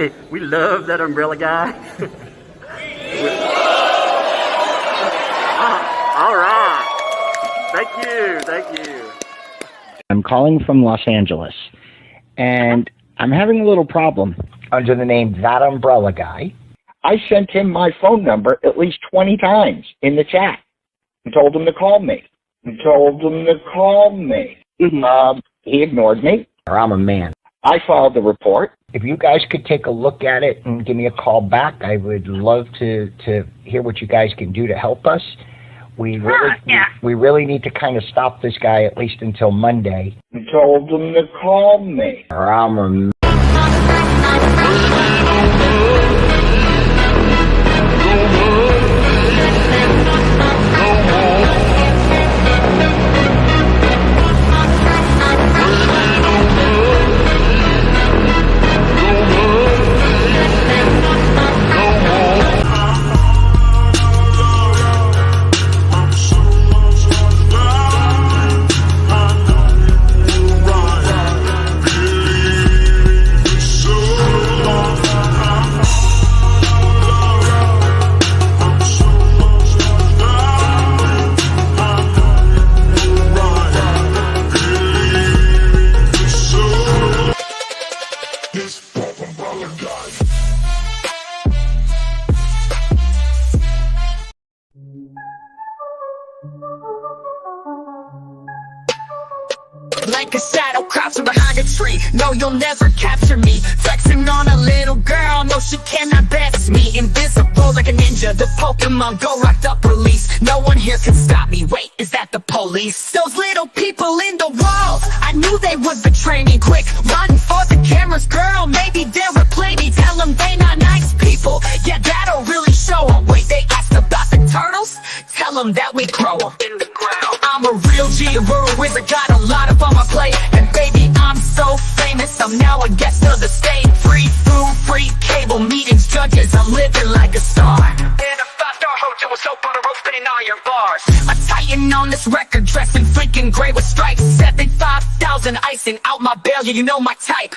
Hey, we love that umbrella guy. All right. Thank you. I'm calling from Los Angeles, and I'm having a little problem under the name ThatUmbrellaGuy. I sent him my phone number at least 20 times in the chat and told him to call me. He ignored me. I'm a man. I filed the report. If you guys could take a look at it and give me a call back, I would love to hear what you guys can do to help us. We really need to kind of stop this guy at least until Monday. I told him to call me. I'm a man. Like a shadow crouching behind a tree. No, you'll never capture me. Flexing on a little girl, no, she cannot best me. Invisible like a ninja, the Pokemon go locked up release. No one here can stop me. Wait, is that the police? Those little people in the walls, I knew they would betray me. Quick, run for the cameras, girl, maybe they'll replay me. Tell them they not nice people, yeah, that'll really show them. Wait, they asked about the turtles? Tell them that we grow them in the ground. I'm a real G, a rural wizard, got a lot of on my plate. And baby, I'm so famous, I'm now a guest of the state. Free food, free cable, meetings, judges, I'm living like a star. In a five-star hotel with soap on a rope, spinning all your bars. A titan on this record, dressed in freaking gray with stripes. 75,000 icing out my bell, yeah, you know my type.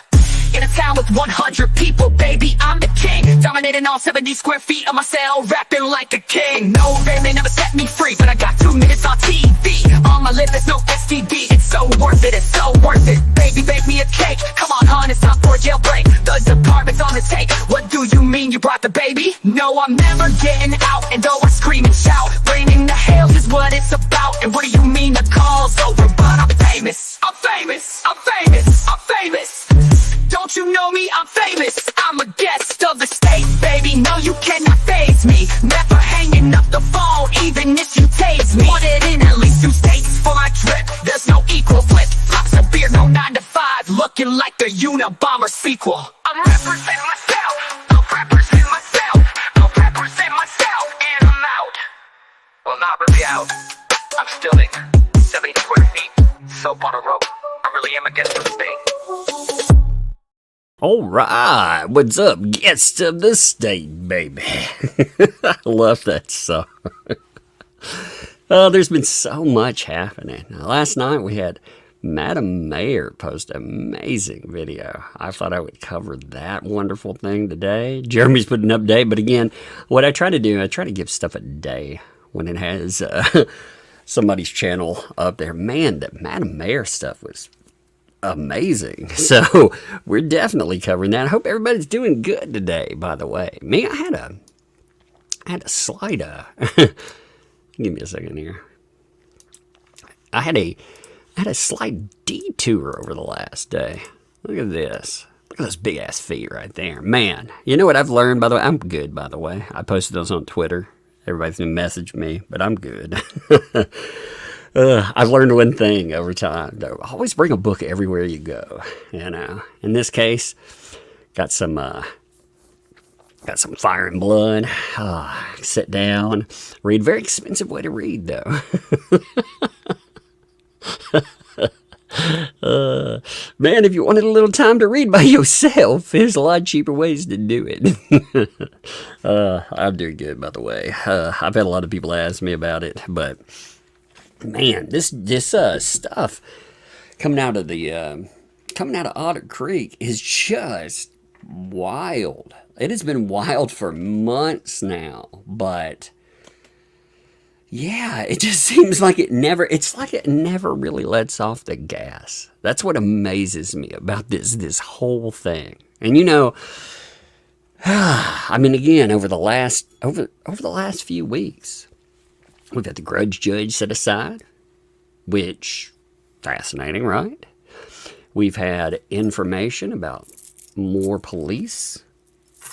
In a town with 100 people, baby, I'm the king. Dominating all 70 square feet of my cell, rapping like a king. No, they may never set me free, but I got 2 minutes on TV. On my lip, there's no STD. It's so worth it, it's so worth it. Baby, bake me a cake. Come on, hon, it's time for a jailbreak. The department's on the take. What do you mean you brought the baby? No, I'm never getting out. And though I scream and shout, bringing the Hale is what it's about. And what do you mean the call's over? But I'm famous. I'm famous. I'm famous. I'm famous. Don't you know me? I'm famous. I'm a guest of the state, baby. No, you cannot faze me. Never hanging up the phone, even if you tase me. Wanted in at least 2 states for my trip. There's no equal flip. Pops a beer, no 9 to 5. Looking like the Unabomber sequel. I'm representing myself. I'll represent myself. I'll represent myself. And I'm out. Well, not really out. I'm still in 70 square feet. Soap on a rope. I really am a guest of the state. All right, what's up, guests of the state, baby? I love that song. Oh, there's been so much happening. Last night we had Madam Mayor post an amazing video. I thought I would cover that wonderful thing today. Jeremy's put an update, but again, what I try to do, I try to give stuff a day when it has somebody's channel up there. Man, that Madam Mayor stuff was amazing. So we're definitely covering that. I hope everybody's doing good today, by the way. Me, I had a slight give me a second here. I had a slight detour over the last day. Look at this. Look at those big ass feet right there. Man, you know what I've learned, by the way? I'm good, by the way. I posted those on Twitter. Everybody's gonna message me, but I'm good. I've learned one thing over time, though. Always bring a book everywhere you go, you know. In this case, got some Fire and Blood. Sit down, read. Very expensive way to read, though. Man, if you wanted a little time to read by yourself, there's a lot cheaper ways to do it. I'm doing good, by the way. I've had a lot of people ask me about it, but man, this stuff coming out of Otter Creek is just wild. It has been wild for months now, but yeah, it just seems like it's like it never really lets off the gas. That's what amazes me about this whole thing. And you know, I mean, again, over the last few weeks, we've had the grudge judge set aside, which fascinating, right? We've had information about more police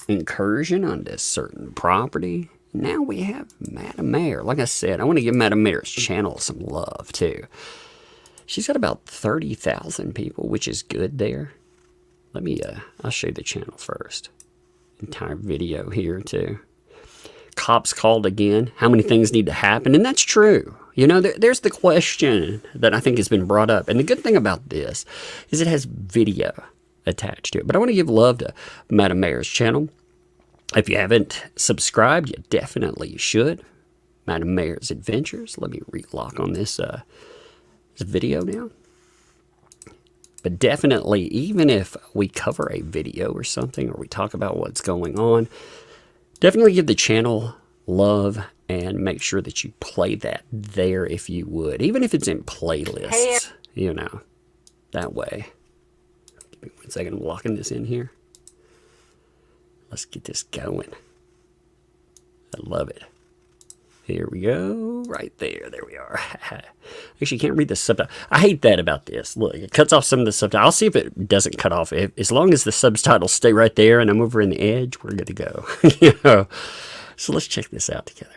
incursion on this certain property. Now we have Madam Mayor. Like I said, I want to give Madam Mayor's channel some love too. She's got about 30,000 people, which is good there. Let me, I'll show you the channel first. Entire video here too. Cops called again. How many things need to happen? And that's true. You know, there's the question that I think has been brought up. And the good thing about this is it has video attached to it. But I want to give love to Madam Mayor's channel. If you haven't subscribed, you definitely should. Madam Mayor's Adventures. Let me relock on this video now. But definitely, even if we cover a video or something, or we talk about what's going on, definitely give the channel love and make sure that you play that there if you would. Even if it's in playlists, you know, that way. Give me 1 second, I'm locking this in here. Let's get this going. I love it. Here we go. Right there. There we are. Actually, you can't read the subtitle. I hate that about this. Look, it cuts off some of the subtitles. I'll see if it doesn't cut off. As long as the subtitles stay right there and I'm over in the edge, we're good to go. You know? So let's check this out together.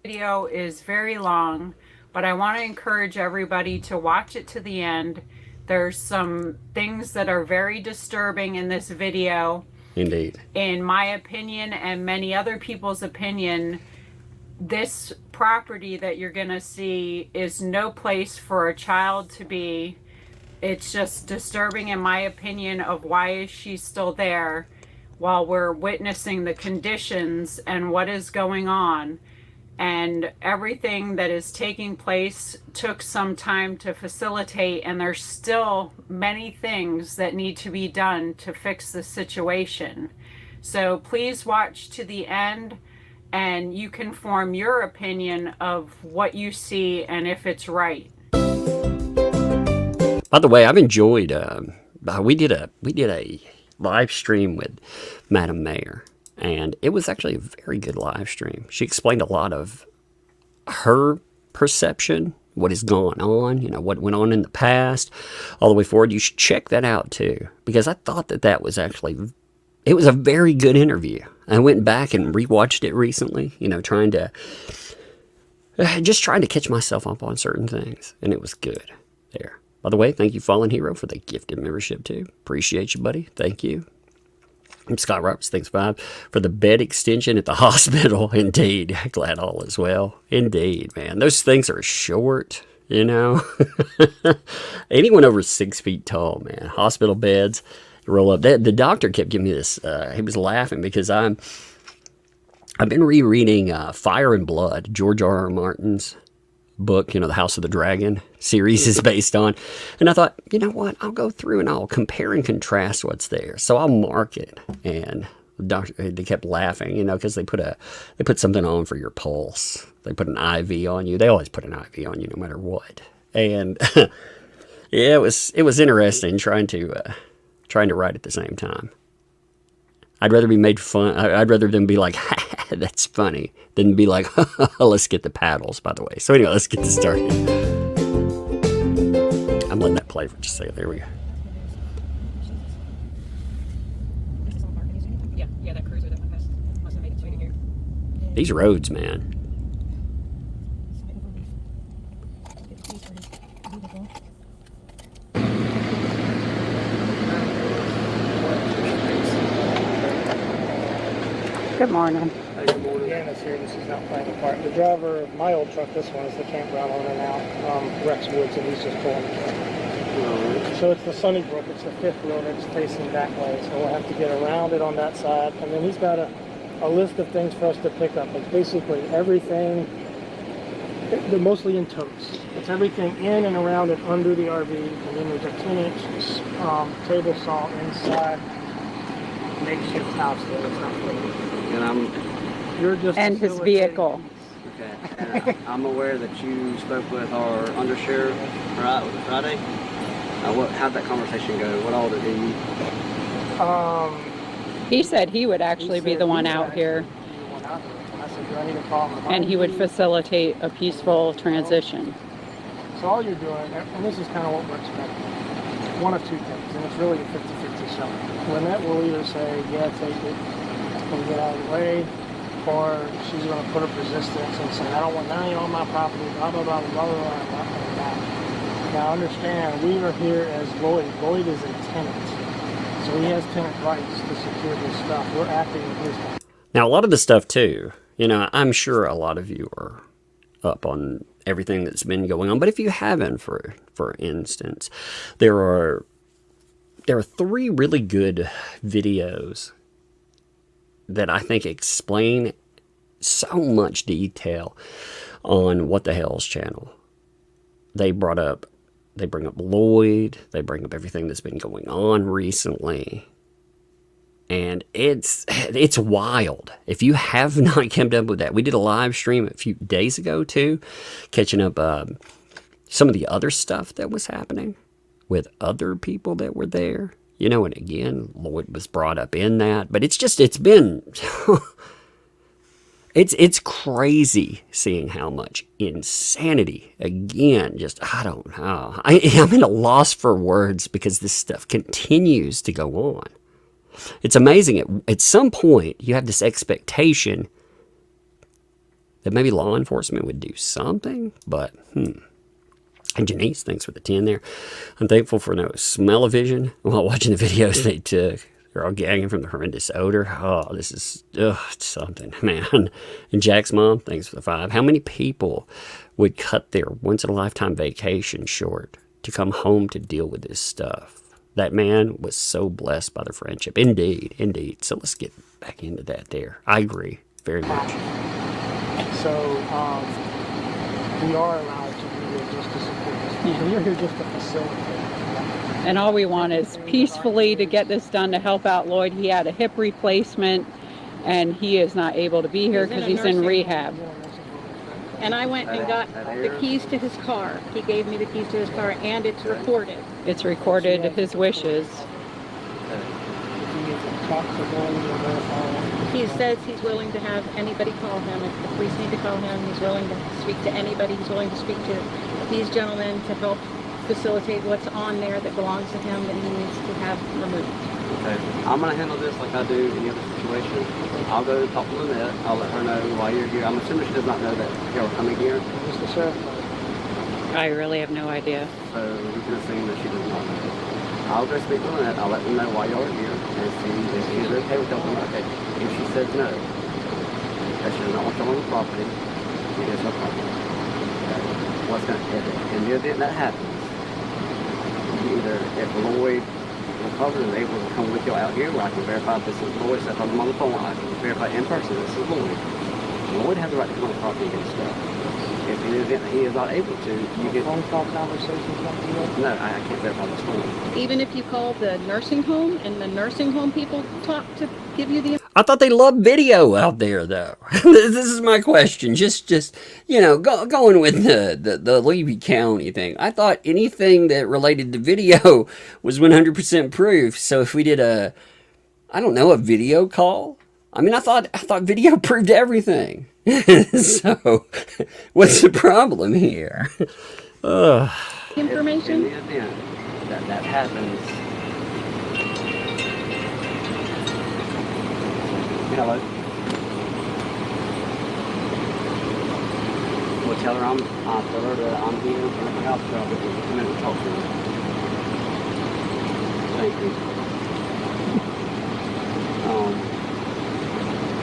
Video is very long, but I want to encourage everybody to watch it to the end. There's some things that are very disturbing in this video. Indeed. In my opinion and many other people's opinion, this property that you're going to see is no place for a child to be. It's just disturbing in my opinion of why is she still there while we're witnessing the conditions and what is going on. And everything that is taking place took some time to facilitate, and there's still many things that need to be done to fix the situation. So please watch to the end and you can form your opinion of what you see and if it's right. By the way, I've enjoyed, we did a live stream with Madam Mayor. And it was actually a very good live stream. She explained a lot of her perception, what has gone on, you know, what went on in the past, all the way forward. You should check that out too, because I thought that was actually, it was a very good interview. I went back and rewatched it recently, you know, trying to catch myself up on certain things. And it was good there. By the way, thank you, Fallen Hero, for the gifted membership too. Appreciate you, buddy. Thank you. Scott Roberts, thanks, Bob, for the bed extension at the hospital. Indeed. Glad all is well. Indeed, man. Those things are short, you know. Anyone over 6 feet tall, man. Hospital beds, roll up. The doctor kept giving me this. He was laughing because I've been rereading Fire and Blood, George R.R. Martin's book, you know, the House of the Dragon series is based on. And I thought, you know what, I'll go through and I'll compare and contrast what's there. So I'll mark it. And the doctor, they kept laughing, you know, because they put something on for your pulse. They put an IV on you. They always put an IV on you no matter what. And yeah, it was interesting trying to write at the same time. I'd rather be made fun. I'd rather than be like, that's funny, than be like, let's get the paddles, by the way. So anyway, let's get this started. I'm letting that play for just a second. There we go. Yeah, that cruiser that went past must have made its way to here. These roads, man. Good morning. Deanna's here. This is not playing a part. The driver of my old truck, this one, is the campground owner now, Rex Woods, and he's just pulling the truck. So it's the Sunnybrook. It's the fifth wheel that's facing that way. So we'll have to get around it on that side. And then he's got a list of things for us to pick up. It's basically everything. They're mostly in totes. It's everything in and around and under the RV. And then there's a 10-inch table saw inside makeshift house there. It's not legal. And You're just And his vehicle. okay. And I'm aware that you spoke with our undersheriff, right? Was it Friday? How'd that conversation go? What all did he? He said he would actually be the one out here, I said, do I need to call him? and he would facilitate a peaceful transition. So all you're doing, and this is kind of what we're expecting, one of two things, and it's really a 50-50 shot. Lynette will either say, yeah, take it, and get out of the way, or she's going to put up resistance and say, I don't want none of you on my property, blah, blah, blah, blah, blah, blah, blah, blah. Now understand, we are here as Lloyd. Lloyd is a tenant. So he has tenant rights to secure this stuff. We're acting in his name. Now, a lot of the stuff, too, you know, I'm sure a lot of you are up on everything that's been going on. But if you haven't, for instance, there are 3 really good videos that I think explain so much detail on What the Hell's channel. They bring up Lloyd, they bring up everything that's been going on recently. And it's wild. If you have not kept up with that, we did a live stream a few days ago too, catching up some of the other stuff that was happening with other people that were there. You know, and again, Lloyd was brought up in that. But it's been it's crazy seeing how much insanity, again, just, I don't know. I'm at a loss for words because this stuff continues to go on. It's amazing. At some point, you have this expectation that maybe law enforcement would do something, but, And Janice, thanks for the 10 there. I'm thankful for no smell-o-vision while watching the videos they took. They're all gagging from the horrendous odor. Oh, this is it's something, man. And Jack's mom, thanks for the 5. How many people would cut their once-in-a-lifetime vacation short to come home to deal with this stuff? That man was so blessed by the friendship. Indeed, indeed. So let's get back into that there. I agree very much. So we are allowed to be here just to support this. So you're here just to facilitate. And all we want is peacefully to get this done to help out Lloyd. He had a hip replacement, and he is not able to be here because he's in rehab. And I went and got the keys to his car. He gave me the keys to his car, and it's recorded. It's recorded his wishes. He says he's willing to have anybody call him. If the police need to call him, he's willing to speak to anybody. He's willing to speak to these gentlemen to help facilitate what's on there that belongs to him that he needs to have removed. Okay. I'm going to handle this like I do any other situation. I'll go talk to Lynette. I'll let her know why you're here. I'm assuming she does not know that you're coming here. Just the sheriff. I really have no idea. So we can assume that she does not know. I'll go speak to Lynette. I'll let them know why y'all are here and see if she's okay with helping. Okay. If she says no, that she does not want y'all on the property, it is her property. Okay. What's going to in the event that happens, either if Lloyd recovered and able to come with you out here where I can verify this is Lloyd, so if I'm on the phone, I can verify in person this is Lloyd. Lloyd has the right to come on the property and get stuff. If in the event that he is not able to, you get phone call conversations like that? No, I can't verify this phone. Even if you call the nursing home and the nursing home people talk to give you the I thought they loved video out there, though. This is my question. Just you know, going with the Levy County thing. I thought anything that related to video was 100% proof. So if we did a video call. I mean, I thought video proved everything. So what's the problem here? information. In the event that happens. Hello. Well, tell her that I'm here in the house job and come in and talk to her. Thank you.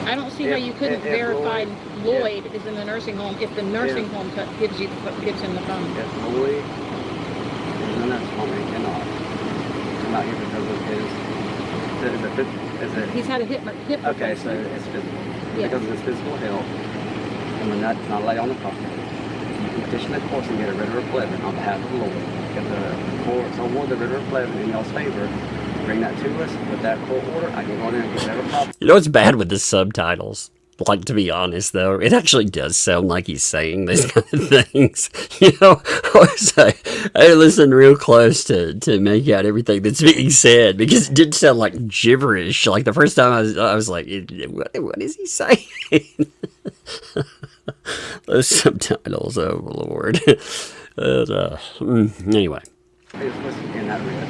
I don't see how you couldn't verify Lloyd is in the nursing home if the nursing home gives him the phone. If Lloyd is in the nursing home, he cannot. He's not here because of his. He's had a hip okay, so it's physical. Yes. Because of his physical health, and when that's not laid on the property, you can petition the courts and get a writ of replevin on behalf of Lloyd. If the courts award the writ of replevin in y'all's favor, bring that to us with that court order, I can go in there and get whatever property. You know what's bad with the subtitles? Like, to be honest, though, it actually does sound like he's saying these kind of things. You know, I listened real close to make out everything that's being said, because it did sound like gibberish. Like, the first time I was like, what is he saying? Those subtitles, oh, Lord. Anyway. It's listed in that red.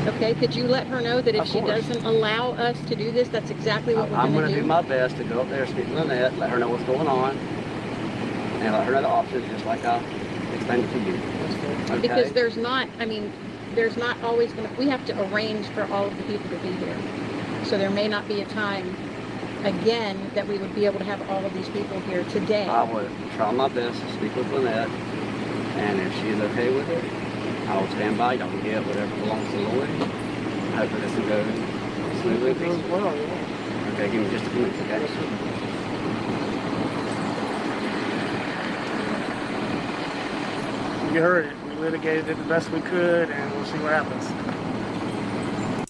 Okay, could you let her know that if Of she course. doesn't allow us to do this, that's exactly what we're I'm going going to to do my best to go up there, speak to Lynette, let her know what's going on, and let her know the options, just like I explained it to you. Okay? Because there's not, I mean, there's not always going to, we have to arrange for all of the people to be here. So there may not be a time, again, that we would be able to have all of these people here today. I would try my best to speak with Lynette, and if she's okay with it, I will stand by. Y'all can get whatever belongs to Lloyd. Hopefully this will go smoothly. Well, yeah. Okay, give me just a few minutes, okay? You heard it. We litigated it the best we could, and we'll see what happens.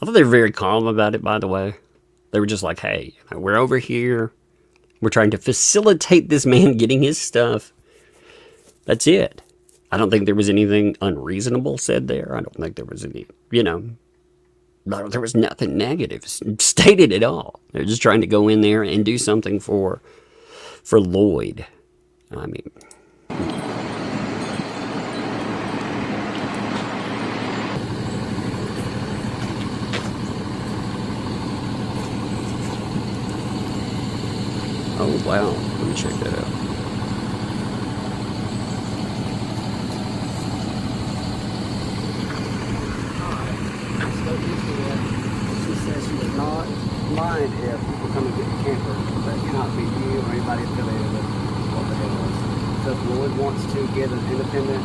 I thought they were very calm about it, by the way. They were just like, hey, we're over here. We're trying to facilitate this man getting his stuff. That's it. I don't think there was anything unreasonable said there. I don't think there was any, there was nothing negative stated at all. They're just trying to go in there and do something for Lloyd. I mean... Oh, wow. Let me check that out. She says she does not mind if people come and get the camper, but it cannot be you or anybody affiliated with what the hell is. So if Lloyd wants to get an independent,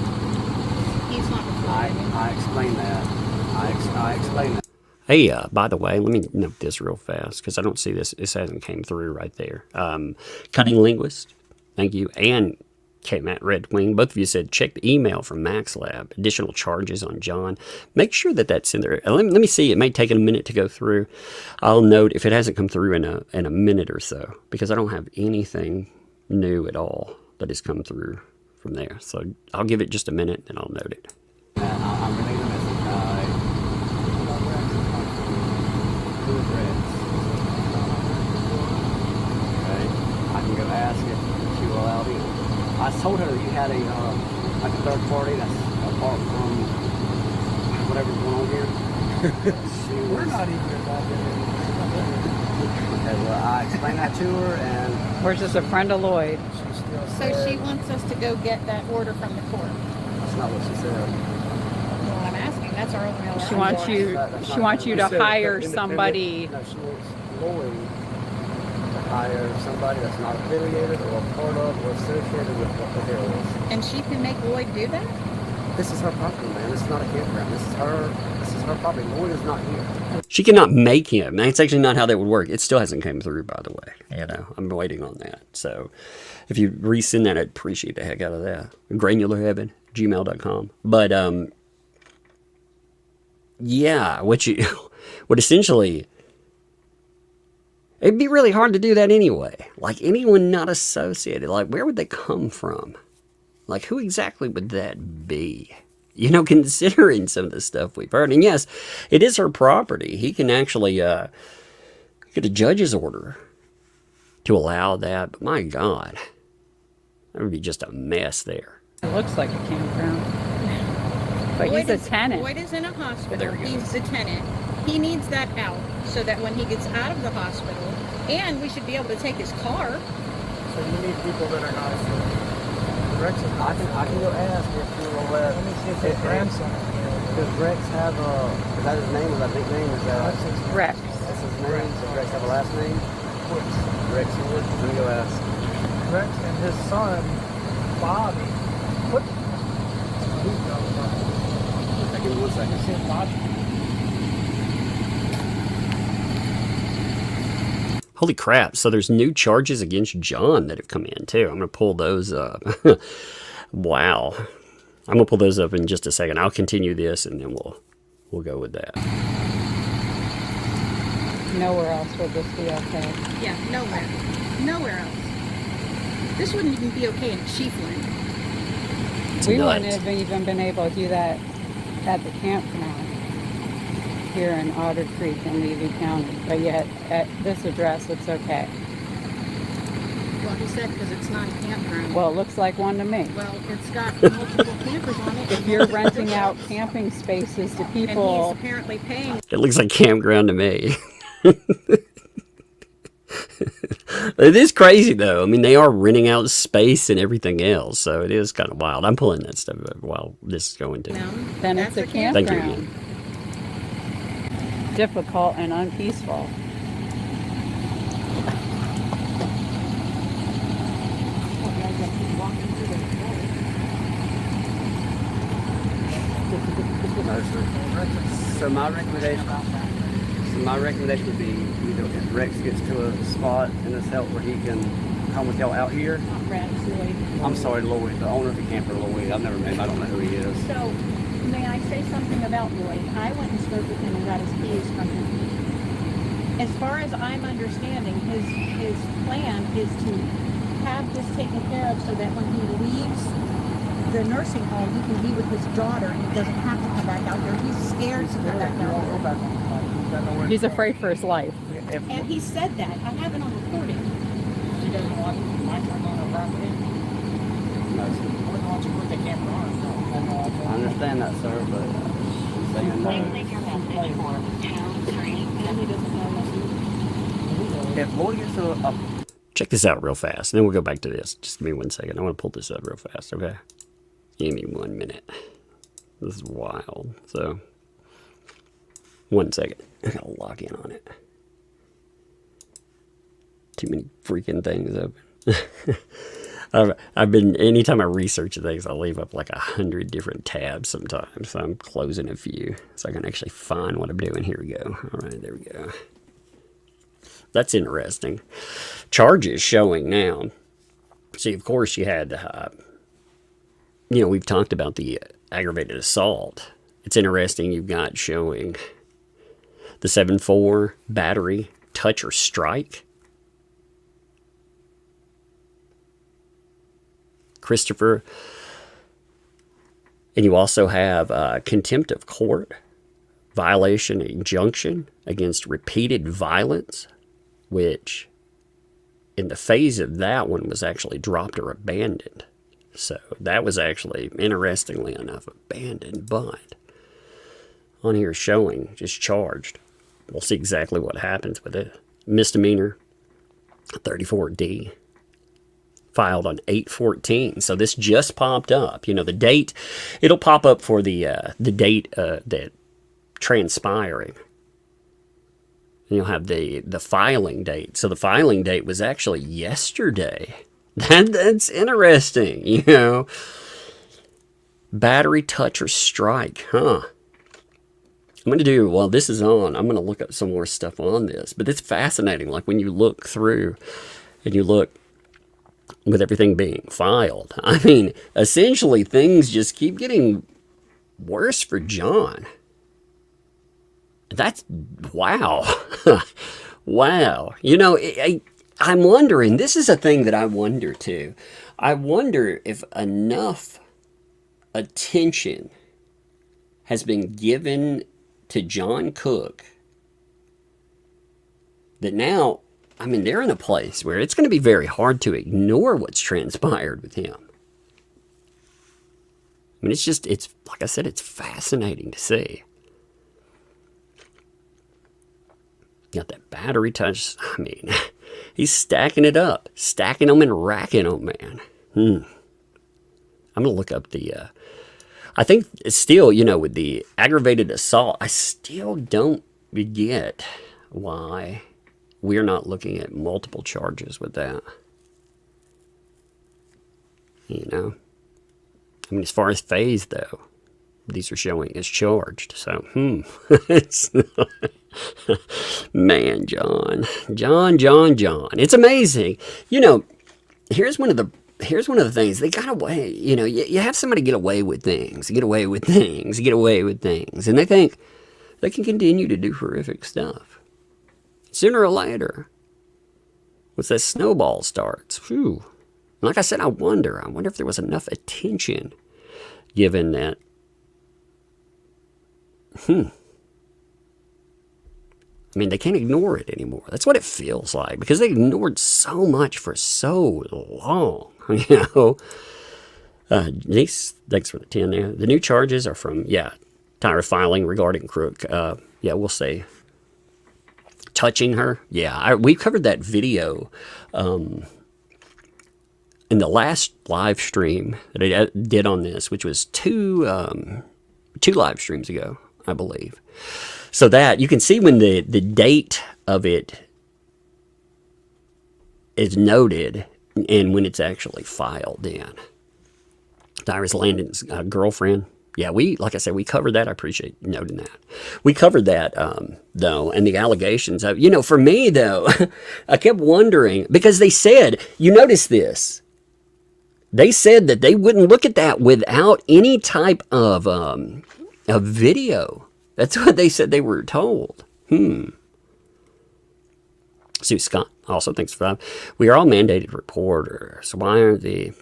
He's not I explain that. I explain that. Hey, by the way, let me note this real fast, because I don't see this. This hasn't came through right there. Cunning Linguist, thank you. And Matt Red Wing, both of you said check the email from Max Lab. Additional charges on John. Make sure that that's in there. Let me see. It may take a minute to go through. I'll note if it hasn't come through in a minute or so, because I don't have anything new at all that has come through from there. So I'll give it just a minute, and I'll note it. I'm relaying the message. Who is Rex? Okay. I can go ask if she will allow me. I told her you had a like a third party that's apart from whatever's going on here. We're not even involved in it. Okay, well, I explained that to her, and We're just a friend of Lloyd. She's still So said, she wants us to go get that order from the court. that's not what she said. Well, I'm asking, that's our only She wants you to hire somebody. No, she wants Lloyd to hire somebody that's not affiliated or a part of or associated with what the hell is. And she can make Lloyd do that? This is her property, man. This is not a campground. This is her property. Lloyd is not here. She cannot make him. That's actually not how that would work. It still hasn't come through, by the way. I'm waiting on that. So if you resend that, I'd appreciate the heck out of that. granularheaven@gmail.com. But yeah, what essentially, it'd be really hard to do that anyway. Like, anyone not associated, like, where would they come from? Like, who exactly would that be? Considering some of the stuff we've heard. And yes, it is her property. He can actually get a judge's order to allow that. But my God, that would be just a mess there. It looks like a campground. But he's a tenant. Lloyd is in a hospital. There we go. He's the tenant. He needs that out so that when he gets out of the hospital, and we should be able to take his car. So you need people that are not affiliated. Rex is not. I can go ask if you will let. Let me see if his grandson is here. Does Rex have is that his name? Is that nickname? Is that? That's his name. Rex. That's his name. Does Rex have a last name? Rex Wood. Let me go ask. Rex and his son, Bobby. What? Who's Bobby? Give me 1 second. See if Bobby. Holy crap. So there's new charges against John that have come in too. I'm going to pull those up. Wow. I'm going to pull those up in just a second. I'll continue this and then we'll go with that. Nowhere else would this be okay. Yeah, nowhere. Nowhere else. This wouldn't even be okay in Chiefland. We wouldn't have even been able to do that at the campground here in Otter Creek in Levy County. But yet, at this address, it's okay. Well, he said because it's not a campground. Well, it looks like one to me. Well, it's got multiple campers on it. If you're renting out camping spaces to And people, he's apparently paying. It looks like campground to me. It is crazy, though. I mean, they are renting out space and everything else, so it is kind of wild. I'm pulling that stuff up while this is going to. then it's a Thank you. campground. Difficult and unpeaceful. So my recommendation would be either if Rex gets to a spot in this help where he can come with y'all out here. I'm sorry, Lloyd, the owner of the camper, Lloyd. I've never met him. I don't know who he is. So, may I say something about Lloyd? I went and spoke with him and got his keys from him. As far as I'm understanding, his plan is to have this taken care of so that when he leaves the nursing home, he can be with his daughter and he doesn't have to come back out here. He's scared to come back out here. He's afraid for his life. And he said that. I have it on recording. She doesn't want my turn on her property. Wouldn't want you to put the camper on. I understand that, sir, but she's saying no. If Lloyd gets to a Check this out real fast, and then we'll go back to this. Just give me 1 second. I want to pull this up real fast, okay? Give me 1 minute. This is wild. So, 1 second. I gotta log in on it. Too many freaking things open. I've been, anytime I research things, I leave up like 100 different tabs sometimes. So I'm closing a few so I can actually find what I'm doing. Here we go. All right, there we go. That's interesting. Charges showing now. See, of course, you had, we've talked about the aggravated assault. It's interesting you've got showing the 7-4 battery, touch or strike. Christopher. And you also have contempt of court, violation, injunction against repeated violence, which in the phase of that one was actually dropped or abandoned. So that was actually, interestingly enough, abandoned, but on here showing just charged. We'll see exactly what happens with it. Misdemeanor, 34D, filed on 8/14. So this just popped up. You know, the date, it'll pop up for the date that transpiring. And you'll have the filing date. So the filing date was actually yesterday. That's interesting, you know. Battery, touch, or strike, huh? I'm going to do, while this is on, I'm going to look up some more stuff on this. But it's fascinating, like when you look through and you look with everything being filed. I mean, essentially things just keep getting worse for John. That's, wow. Wow. You know, I'm wondering, this is a thing that I wonder too. I wonder if enough attention has been given to John Cook that now, I mean, they're in a place where it's going to be very hard to ignore what's transpired with him. I mean, it's like I said, it's fascinating to see. Got that battery touch. I mean, he's stacking it up, stacking them and racking them, man. I'm going to look up the, I think it's still, you know, with the aggravated assault, I still don't get why we're not looking at multiple charges with that. You know? I mean, as far as phase, though, these are showing as charged. So, it's not, man, John. It's amazing. You know, here's one of the things. They got away. You know, you have somebody get away with things. And they think they can continue to do horrific stuff. Sooner or later, once that snowball starts, whew. Like I said, I wonder if there was enough attention given that, I mean, they can't ignore it anymore. That's what it feels like, because they ignored so much for so long, you know. Denise, thanks for the 10 there. The new charges are from, tire filing regarding Crook. We'll say touching her. Yeah, we covered that video in the last live stream that I did on this, which was two live streams ago, I believe. So that you can see when the date of it is noted and when it's actually filed in. Iris Landon's girlfriend. Yeah, like I said, we covered that. I appreciate noting that. We covered that, though, and the allegations of, for me, though, I kept wondering, because they said, you notice this, they said that they wouldn't look at that without any type of video. That's what they said they were told. Sue Scott, also, thanks for that. We are all mandated reporters. Why aren't the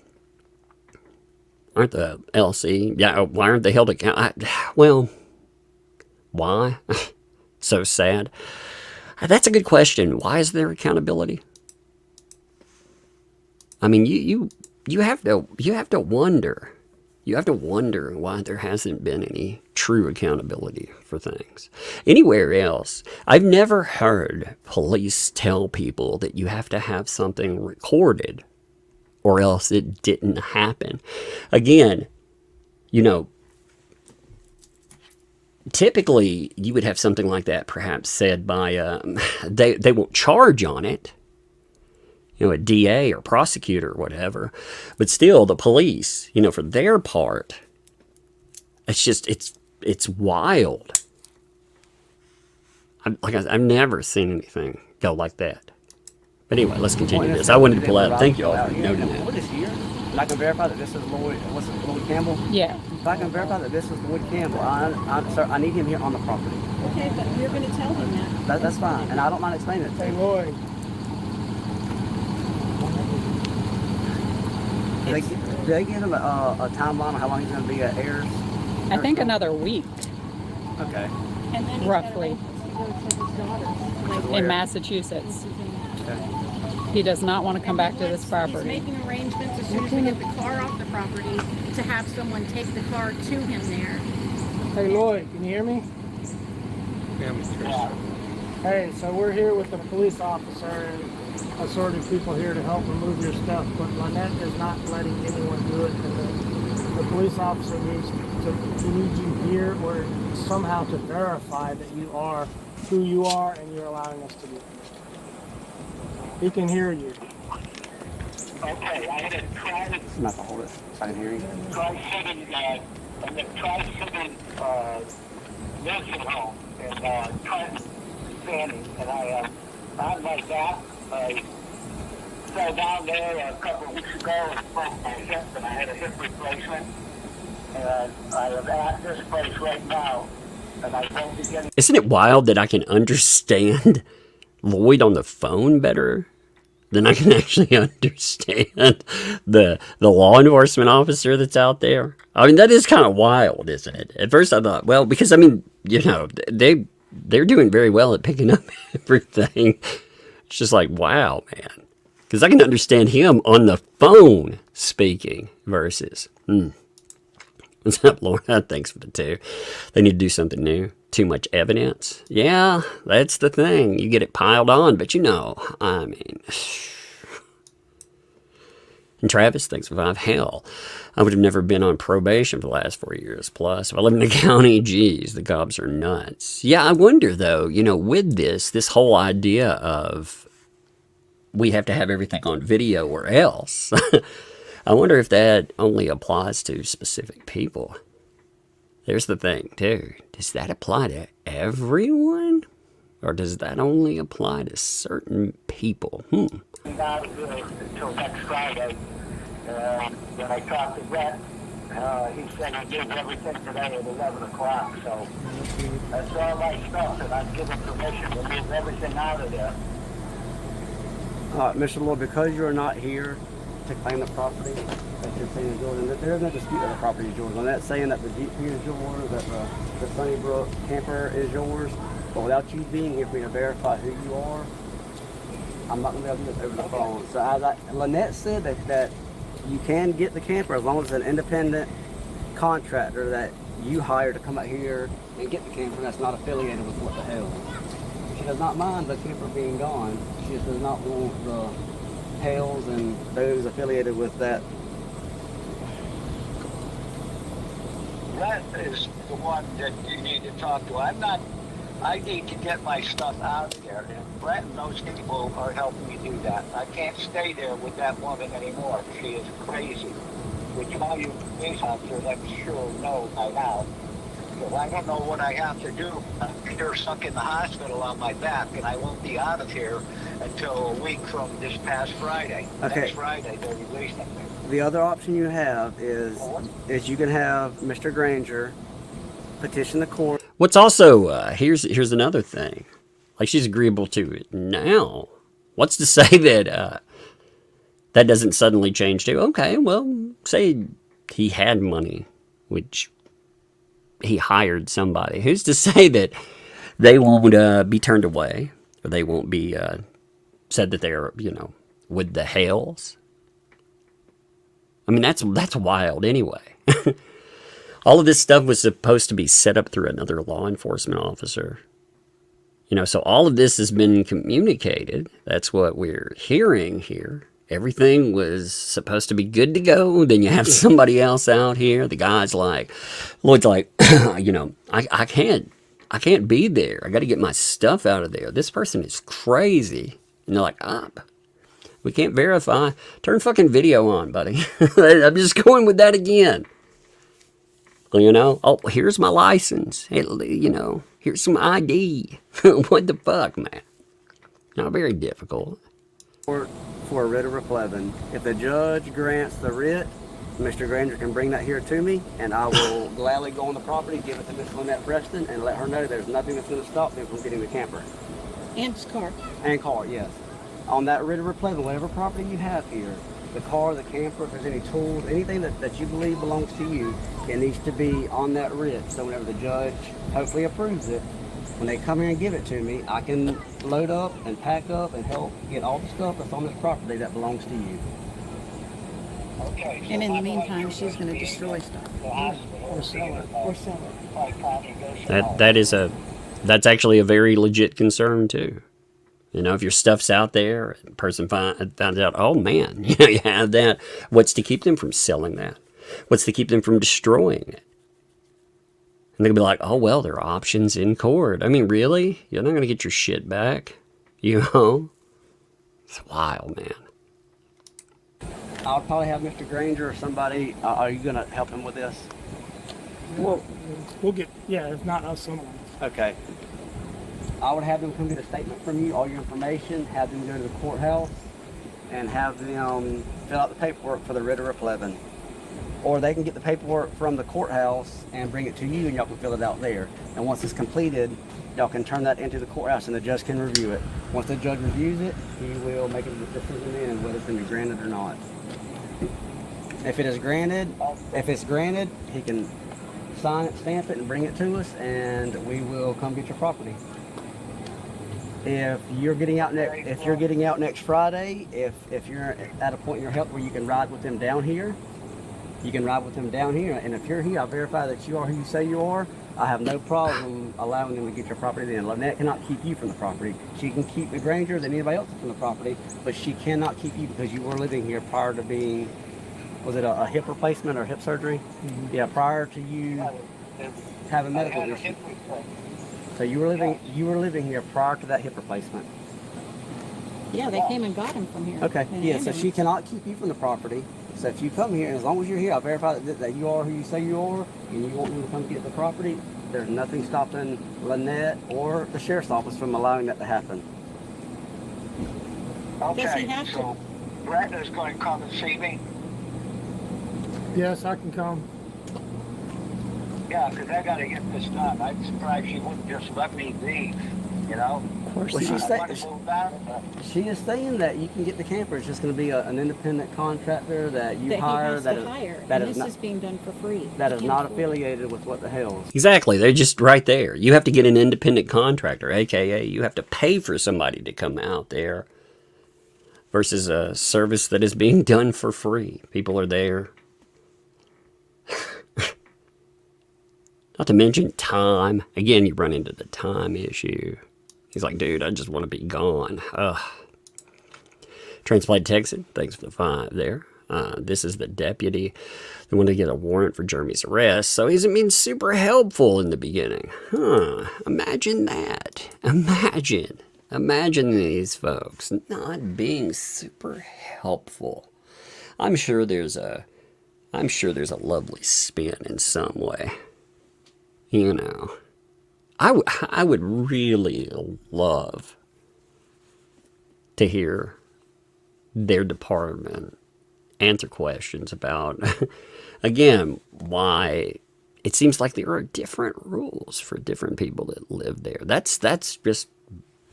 LC? Yeah, why aren't they held accountable? Well, why? So sad. That's a good question. Why is there accountability? I mean, you have to wonder. You have to wonder why there hasn't been any true accountability for things. Anywhere else, I've never heard police tell people that you have to have something recorded or else it didn't happen. Again, typically you would have something like that perhaps said by, they won't charge on it, a DA or prosecutor or whatever, but still the police, for their part, it's wild. I've never seen anything go like that. But anyway, let's continue this. I wanted to pull out. Thank you all for noting that. What is here? And I can verify that this is Lloyd. What's it, Lloyd Campbell? Yeah. If I can verify that this is Lloyd Campbell, sir, I need him here on the property. Okay, but you're going to tell him that. That's fine, and I don't mind explaining it to Hey, him. Lloyd. Do they give him a timeline on how long he's going to be at Ayers? I think another week. Okay. And then he's Roughly. got to go to his daughter's. In Massachusetts. Okay. He does not want to come back to this He's property. making arrangements as soon as we get the car off the property to have someone take the car to him there. Hey, Lloyd, can you hear me? Hey, so we're here with the police officer and assorted people here to help remove your stuff, but Lynette is not letting anyone do it, and the police officer needs you here or somehow to verify that you are who you are and you're allowing us to do it. He can hear you. Okay, I had a Not the whole list. I can hear you. tri-city nursing home in Trenton, Sandy, and on my back, I fell down there a couple of weeks ago and broke my hip, and I had a hip replacement, and I am at this place right now, and I won't be getting... Isn't it wild that I can understand Lloyd on the phone better than I can actually understand the law enforcement officer that's out there? I mean, that is kind of wild, isn't it? At first I thought, well, because, I mean, they're doing very well at picking up everything. It's just like, wow, man. Because I can understand him on the phone speaking versus, What's up, Laura? Thanks for the 2. They need to do something new. Too much evidence. Yeah, that's the thing. You get it piled on, but I mean... And Travis, thanks for 5. Hell, I would have never been on probation for the last 4 years plus. If I live in the county, geez, the cops are nuts. Yeah, I wonder, though, with this whole idea of we have to have everything on video or else... I wonder if that only applies to specific people. There's the thing, too. Does that apply to everyone? Or does that only apply to certain people? Not until next Friday. When I talked to Brett, He said he did everything today at 11 o'clock, so that's all my stuff, and I've given permission to move everything out of there. Mr. Lloyd, because you are not here to claim the property that you're saying is yours, and there is no dispute that the property is yours. I'm not saying that the GP is yours, that the Sunnybrook camper is yours, but without you being here for me to verify who you are, I'm not going to be able to do this over the phone. So Lynette said that you can get the camper as long as it's an independent contractor that you hire to come out here and get the camper that's not affiliated with What the Hale. She does not mind the camper being gone. She just does not want the Hales and those affiliated with that. That is the one that you need to talk to. I need to get my stuff out of there, and Brett and those people are helping me do that. I can't stay there with that woman anymore. She is crazy, which all you police officers, I'm sure, know by now. So I don't know what I have to do. I'm here stuck in the hospital on my back, and I won't be out of here until a week from this past Friday. Okay. Next Friday, they're releasing me. The other option you have is you can have Mr. Granger petition the court. What's also, here's another thing. Like, she's agreeable to it now. What's to say that that doesn't suddenly change to, okay, well, say he had money, which he hired somebody. Who's to say that they won't be turned away, or they won't be said that they're, with the Hales? I mean, that's wild anyway. All of this stuff was supposed to be set up through another law enforcement officer. So all of this has been communicated. That's what we're hearing here. Everything was supposed to be good to go. Then you have somebody else out here. The guy's like, Lloyd's like, I can't be there. I got to get my stuff out of there. This person is crazy. And they're like, we can't verify. Turn fucking video on, buddy. I'm just going with that again. Oh, here's my license. Here's some ID. What the fuck, man? Not very difficult. For a writ of replevin. If the judge grants the writ, Mr. Granger can bring that here to me, and I will gladly go on the property, give it to Miss Lynette Preston, and let her know there's nothing that's going to stop them from getting the camper. And his car. And car, yes. On that writ of replevin, whatever property you have here, the car, the camper, if there's any tools, anything that you believe belongs to you, it needs to be on that writ. So whenever the judge hopefully approves it, when they come here and give it to me, I can load up and pack up and help get all the stuff that's on this property that belongs to you. Okay. So And in the meantime, she's going to destroy stuff. Or sell it. Or sell it. That's actually a very legit concern too. If your stuff's out there, a person finds out, oh man, you have that. What's to keep them from selling that? What's to keep them from destroying it? And they'll be like, oh, well, there are options in court. I mean, really? You're not going to get your shit back? It's wild, man. I'll probably have Mr. Granger or somebody. Are you going to help him with this? We'll get, if not us, someone. Okay. I would have them come get a statement from you, all your information, have them go to the courthouse, and have them fill out the paperwork for the writ of replevin. Or they can get the paperwork from the courthouse and bring it to you, and y'all can fill it out there. And once it's completed, y'all can turn that into the courthouse, and the judge can review it. Once the judge reviews it, he will make a decision then whether it's going to be granted or not. If it's granted, he can sign it, stamp it, and bring it to us, and we will come get your property. If you're getting out next Friday, if you're at a point in your health where you can ride with them down here, you can ride with them down here. And if you're here, I'll verify that you are who you say you are. I have no problem allowing them to get your property then. Lynette cannot keep you from the property. She can keep the Grangers and anybody else from the property, but she cannot keep you because you were living here prior to being, was it a hip replacement or hip surgery? Mm-hmm. Yeah, prior to you having medical issues. So you were living here prior to that hip replacement. Yeah, they came and got him from here. Okay. Yeah, so she cannot keep you from the property. So if you come here, and as long as you're here, I'll verify that you are who you say you are, and you want me to come get the property, there's nothing stopping Lynette or the sheriff's office from allowing that to happen. Okay, Does he have to? so Brett is going to come and see me. Yes, I can come. Yeah, because I got to get this done. I'm surprised she wouldn't just let me leave, you know? Of course Well, not. she's I want to move out, but She is saying that you can get the camper. It's just going to be an independent contractor that you That hire. he has to hire, that and is this not, is being done for free. that He is can't not afford it. affiliated with what the hell. Exactly. They're just right there. You have to get an independent contractor, aka you have to pay for somebody to come out there versus a service that is being done for free. People are there. Not to mention time. Again, you run into the time issue. He's like, dude, I just want to be gone. Ugh. Transplant Texan, thanks for the 5 there. This is the deputy. They want to get a warrant for Jeremy's arrest, so he's been super helpful in the beginning. Imagine that. Imagine these folks not being super helpful. I'm sure there's a lovely spin in some way. You know, I would really love to hear their department answer questions about, again, why it seems like there are different rules for different people that live there. That's just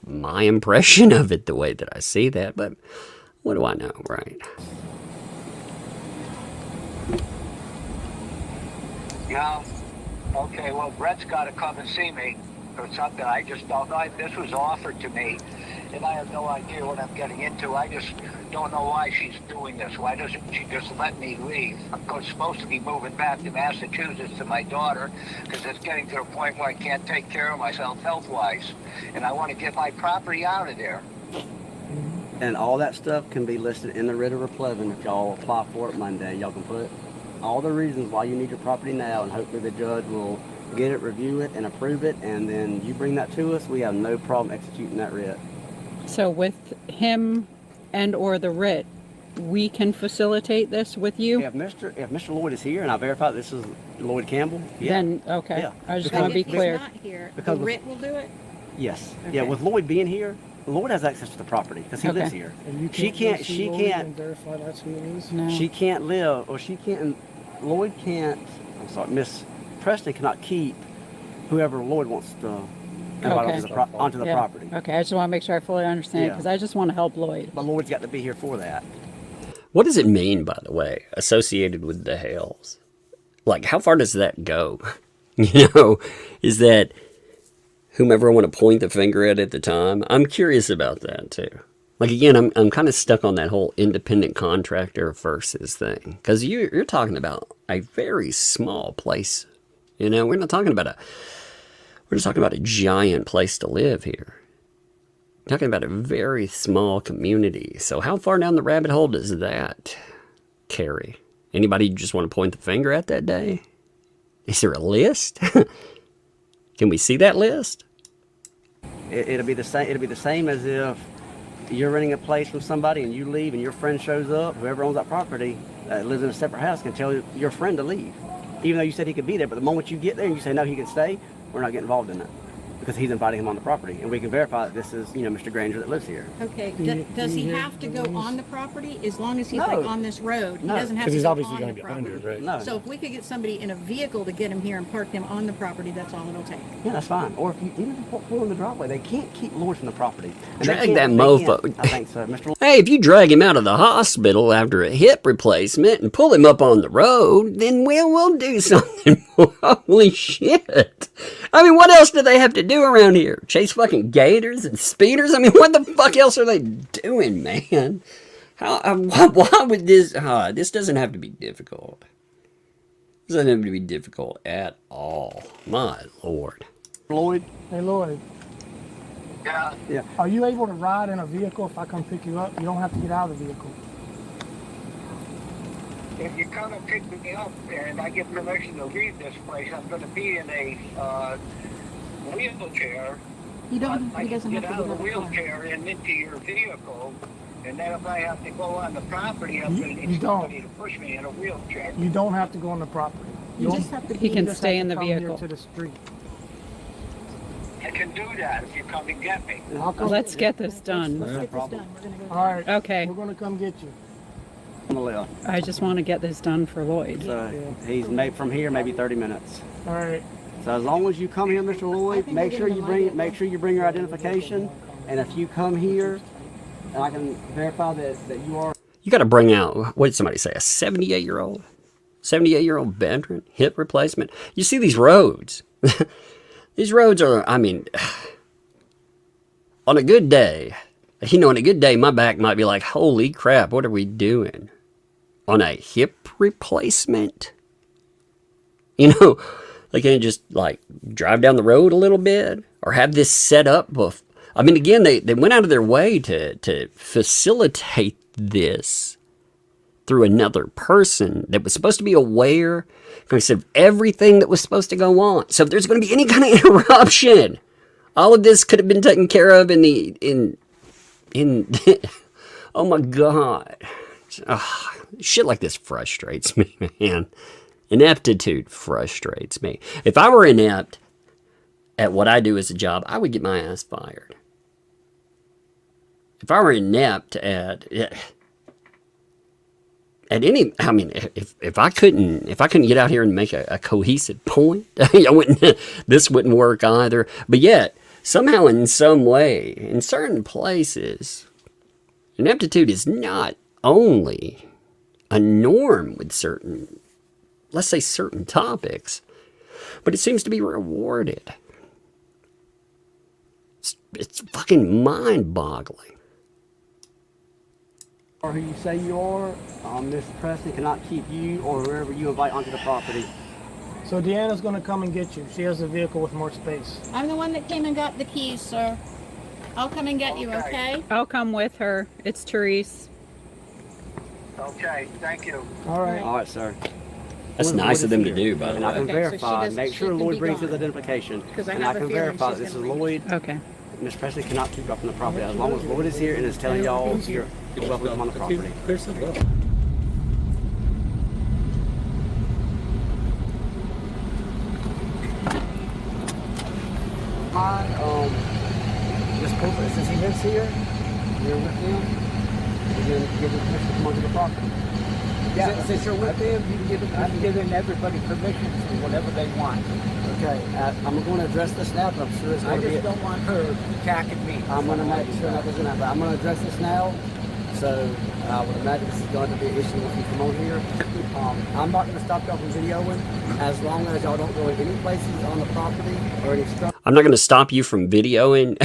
my impression of it, the way that I see that, but what do I know, right? yeah. Okay, well, Brett's got to come and see me or something. I just don't know. This was offered to me, and I have no idea what I'm getting into. I just don't know why she's doing this. Why doesn't she just let me leave? I'm supposed to be moving back to Massachusetts to my daughter because it's getting to a point where I can't take care of myself health-wise, and I want to get my property out of there. And all that stuff can be listed in the writ of replevin if y'all apply for it Monday. Y'all can put all the reasons why you need your property now, and hopefully the judge will get it, review it, and approve it, and then you bring that to us. We have no problem executing that writ. So with him and or the writ, we can facilitate this with you? If Mr. Lloyd is here, and I verify this is Lloyd Campbell, yeah. Then, okay. Yeah. I just Because want to be If he's clear. not here, the Because- writ will do it? Yes. Okay. Yeah, with Lloyd being here, Lloyd has access to the property because he Okay. lives here. And you She can't, can't- go see she Lloyd can't- and verify that's who it is? No. She can't live, or she can't, Lloyd can't, I'm sorry, Miss Preston cannot keep whoever Lloyd wants to invite Okay. onto the Yeah. property. Okay, I just want to make sure I fully understand Yeah. because I just want to help Lloyd. But Lloyd's got to be here for that. What does it mean, by the way, associated with the Hales? Like, how far does that go? You know, is that whomever I want to point the finger at the time? I'm curious about that, too. Like, again, I'm kind of stuck on that whole independent contractor versus thing. Because you're talking about a very small place. You know, we're just talking about a giant place to live here. We're talking about a very small community. So how far down the rabbit hole does that carry? Anybody you just want to point the finger at that day? Is there a list? Can we see that list? It'll be the same. It'll be the same as if you're renting a place from somebody and you leave and your friend shows up. Whoever owns that property lives in a separate house can tell your friend to leave, even though you said he could be there. But the moment you get there and you say no, he can stay, we're not getting involved in that because he's inviting him on the property, and we can verify that this is Mr. Granger that lives here. Okay, you- does do he you hear have to the go noise? on the property as long as he's No. like on this road? He No, doesn't have Because to he's go obviously on going the to be property. under, right? No. So if we could get somebody in a vehicle to get him here and park him on the property, that's all it'll take. Yeah, that's fine. Or if you even if you pull in the driveway, they can't keep Lloyd from the property. And they Drag can't- that they mofo. can't- I think so, Mr. Hey, if you drag him out of the hospital after a hip replacement and pull him up on the road, then we'll do something. Holy shit. I mean, what else do they have to do around here? Chase fucking gators and speeders? I mean, what the fuck else are they doing, man? Why would this... this doesn't have to be difficult. This doesn't have to be difficult at all. My lord. Lloyd. Hey, Lloyd, Yeah, are you able to ride in a vehicle if I come pick you up? You don't have to get out of the vehicle. if you come and pick me up and I get permission to leave this place, I'm going to be in a wheelchair. He doesn't I have to can get get out out of of the the car. wheelchair and into your vehicle, and then if I have to go on the property, I'm going to You need don't. somebody to push me in a wheelchair. You don't have to go on the property. You don't- just have to He be- can you just stay have in to the come here vehicle. to the street. I can do that if you come and get me. I'll come Let's get this done. Let's get this done. We're gonna go. All right. Okay. We're going to come get you. On the left. I just want to get this done for Lloyd. So he's made from here maybe 30 minutes. All right. So as long as you come here, Mr. Lloyd, make sure you bring your identification. And if you come here, and I can verify that you are. You got to bring out, what did somebody say, a 78-year-old? 78-year-old veteran, hip replacement. You see these roads. These roads are, I mean, on a good day, on a good day, my back might be like, holy crap, what are we doing? On a hip replacement? They can't just, like, drive down the road a little bit or have this set up. I mean, again, they went out of their way to facilitate this through another person that was supposed to be aware of everything that was supposed to go on. So if there's going to be any kind of interruption, all of this could have been taken care of in oh my God. Shit like this frustrates me, man. Ineptitude frustrates me. If I were inept at what I do as a job, I would get my ass fired. If I were inept at any, I mean, if I couldn't get out here and make a cohesive point, this wouldn't work either. But yet, somehow in some way, in certain places, ineptitude is not only a norm with certain, let's say certain topics, but it seems to be rewarded. It's fucking mind-boggling. Or who you say you are, Miss Preston cannot keep you or whoever you invite onto the property. So Deanna's going to come and get you. She has a vehicle with more space. I'm the one that came and got the keys, sir. I'll come and get you, okay? I'll come with her. It's Therese. Okay, thank you. All right. All right, sir. That's nice of them to do, by the And I way. can verify, make sure Lloyd brings his identification. And I can verify that this is Lloyd. Okay. Miss Presley cannot keep you up on the property. As long as Lloyd is here and is telling y'all you're welcome on the property. Hi, Miss Cooper, since he lives here, you're with him, and then give him permission to come onto the property. Yeah, since you're with them, I'm giving everybody permission to do whatever they want. Okay, I'm going to address this now, but I'm sure it's going I to be... just don't want her attacking me. I'm going to make sure that doesn't happen. I'm going to address this now, so I would imagine this is going to be an issue if you come on here. I'm not going to stop y'all from videoing as long as y'all don't go in any places on the property or any structure. I'm not going to stop you from videoing.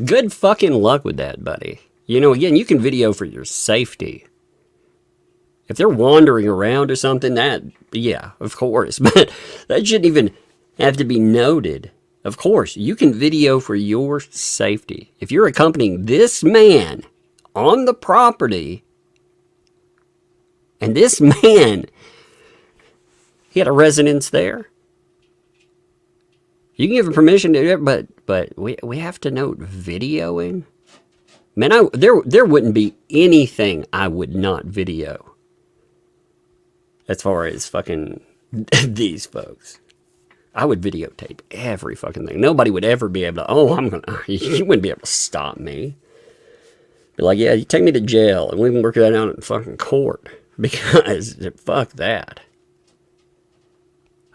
Good fucking luck with that, buddy. Again, you can video for your safety. If they're wandering around or something, yeah, of course. But that shouldn't even have to be noted. Of course, you can video for your safety. If you're accompanying this man on the property, and this man, he had a residence there, you can give him permission to do it, but we have to note videoing. Man, there wouldn't be anything I would not video. As far as fucking these folks. I would videotape every fucking thing. Nobody would ever be able to, you wouldn't be able to stop me. Be like, yeah, you take me to jail and we can work that out in fucking court. Because, fuck that.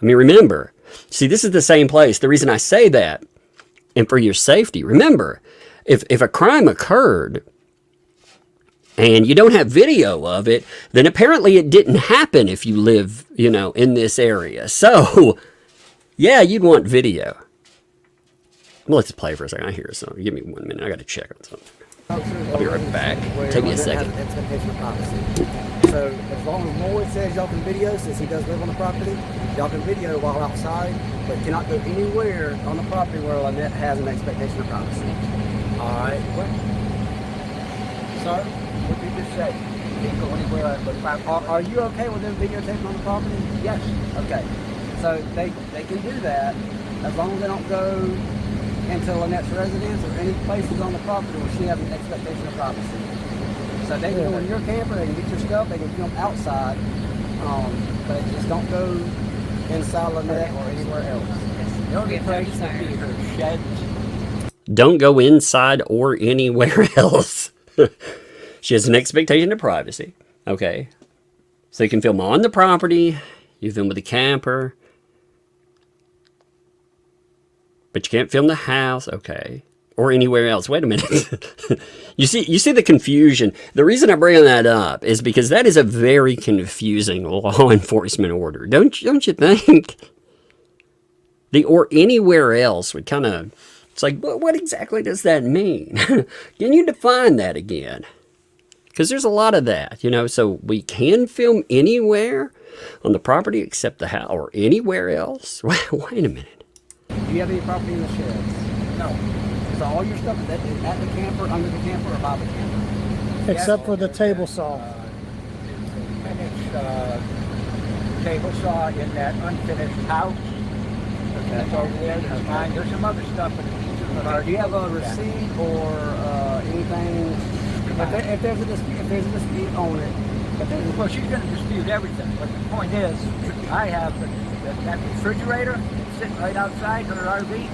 I mean, remember, see, this is the same place. The reason I say that, and for your safety, remember, if a crime occurred, and you don't have video of it, then apparently it didn't happen if you live, in this area. So, yeah, you'd want video. Well, let's play for a second. I hear something. Give me 1 minute. I got to check on something. I'll be right back. Take me a second. So, as long as Lloyd says y'all can video, since he does live on the property, y'all can video while outside, but cannot go anywhere on the property where Lynette has an expectation of privacy. All right. Sir? What did you just say? You can't go anywhere but Are you okay with them videotaping on the property? Yes. Okay. So they can do that as long as they don't go into Lynette's residence or any places on the property where she has an expectation of privacy. So they can go in your camper, they can get your stuff, they can film outside, but just don't go inside Lynette or anywhere else. The only place would be her shed. Don't go inside or anywhere else. She has an expectation of privacy. Okay. So you can film on the property. You film with the camper. But you can't film the house, okay, or anywhere else. Wait a minute. You see the confusion. The reason I bring that up is because that is a very confusing law enforcement order. Don't you think? The or anywhere else would kind of, it's like, what exactly does that mean? Can you define that again? Because there's a lot of that, you know. So we can film anywhere on the property except the house, or anywhere else. Wait a minute. Do you have any property in the sheds? No. So all your stuff is at the camper, under the camper, or by the camper? Except for the table saw. Finished table saw in that unfinished house. That's over there. That's mine. There's some other stuff in the pieces. Do you have a receipt or anything? If there's a dispute on it, well, she's going to dispute everything. But the point is, I have that refrigerator sitting right outside her RV.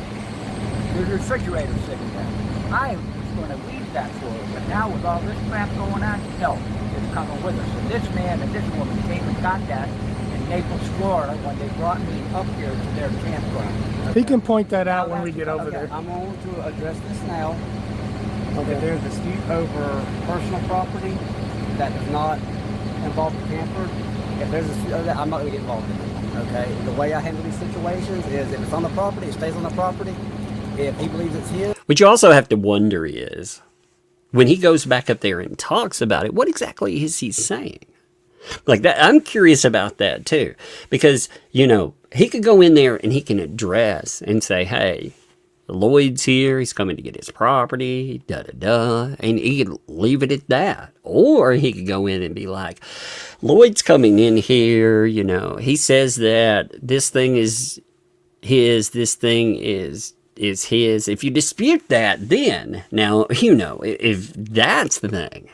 There's a refrigerator sitting there. I was going to leave that for her, but now with all this crap going on, no, it's coming with us. And this man and this woman came and got that in Naples, Florida, when they brought me up here to their campground. He can point that out when we get over okay, there. I'm going to address this now. Okay. If there's a dispute over personal property that does not involve the camper, if there's a dispute over that, I'm not going to get involved in it. Okay? The way I handle these situations is if it's on the property, it stays on the property. If he believes it's his. What you also have to wonder is, when he goes back up there and talks about it, what exactly is he saying? Like that, I'm curious about that too. Because, you know, he could go in there and he can address and say, hey, Lloyd's here, he's coming to get his property, da-da-da, and he could leave it at that. Or he could go in and be like, Lloyd's coming in here, you know, he says that this thing is his, this thing is his. If you dispute that, then, now, you know, if that's the thing,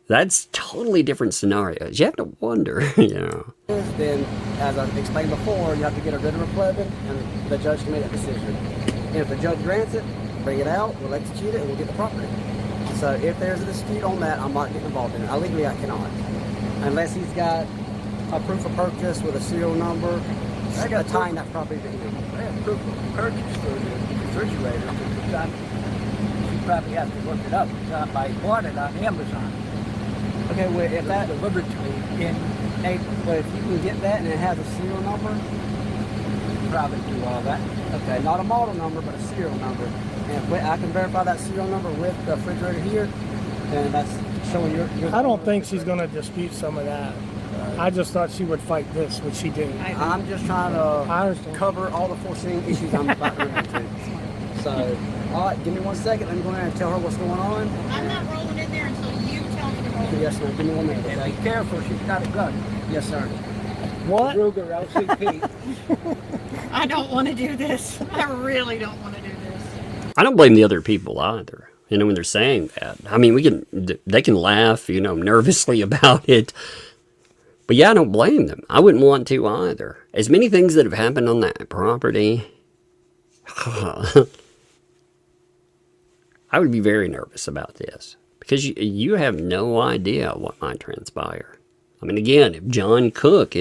that's totally different scenarios. You have to wonder, you know. Then, as I explained before, you have to get a written replevin, and the judge can make that decision. And if the judge grants it, bring it out, we'll execute it, and we'll get the property. So if there's a dispute on that, I'm not getting involved in it. Legally, I cannot. Unless he's got a proof of purchase with a serial number, tying that property to him. I have proof of purchase for the refrigerator. She probably has to look it up. I bought it on Amazon. Okay, well, if that delivered to me in Naples. But if you can get that and it has a serial number, you probably do all that. Okay, not a model number, but a serial number. And if I can verify that serial number with the refrigerator here, then that's showing your I don't think she's going to dispute some of that. I just thought she would fight this, which she didn't. I'm just trying to cover all the foreseen issues I'm about to run into. So, all right, give me 1 second. Let me go in there and tell her what's going on. I'm not rolling in there until you tell me to roll in. Yes, ma'am. Give me 1 minute. And be careful, she's got a gun. Yes, sir. What? Ruger LCP. I don't want to do this. I really don't want to do this. I don't blame the other people either. You know, when they're saying that. I mean, they can laugh, you know, nervously about it. But yeah, I don't blame them. I wouldn't want to either. As many things that have happened on that property, I would be very nervous about this. Because you have no idea what might transpire. I mean, again, if John Cook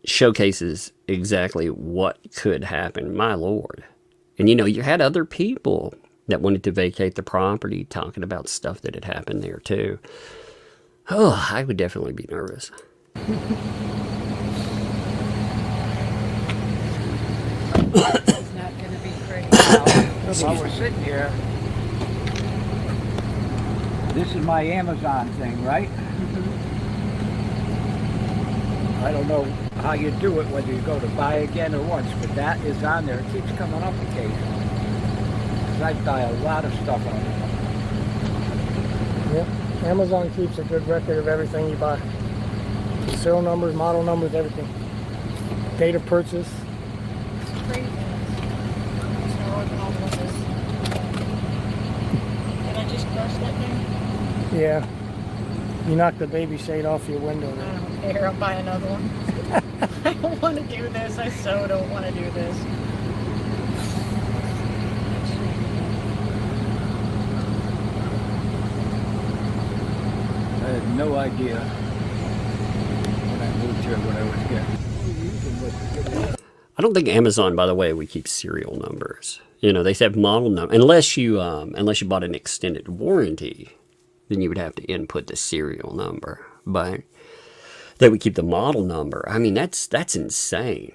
showcases exactly what could happen, my Lord. And you know, you had other people that wanted to vacate the property talking about stuff that had happened there too. Oh, I would definitely be nervous. It's not going to be pretty. While we're sitting here, this is my Amazon thing, right? I don't know how you do it, whether you go to buy again or once, but that is on there. It keeps coming up occasionally. Because I buy a lot of stuff on it. Yep. Amazon keeps a good record of everything you buy. Serial numbers, model numbers, everything. Date of purchase. It's crazy. Did I just crush that thing? Yeah. You knocked the baby shade off your window. I don't care. I'll buy another one. I don't want to do this. I so don't want to do this. I had no idea when I moved here I don't think Amazon, by the way, would keep serial numbers. You know, they have model number. Unless you bought an extended warranty, then you would have to input the serial number. But they would keep the model number. I mean, that's insane.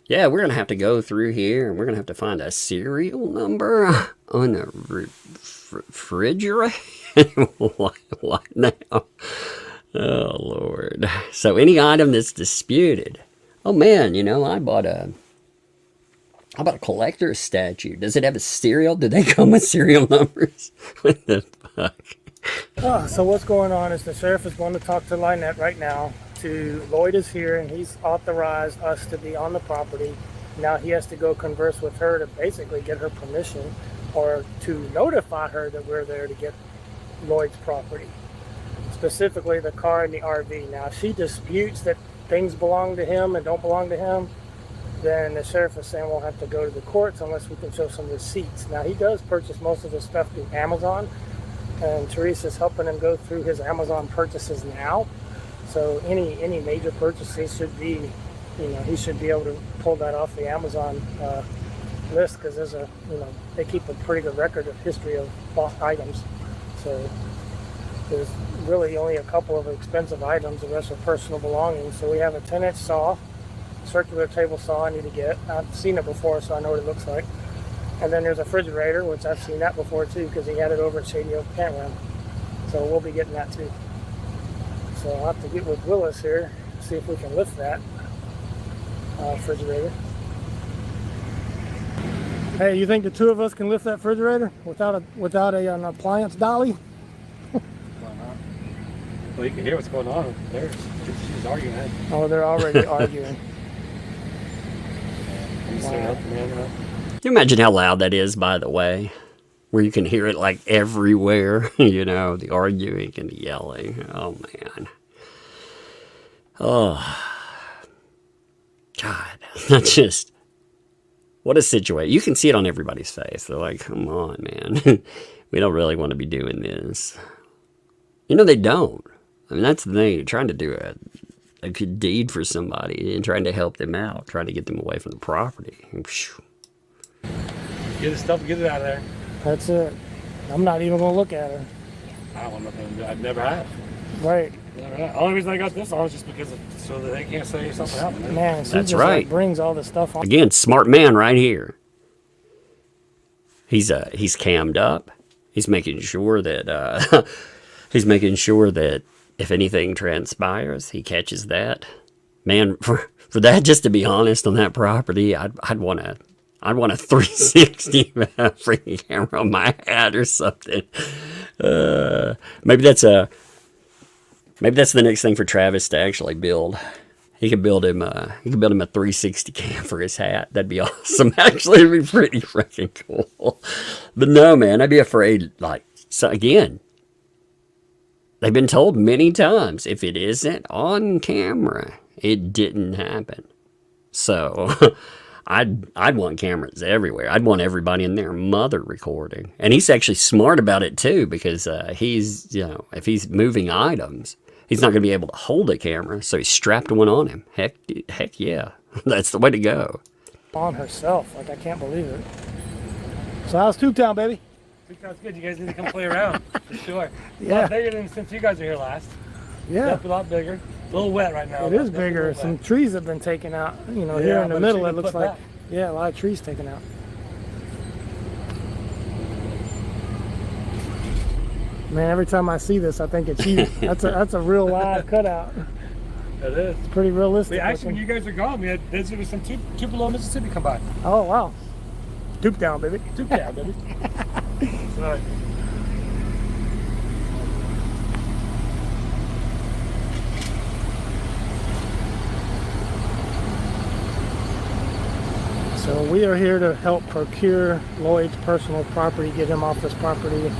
Yeah, we're going to have to go through here and we're going to have to find a serial number on the refrigerator. What now? Oh, Lord. So any item that's disputed. Oh, man, you know, I bought a collector's statue. Does it have a serial? Do they come with serial numbers? What the fuck? So what's going on is the sheriff is going to talk to Lynette right now. Lloyd is here and he's authorized us to be on the property. Now he has to go converse with her to basically get her permission or to notify her that we're there to get Lloyd's property, specifically the car and the RV. Now if she disputes that things belong to him and don't belong to him, then the sheriff is saying we'll have to go to the courts unless we can show some receipts. Now he does purchase most of his stuff through Amazon, and Teresa's helping him go through his Amazon purchases now. So any major purchases should be, you know, he should be able to pull that off the Amazon list, because there's a, you know, they keep a pretty good record of history of bought items. So there's really only a couple of expensive items. The rest are personal belongings. So we have a 10-inch saw, circular table saw I need to get. I've seen it before, so I know what it looks like. And then there's a refrigerator, which I've seen that before too, because he had it over at Shady Oak Campground. So we'll be getting that too. So I'll have to get with Willis here, see if we can lift that refrigerator. Hey, you think the two of us can lift that refrigerator without an appliance dolly? Why not? Well, you can hear what's going on there. She's arguing. Oh, they're already arguing. Wow. Can you imagine how loud that is, by the way? Where you can hear it like everywhere, you know, the arguing and the yelling. Oh, man. Oh, God. That's just, what a situation. You can see it on everybody's face. They're like, come on, man. We don't really want to be doing this. You know, they don't. I mean, that's the thing. You're trying to do a good deed for somebody and trying to help them out, trying to get them away from the property. Get the stuff, get it out of there. That's it. I'm not even going to look at her. I don't want nothing to do. I never have. Right. Never have. The only reason I got this on was just because so that they can't say something happened. Man, she that's just right. Like brings all this stuff on. Again, smart man right here. He's cammed up. He's making sure that if anything transpires, he catches that. Man, for that, just to be honest, on that property, I'd want a 360 freaking camera on my head or something. Maybe that's the next thing for Travis to actually build. He could build him a 360 cam for his hat. That'd be awesome. Actually, it'd be pretty freaking cool. But no, man, I'd be afraid. Like, so again, they've been told many times, if it isn't on camera, it didn't happen. So I'd want cameras everywhere. I'd want everybody and their mother recording. And he's actually smart about it too, because he's, you know, if he's moving items, he's not going to be able to hold a camera, so he strapped one on him. Heck yeah. That's the way to go. On herself. Like, I can't believe it. So how's Tubetown, baby? Tubetown's good. You guys need to come play around, for sure. Yeah. A lot bigger than since you guys were here last. Yeah. Yep, a lot bigger. A little wet right now. It is bigger. Some trees have been taken out. You know, here in the middle, it looks like, yeah, a lot of trees taken out. Man, every time I see this, I think it's you. That's a real live cutout. It is. It's pretty realistic. Actually, when you guys are gone, we had visited some Tupelo, Mississippi come by. Oh, wow. Tubetown, baby. Tubetown, baby. Sorry. So we are here to help procure Lloyd's personal property, get him off this property.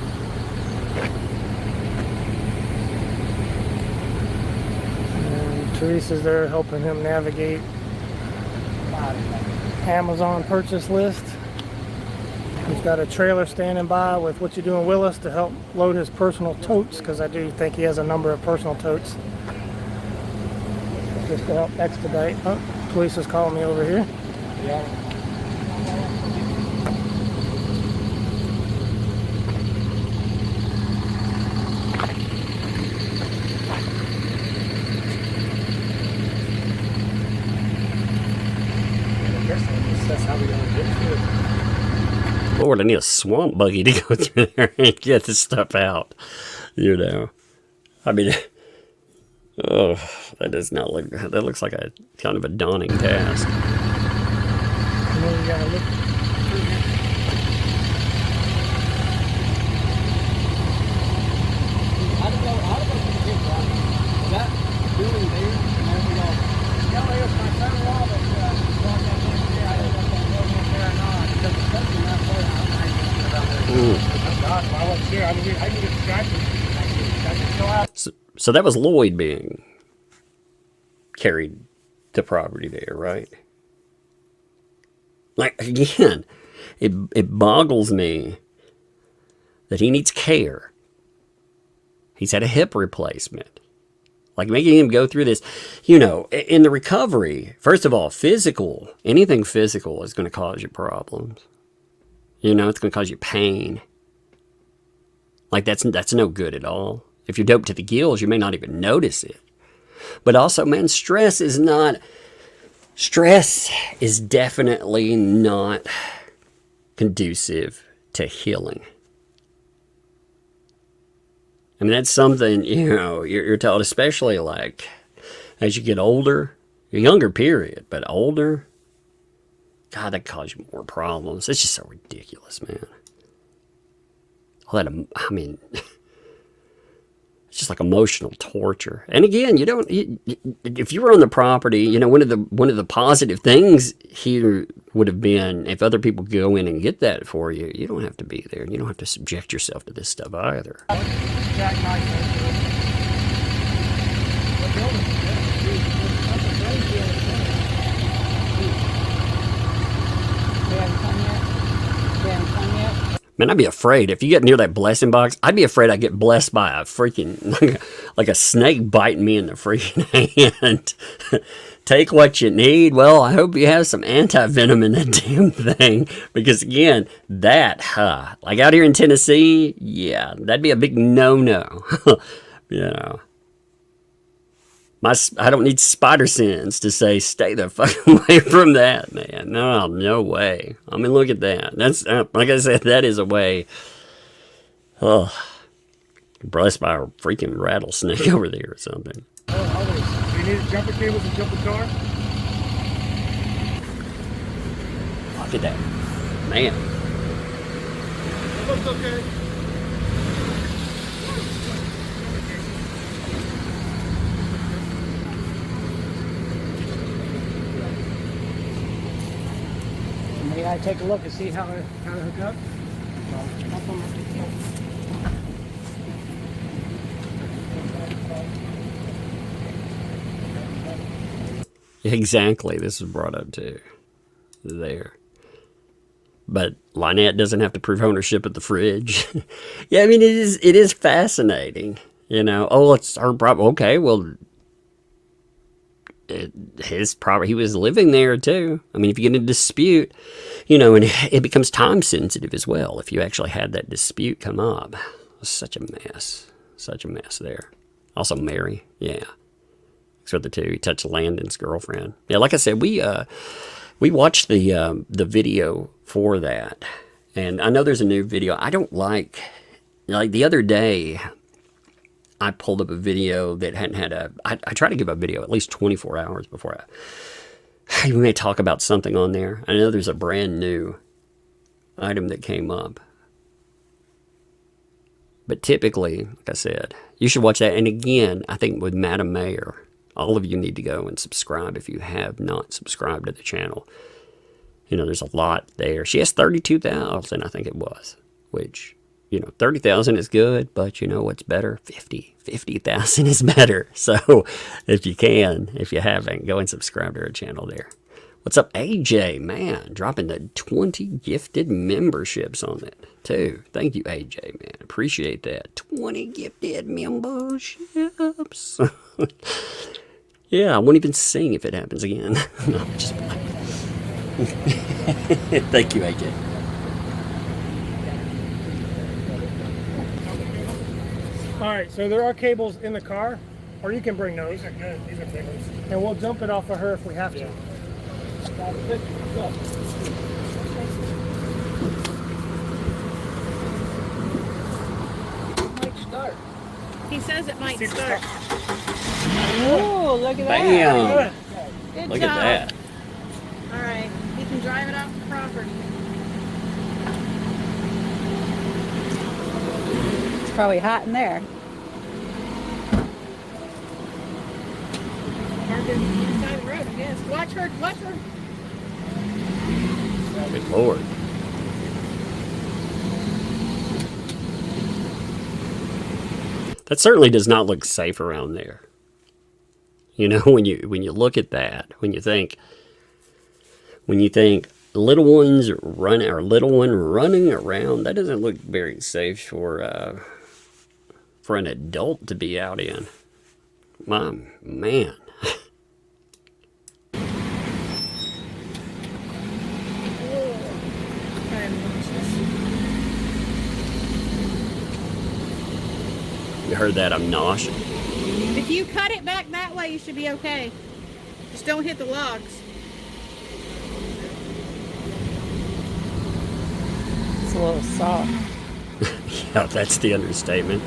And Teresa's there helping him navigate Amazon purchase list. He's got a trailer standing by with What You Doing Willis to help load his personal totes, because I do think he has a number of personal totes. Just to help expedite. Oh, police is calling me over here. got it. That's how we gonna get to it. Lord, I need a swamp buggy to go through there and get this stuff out. You know, I mean, oh, that does not look. That looks like a kind of a daunting task. You know, you gotta look through here. I don't know if you get right. Is that building there? And then we go, Yeah, there's my son wall that brought that in here. I don't know if I'm going in there or not. Because it's something not there. I ain't gonna get around there. Oh God, if I wasn't here, I can get distracted. I can go out. So that was Lloyd being carried to property there, right? Like, again, it boggles me that he needs care. He's had a hip replacement. Like, making him go through this, you know, in the recovery, first of all, anything physical is going to cause you problems. You know, it's going to cause you pain. Like, that's no good at all. If you're doped to the gills, you may not even notice it. But also, man, stress is definitely not conducive to healing. I mean, that's something, you know, you're told, especially like as you get older, you're younger, period, but older, God, that causes you more problems. It's just so ridiculous, man. All that, I mean, it's just like emotional torture. And again, if you were on the property, you know, one of the positive things here would have been if other people go in and get that for you, you don't have to be there. You don't have to subject yourself to this stuff either. Jack Knight. What building? That's a brain field. They haven't come yet? They haven't come yet? Man, I'd be afraid. If you get near that blessing box, I'd be afraid I'd get blessed by a freaking, like a snake biting me in the freaking hand. Take what you need. Well, I hope you have some anti-venom in that damn thing. Because again, like out here in Tennessee, yeah, that'd be a big no-no. You know. I don't need spider sense to say, stay the fuck away from that, man. No way. I mean, look at that. That's, like I said, that is a way. Oh, blessed by a freaking rattlesnake over there or something. Oh, always. Do you need jumper cables and jumper car? Look at that. Man. It looks okay. May I take a look and see how to hook up? Exactly. This was brought up too. There. But Lynette doesn't have to prove ownership of the fridge. Yeah, I mean, it is fascinating. You know, oh, it's her problem. Okay, well, his property, he was living there too. I mean, if you get in a dispute, you know, and it becomes time sensitive as well. If you actually had that dispute come up, it's such a mess there. Also, Mary, yeah, so the two. He touched Landon's girlfriend. Yeah, like I said, we watched the video for that, and I know there's a new video. I don't like the other day. I pulled up a video that hadn't had I try to give a video at least 24 hours before we may talk about something on there. I know there's a brand new item that came up. But typically, like I said, you should watch that. And again, I think with Madam Mayor, all of you need to go and subscribe if you have not subscribed to the channel. You know, there's a lot there. She has 32,000, I think it was, which, you know, 30,000 is good, but you know what's better? 50,000 is better. So if you haven't, go and subscribe to her channel there. What's up, AJ? Man, dropping the 20 gifted memberships on it, too. Thank you, AJ, man. Appreciate that. 20 gifted memberships. Yeah, I won't even sing if it happens again. No, just Thank you, AJ. All right, so there are cables in the car, or you can bring those. These are good. These are cables. And we'll jump it off of her if we have to. Might start. He says it might See the start. start. Oh, look at that. Bam! Good Look job. at that. All right, he can drive it off the property. It's probably hot in there. Park it on the side of the road, I guess. Watch her, watch her. Good Lord. That certainly does not look safe around there. You know, when you look at that, when you think little ones running or little one running around, that doesn't look very safe for an adult to be out in. My man. You heard that? I'm nauseous. If you cut it back that way, you should be okay. Just don't hit the logs. It's a little soft. Yeah, that's the understatement.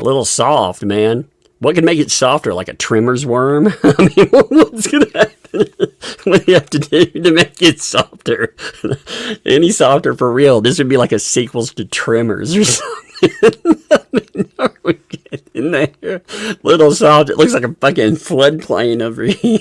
A little soft, man. What can make it softer? Like a trimmer's worm? I mean, what's going to happen? What do you have to do to make it softer? Any softer for real? This would be like a sequel to Trimmers or something. I mean, are we getting there? Little soft. It looks like a fucking floodplain over here.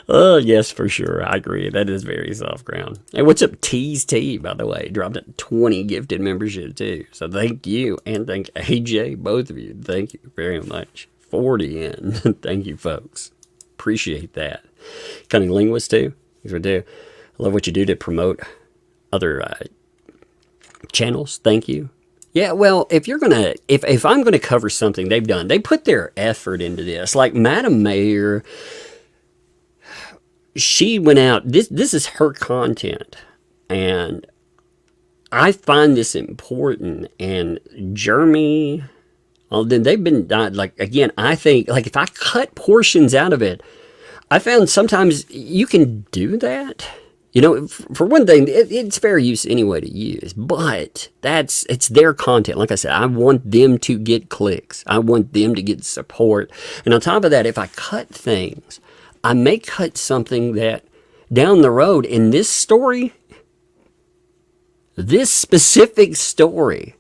Oh, yes, for sure. I agree. That is very soft ground. Hey, what's up, Tease T, by the way? Dropped a 20 gifted membership, too. So thank you, and thank AJ, both of you. Thank you very much. 40 in. Thank you, folks. Appreciate that. Cunning Linguist, too. Thanks for do. I love what you do to promote other channels. Thank you. Yeah, well, if I'm gonna cover something they've done, they put their effort into this. Like Madam Mayor, she went out. This is her content, and I find this important. And Jeremy, well, then they've been like, again. I think like if I cut portions out of it, I found sometimes you can do that. You know, for one thing, it's fair use anyway to use, but it's their content. Like I said, I want them to get clicks. I want them to get support. And on top of that, if I cut things, I may cut something that down the road in this story, this specific story,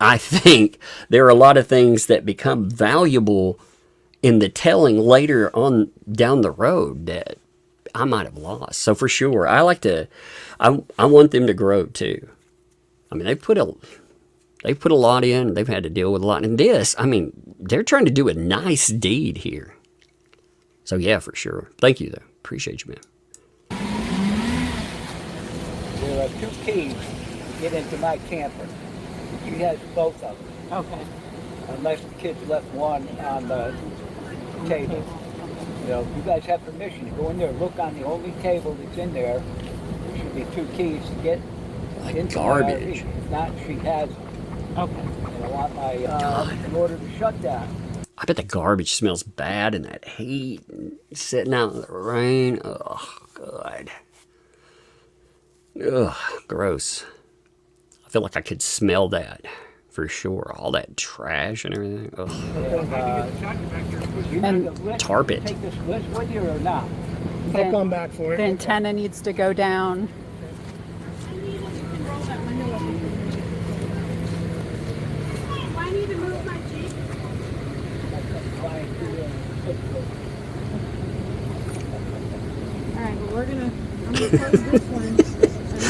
I think there are a lot of things that become valuable in the telling later on down the road that I might have lost. So for sure, I want them to grow too. I mean, they put a lot in. They've had to deal with a lot. And this, I mean, they're trying to do a nice deed here. So yeah, for sure. Thank you though. Appreciate you, man. There are 2 keys to get into my camper. She has both of them. Okay. Unless the kids left one on the table. You know, you guys have permission to go in there, look on the only table that's in there. There should be 2 keys to get into garbage. my RV. If not, she has them. Okay. And I want my, in order to shut down. I bet the garbage smells bad in that heat and sitting out in the rain. Oh, God. Ugh, gross. I feel like I could smell that for sure. All that trash and everything. Ugh. And tarp it. Take this list with you or not? I'll come back for it. The antenna needs to go down. I need to move my Jeep. All right, well, I'm gonna close this one.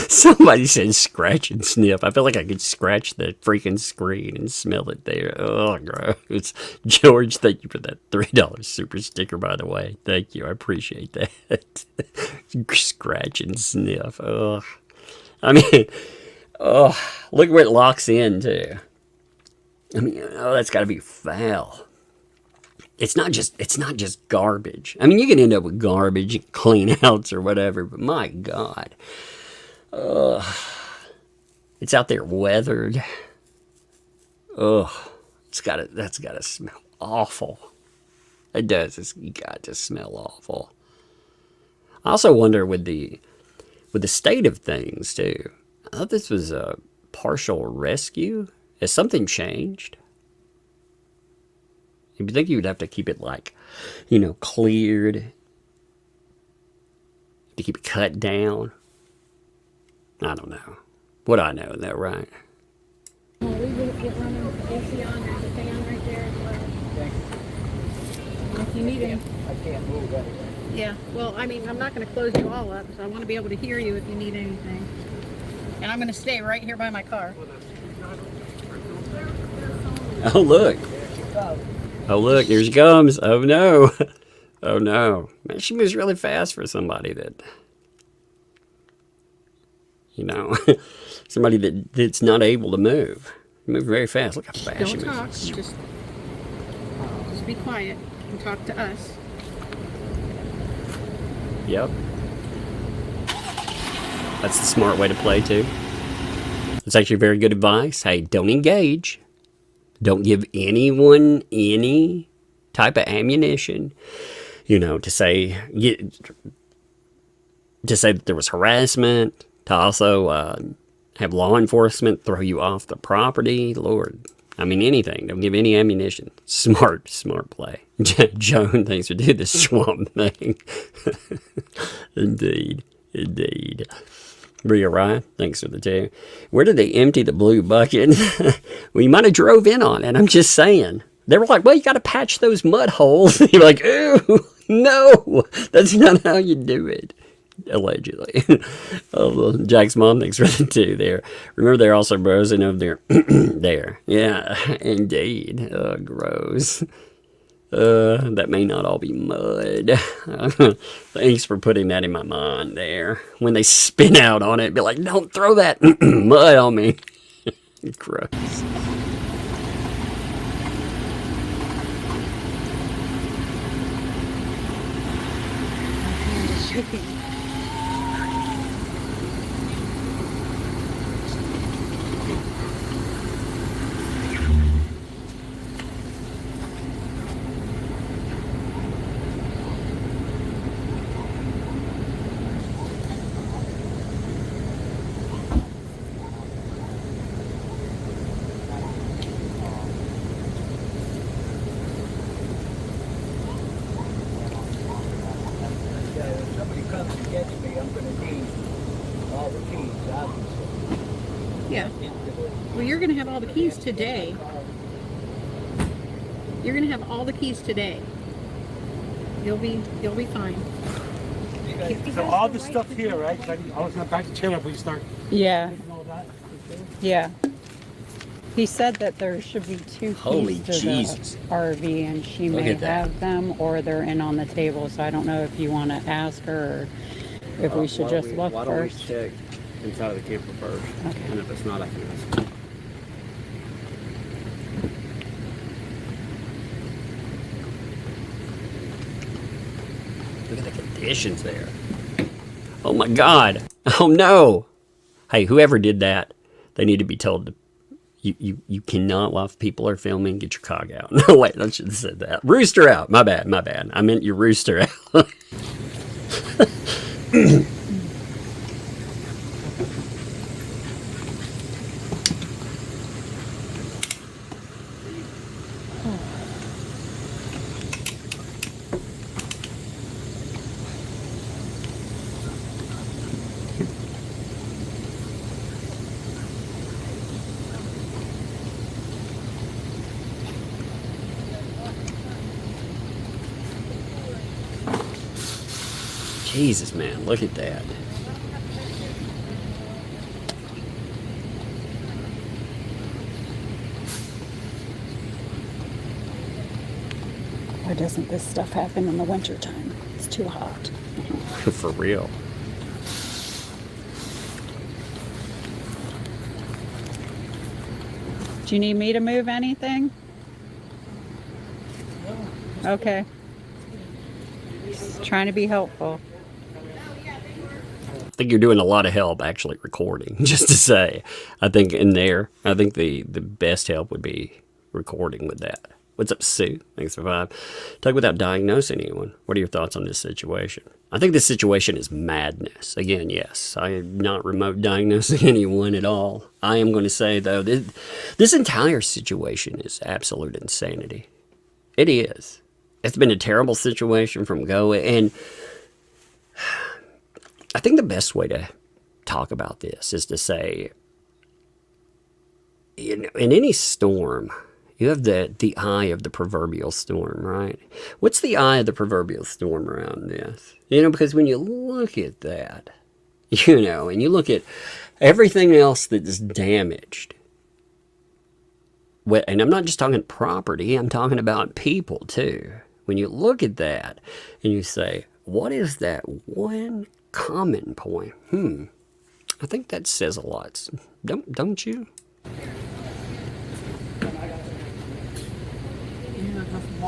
Somebody said scratch and sniff. I feel like I could scratch the freaking screen and smell it there. Oh, gross. George, thank you for that $3 super sticker, by the way. Thank you. I appreciate that. Scratch and sniff. Ugh. I mean, oh, look where it locks in, too. I mean, oh, that's got to be foul. it's not just garbage. I mean, you can end up with garbage, clean outs or whatever, but my God. It's out there weathered. Ugh. That's gotta smell awful. It does. It's got to smell awful. I also wonder with the state of things too. I thought this was a partial rescue. Has something changed? You'd think you'd have to keep it like, cleared. To keep it cut down. I don't know. What I know, though, right? Well, we will get running with the AC on. There's a fan right there as well. If you need it. I can't move anyway. Yeah, well, I mean, I'm not going to close you all up, so I want to be able to hear you if you need anything. And I'm going to stay right here by my car. Oh, look. Oh, look, here she comes. Oh, no. Oh, no. Man, she moves really fast for somebody that, somebody that's not able to move. Move very fast. Look how fast she Don't moves. talk. Just be quiet and talk to us. Yep. That's the smart way to play, too. It's actually very good advice. Hey, don't engage. Don't give anyone any type of ammunition, to say that there was harassment, to also have law enforcement throw you off the property. Lord, I mean, anything. Don't give any ammunition. Smart play. Joan, thanks for doing the swamp thing. Indeed. Bria Ryan, thanks for the tip. Where did they empty the blue bucket? Well, you might have drove in on it. I'm just saying. They were like, well, you got to patch those mud holes. You're like, ooh, no, that's not how you do it. Allegedly. Oh, Jack's mom, thanks for the 2 there. Remember, they're also browsing over there. There. Yeah, indeed. Gross. That may not all be mud. Thanks for putting that in my mind there. When they spin out on it, be like, don't throw that mud on me. Gross. If somebody comes and gets me, I'm going to need all the keys, obviously. Yeah. Well, you're going to have all the keys today. You're going to have all the keys today. You'll be fine. So all the stuff here, right? I was going to back the chair up when you start. Yeah. Taking all that. Yeah. He said that there should be 2 Holy keys to Jesus. the RV, and she Look may at that. have them, or they're in on the table. So I don't know if you want to ask her, or if we should just look Why don't we first. check inside of the camper first? Okay. And if it's not, I can ask. Look at the conditions there. Oh my God. Oh no. Hey, whoever did that, they need to be told to. You cannot, while people are filming, get your cog out. No, wait, I should have said that. Rooster out. My bad. I meant your rooster out. Jesus, man, look at that. Why doesn't this stuff happen in the wintertime? It's too hot. For real. Do you need me to move anything? Okay. Just trying to be helpful. I think you're doing a lot of help actually recording, just to say. I think the best help would be recording with that. What's up, Sue? Thanks for 5. Talk without diagnosing anyone. What are your thoughts on this situation? I think this situation is madness. Again, yes, I am not remote diagnosing anyone at all. I am going to say, though, this entire situation is absolute insanity. It is. It's been a terrible situation from go, and I think the best way to talk about this is to say, in any storm, you have the eye of the proverbial storm, right? What's the eye of the proverbial storm around this? Because when you look at that, and you look at everything else that's damaged, and I'm not just talking property, I'm talking about people too. When you look at that and you say, what is that one common point? I think that says a lot. Don't you?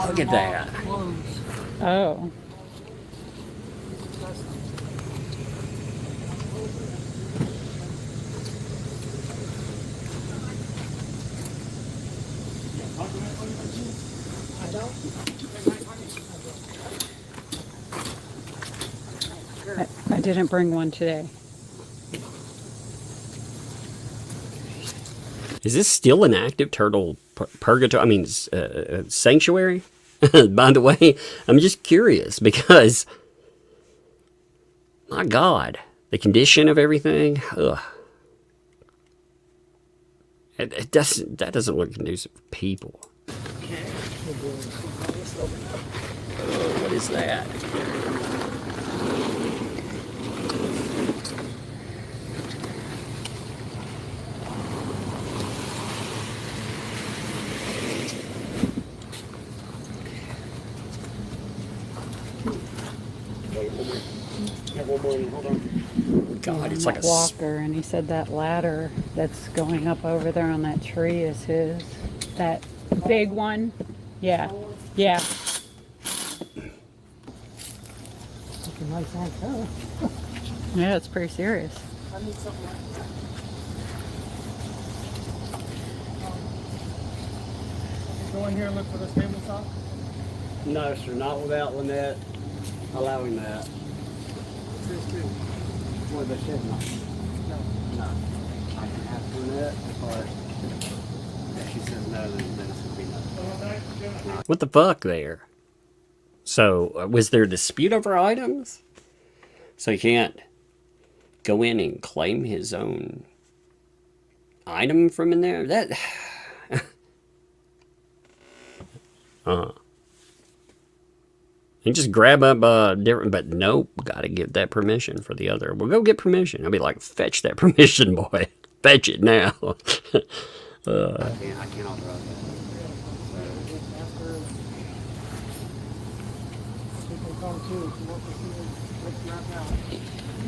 Look at that. Oh. I didn't bring one today. Is this still an active turtle purgatory? I mean, sanctuary? By the way, I'm just curious because, my God, the condition of everything. Ugh. That doesn't look conducive for people. What is that? God, it's like a walker, and he said that ladder that's going up over there on that tree is his. That big one. Yeah. Yeah. Yeah, it's pretty serious. Go in here and look for the stable top? No, sir, not without Lynette allowing that. Well, they said no. No. I can ask Lynette, but if she says no, then it's going to be no. What the fuck there? So, was there a dispute over items? So he can't go in and claim his own item from in there? That... You just grab up different, but nope, gotta give that permission for the other. We'll go get permission. I'll be like, fetch that permission, boy. Fetch it now. I can't authorize that.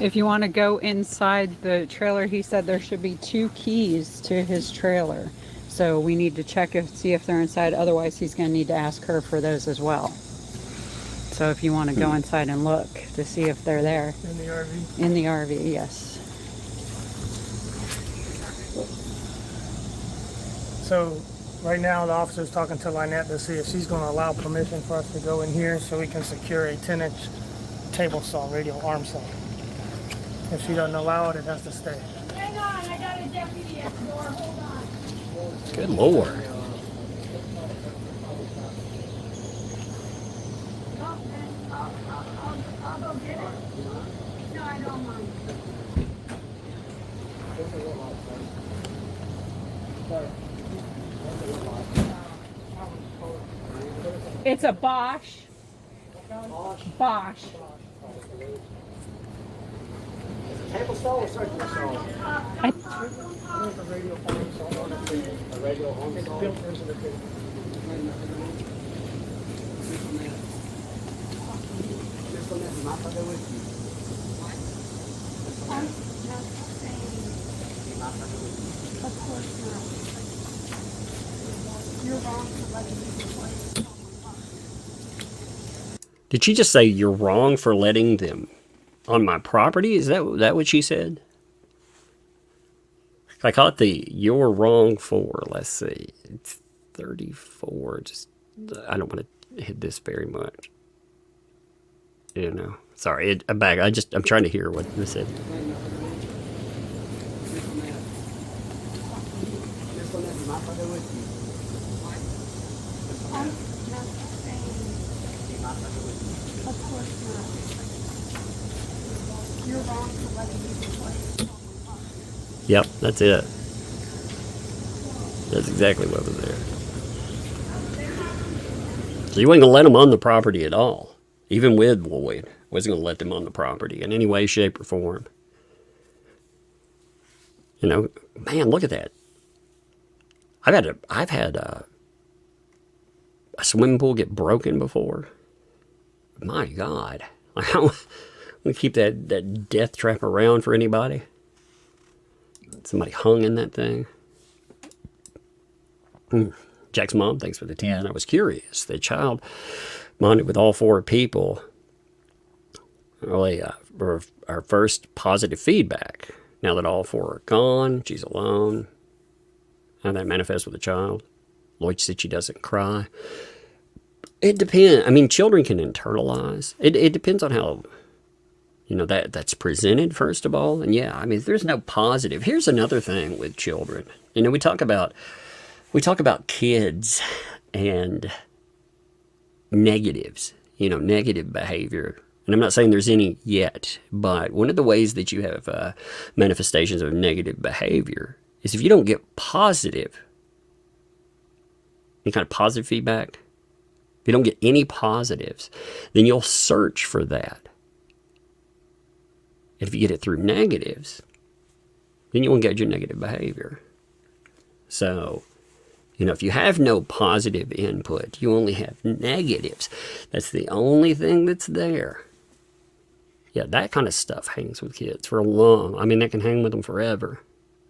If you want to go inside the trailer, he said there should be 2 keys to his trailer. So we need to check see if they're inside. Otherwise, he's going to need to ask her for those as well. So if you want to go inside and look to see if they're there. In the RV? In the RV, yes. So right now the officer's talking to Lynette to see if she's going to allow permission for us to go in here so we can secure a 10-inch table saw, radial arm saw. If she doesn't allow it, it has to stay. Hang on, I got a deputy at the door. Hold on. Good Lord. I'll go get it. No, I don't mind. It's a Bosch. Bosch. Table saw or circular saw? There's a radial arm saw on the table. A radial arm It's saw? built into the table. Of course not. You're wrong to let me be Did she just say you're wrong for letting them on my property? Is that what she said? I caught the you're wrong for. Let's see. It's 34. Just I don't want to hit this very much. You know. Sorry, I'm back. I'm trying to hear what this said. Yep, that's it. That's exactly what was there. So you wasn't going to let them on the property at all. Even with Lloyd. Wasn't going to let them on the property in any way, shape, or form. You know, man, look at that. I've had a swimming pool get broken before. My God. How we keep that death trap around for anybody? Somebody hung in that thing. Jack's mom, thanks for the 10. I was curious. The child bonded with all 4 people. Really, our first positive feedback. Now that all 4 are gone, she's alone. How that manifests with the child. Lloyd said she doesn't cry. It depends. I mean, children can internalize. It depends on how, you know, that's presented, first of all. And yeah, I mean, there's no positive. Here's another thing with children. You know, we talk about kids and negatives, you know, negative behavior. And I'm not saying there's any yet, but one of the ways that you have manifestations of negative behavior is if you don't get positive, any kind of positive feedback, if you don't get any positives, then you'll search for that. And if you get it through negatives, then you'll engage in negative behavior. So, you know, if you have no positive input, you only have negatives. That's the only thing that's there. Yeah, that kind of stuff hangs with kids for a long, I mean, that can hang with them forever.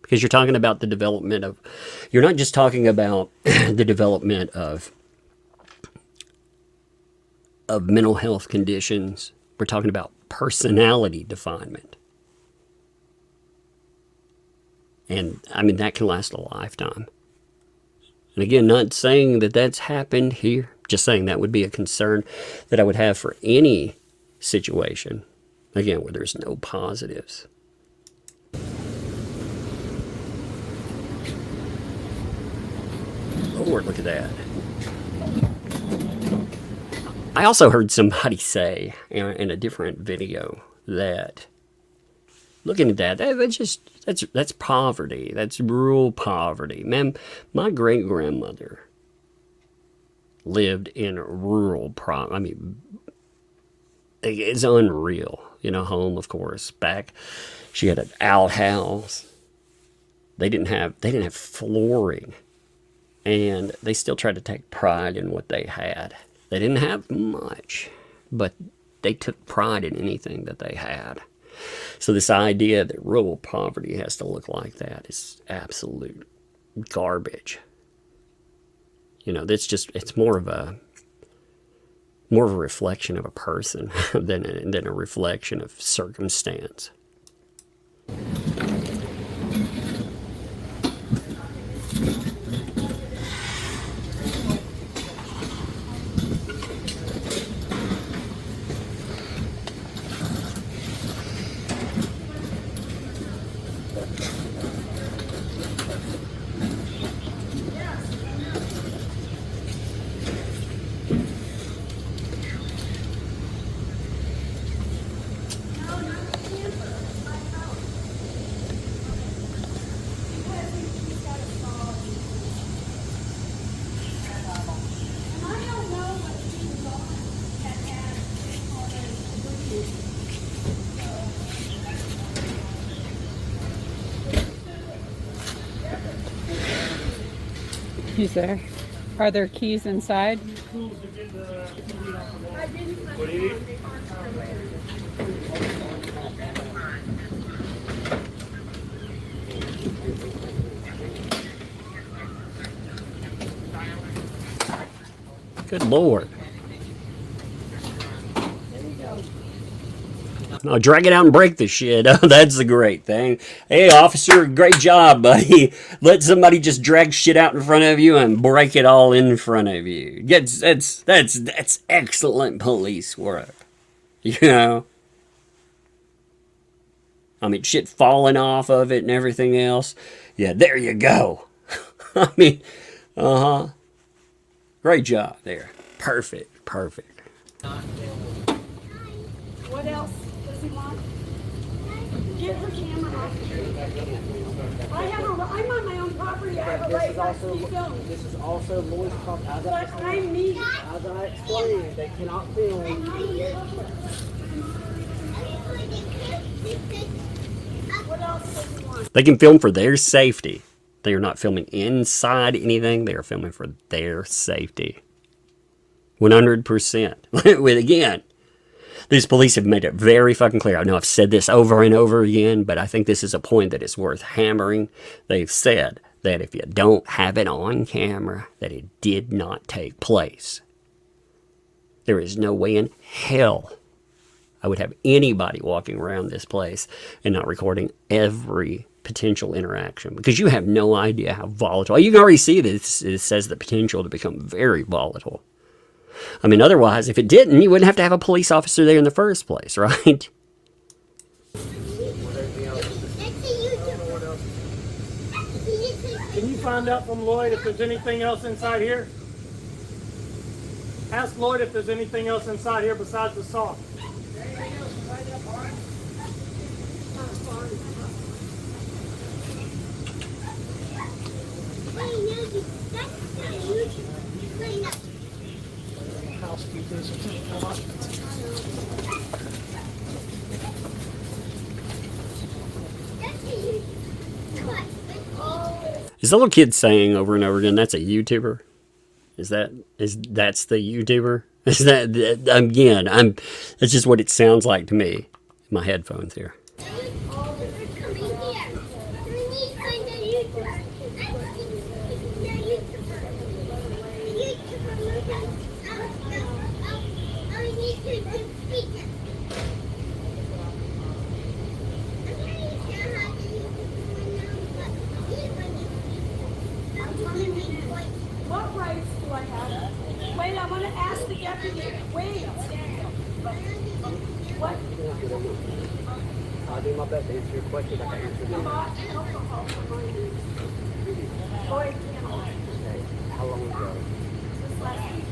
Because you're talking about the development of, you're not just talking about the development of mental health conditions. We're talking about personality definement. And, I mean, that can last a lifetime. And again, not saying that that's happened here. Just saying that would be a concern that I would have for any situation. Again, where there's no positives. Lord, look at that. I also heard somebody say in a different video that looking at that's poverty. That's rural poverty. Man, my great grandmother lived in rural poverty. I mean, it's unreal. You know, home, of course. Back, she had an outhouse. They didn't have flooring, and they still tried to take pride in what they had. They didn't have much, but they took pride in anything that they had. So this idea that rural poverty has to look like that is absolute garbage. You know, it's more of a reflection of a person than a reflection of circumstance. He's there. Are there keys inside? Good Lord. I'll drag it out and break the shit. Oh, that's the great thing. Hey, officer, great job, buddy. Let somebody just drag shit out in front of you and break it all in front of you. That's excellent police work. You know? I mean, shit falling off of it and everything else. Yeah, there you go. I mean, great job there. Perfect. What else does he want? Get her camera off. I'm on my own property. I have a right not to be filmed. This is also Lloyd's property. But I'm me. As I explained, they cannot film. What else does he want? They can film for their safety. They are not filming inside anything. They are filming for their safety. 100%. With again, these police have made it very fucking clear. I know I've said this over and over again, but I think this is a point that is worth hammering. They've said that if you don't have it on camera, that it did not take place. There is no way in hell I would have anybody walking around this place and not recording every potential interaction, because you have no idea how volatile. You can already see this. It says the potential to become very volatile. I mean, otherwise, if it didn't, you wouldn't have to have a police officer there in the first place, right? Can you find out from Lloyd if there's anything else inside here? Ask Lloyd if there's anything else inside here besides the saw. Is the little kid saying over and over again, that's a YouTuber? That's the YouTuber? Is that, again, it's just what it sounds like to me. My headphones here. What rights do I have? Wait, I want to ask the deputy. Wait. What? I'll do my best to answer your questions. I can answer them. How long ago? This last week.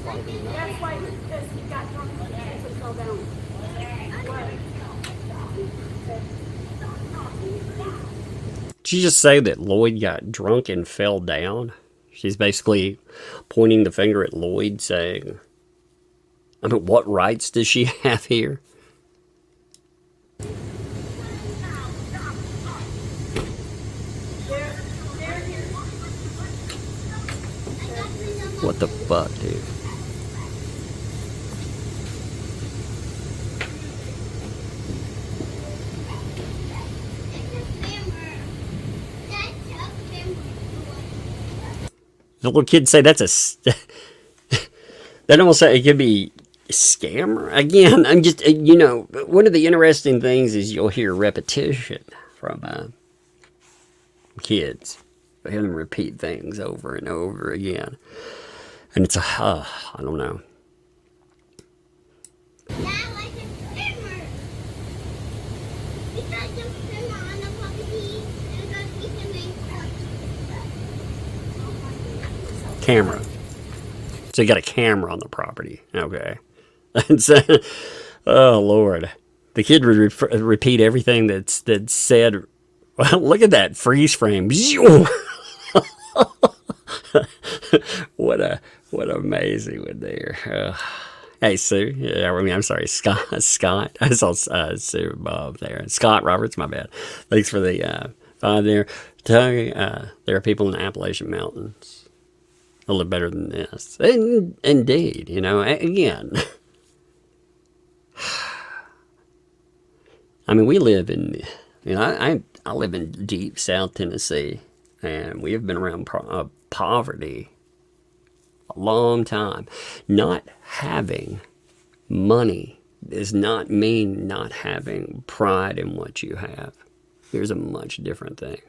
That's why, because he got drunk and fell down. Did she just say that Lloyd got drunk and fell down? She's basically pointing the finger at Lloyd, saying, I mean, what rights does she have here? What the fuck, dude? The little kids say that's a... That almost say it could be a scammer. Again, I'm just, you know, one of the interesting things is you'll hear repetition from kids. They hear them repeat things over and over again. And it's I don't know. Camera. So you got a camera on the property. Okay. And so, oh, Lord. The kid would repeat everything that's said. Well, look at that freeze frame. What amazing one there. Hey, Sue. Yeah, I mean, I'm sorry, Scott. I saw Sue Bob there. Scott Roberts, my bad. Thanks for the there. There are people in the Appalachian Mountains a little better than this. Indeed, you know, again. I mean, we live in, you know, I live in deep South Tennessee, and we have been around poverty a long time. Not having money does not mean not having pride in what you have. Here's a much different thing.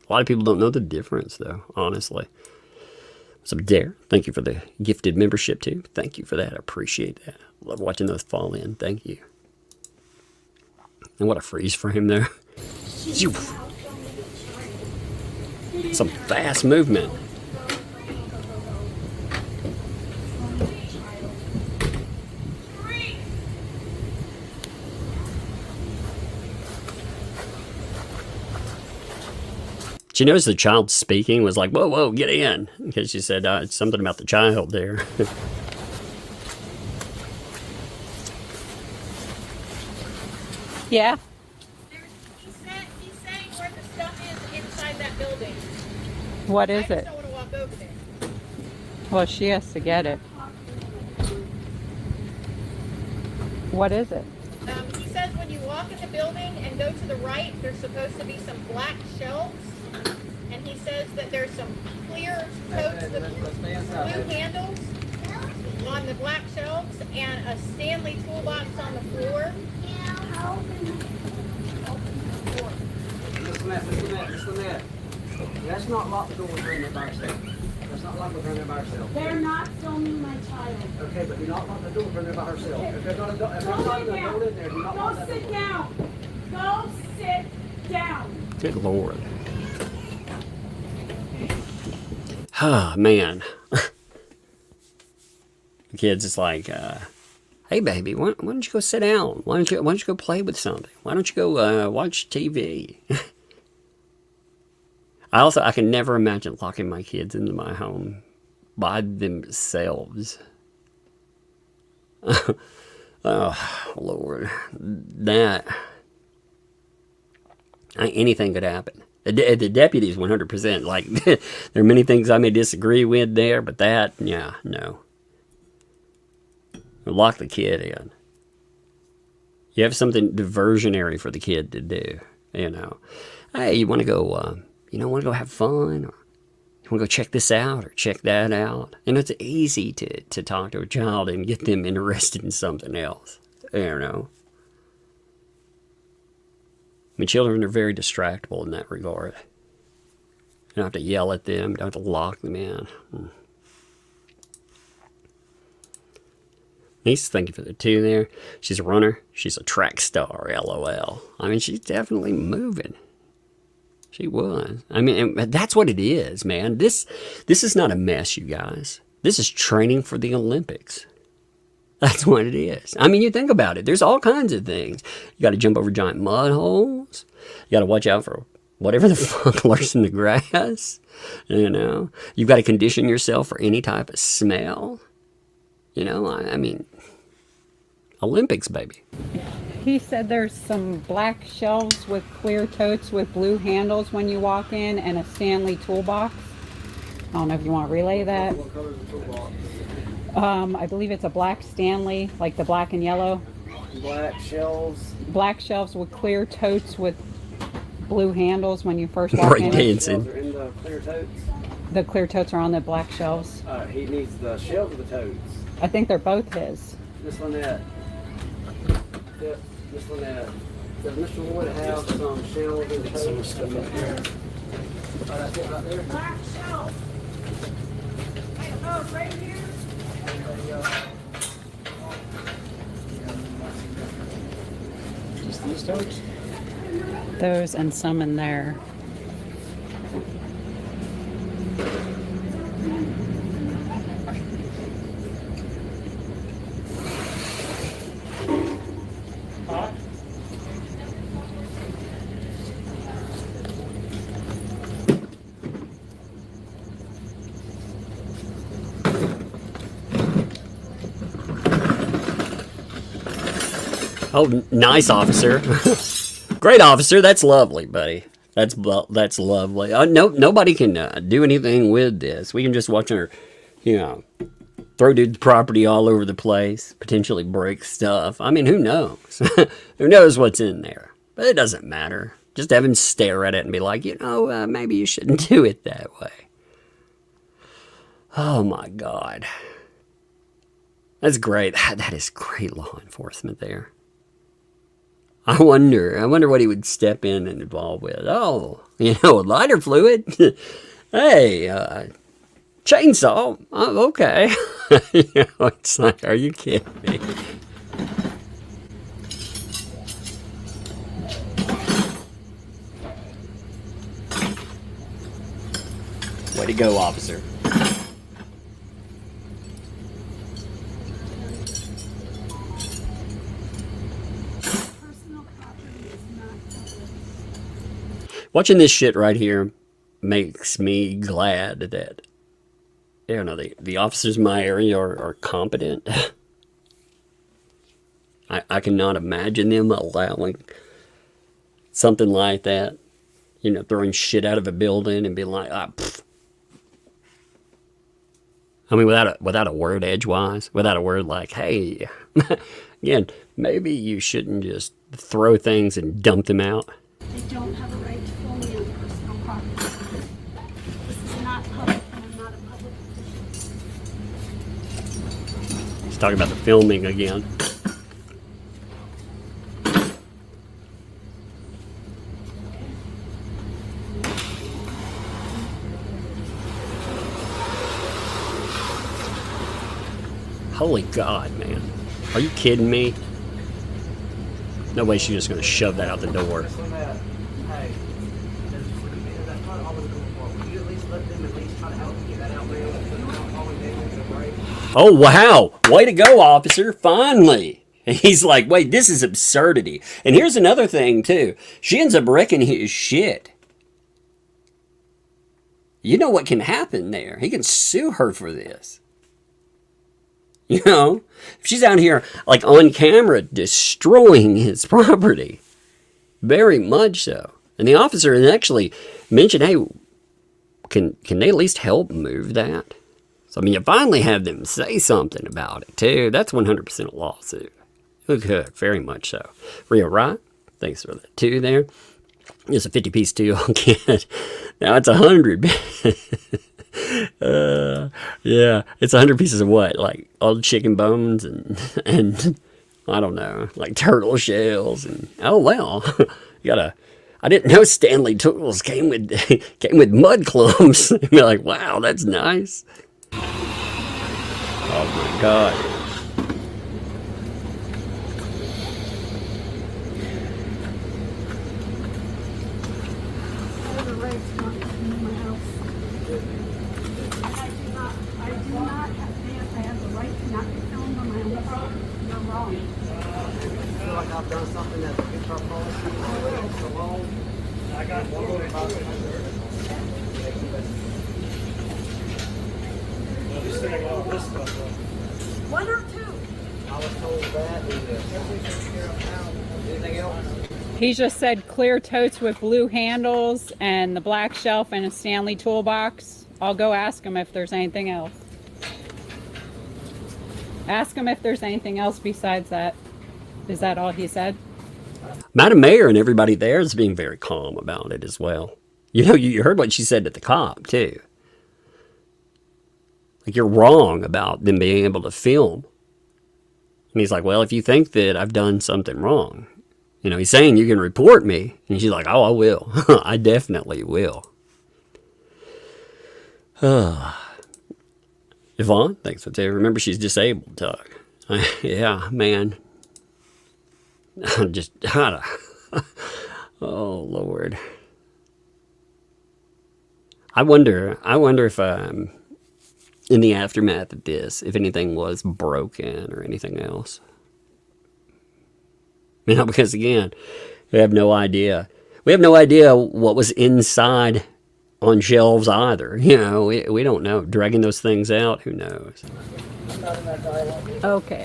A lot of people don't know the difference, though, honestly. So, Dare, thank you for the gifted membership, too. Thank you for that. I appreciate that. Love watching those fall in. Thank you. And what a freeze frame there. Some fast movement. She knows the child speaking was like, whoa, whoa, get in. Because she said something about the child there. Yeah. He's saying where the stuff is inside that building. What is I it? just don't want to walk over there. Well, she has to get it. What is it? He says when you walk in the building and go to the right, there's supposed to be some black shelves. And he says that there's some clear totes with blue handles on the black shelves and a Stanley toolbox on the floor. Listen. Let's not lock the door when we're in there by ourselves. Let's not lock the door in there by ourselves. They're not filming my child. Okay, but do not lock the door when they're by herself. If there's not a door in there, do not lock that door. Go sit down. Go sit down. Good Lord. Ah, man. The kid's just like, hey, baby, why don't you go sit down? Why don't you go play with something? Why don't you go watch TV? I can never imagine locking my kids into my home by themselves. Oh, Lord. Anything could happen. The deputies 100%. Like, there are many things I may disagree with there, but that, yeah, no. Lock the kid in. You have something diversionary for the kid to do, you know. Hey, you want to go, want to go have fun? Or you want to go check this out or check that out? And it's easy to talk to a child and get them interested in something else, you know. I mean, children are very distractible in that regard. You don't have to yell at them. You don't have to lock them in. Niece, thank you for the 2 there. She's a runner. She's a track star, LOL. I mean, she's definitely moving. She was. I mean, and that's what it is, man. This is not a mess, you guys. This is training for the Olympics. That's what it is. I mean, you think about it. There's all kinds of things. You got to jump over giant mud holes. You got to watch out for whatever the fuck lurks in the grass. You know, you've got to condition yourself for any type of smell. You know, I mean, Olympics, baby. He said there's some black shelves with clear totes with blue handles when you walk in and a Stanley toolbox. I don't know if you want to relay that. What color is the toolbox? I believe it's a black Stanley, like the black and yellow. Black shelves. Black shelves with clear totes with blue handles when you first walk in. Dancing. Shelves are in the clear totes. The clear totes are on the black shelves. He needs the shelves of the totes. I think they're both his. Miss Lynette. Yep, Miss Lynette. Does Mr. Lloyd have some shelves in the totes? Oh, that's it right there? Black shelf. Oh, right here. Just these totes? Those and some in there. Oh, nice, officer. Great, officer. That's lovely, buddy. That's lovely. Nobody can do anything with this. We can just watch her, throw dude's property all over the place, potentially break stuff. I mean, who knows? Who knows what's in there? But it doesn't matter. Just have him stare at it and be like, maybe you shouldn't do it that way. Oh, my God. That's great. That is great law enforcement there. I wonder what he would step in and involve with. Oh, lighter fluid. Hey, chainsaw. Oh, okay. It's like, are you kidding me? Way to go, officer. Watching this shit right here makes me glad that, the officers in my area are competent. I cannot imagine them allowing something like that, throwing shit out of a building and being like, pfft. I mean, without a word edgewise, without a word like, hey, again, maybe you shouldn't just throw things and dump them out. They don't have a right to film me on personal property. This is not public, and I'm not a public official. He's talking about the filming again. Holy God, man. Are you kidding me? No way she's just going to shove that out the door. Oh, wow. Way to go, officer. Finally. He's like, wait, this is absurdity. And here's another thing, too. She ends up wrecking his shit. You know what can happen there? He can sue her for this. If she's out here, like, on camera, destroying his property. Very much so. And the officer actually mentioned, hey, can they at least help move that? So, I mean, you finally have them say something about it, too. That's 100% a lawsuit. Okay, very much so. Rio, right? Thanks for the 2 there. It's a 50-piece 2 on kid. Now it's 100. Yeah, it's 100 pieces of what? Like old chicken bones and I don't know, like turtle shells and oh well, I didn't know Stanley tools came with mud clumps. You're like, wow, that's nice. Oh my God. I've done something that's against our policy for so long. I got one more about it. Just saying all this stuff. 1 or 2. I was told that. Anything else? He just said clear totes with blue handles and the black shelf and a Stanley toolbox. I'll go ask him if there's anything else. Ask him if there's anything else besides that. Is that all he said? Madam Mayor and everybody there is being very calm about it as well. You heard what she said to the cop, too. Like, you're wrong about them being able to film. And he's like, well, if you think that I've done something wrong, he's saying you can report me. And she's like, oh, I will. I definitely will. Yvonne, thanks for saying. Remember, she's disabled, Tug. Yeah, man. Oh Lord. I wonder if in the aftermath of this, if anything was broken or anything else. Because again, we have no idea. We have no idea what was inside on shelves either. We don't know. Dragging those things out, who knows? Okay.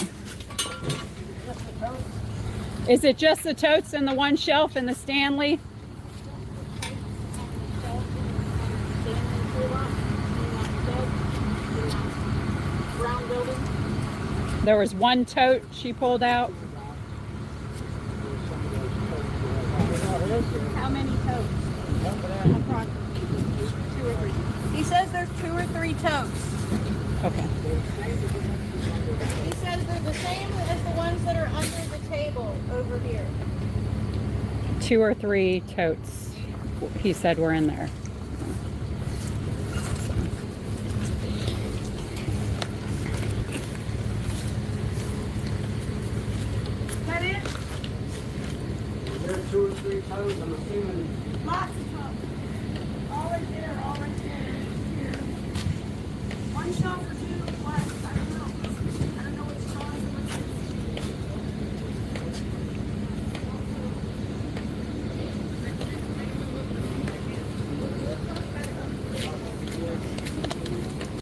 Is it just the totes and the one shelf and the Stanley? There was one tote she pulled out. How many totes? Approximately. 2 or three. He says there's 2 or 3 totes. Okay. He says they're the same as the ones that are under the table over here. 2 or 3 totes, he said, were in there. Is that it? There's 2 or 3 toes, I'm assuming. Lots of totes. All right there, all right there. Here. 1 shot or 2, what? I don't know. I don't know what's size and what's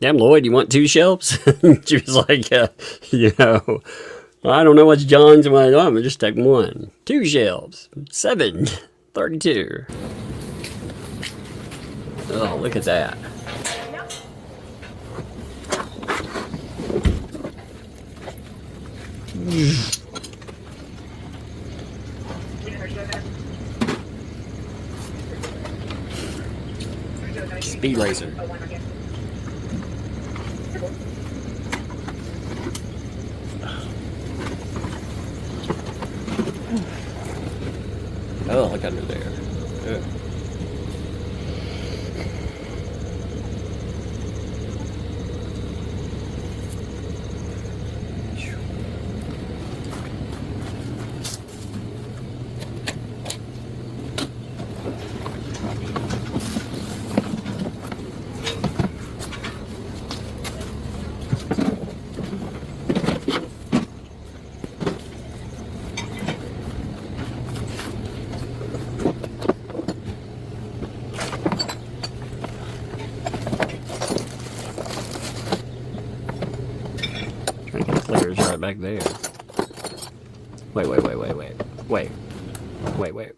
Damn, Lloyd, you want 2 shelves? She was like, you know, I don't know what's John's and what I'm going to just take 1. 2 shelves. 7. 32. Oh, look at that. Speed racer. Oh, look under there. Yeah. Clears right back there. Wait.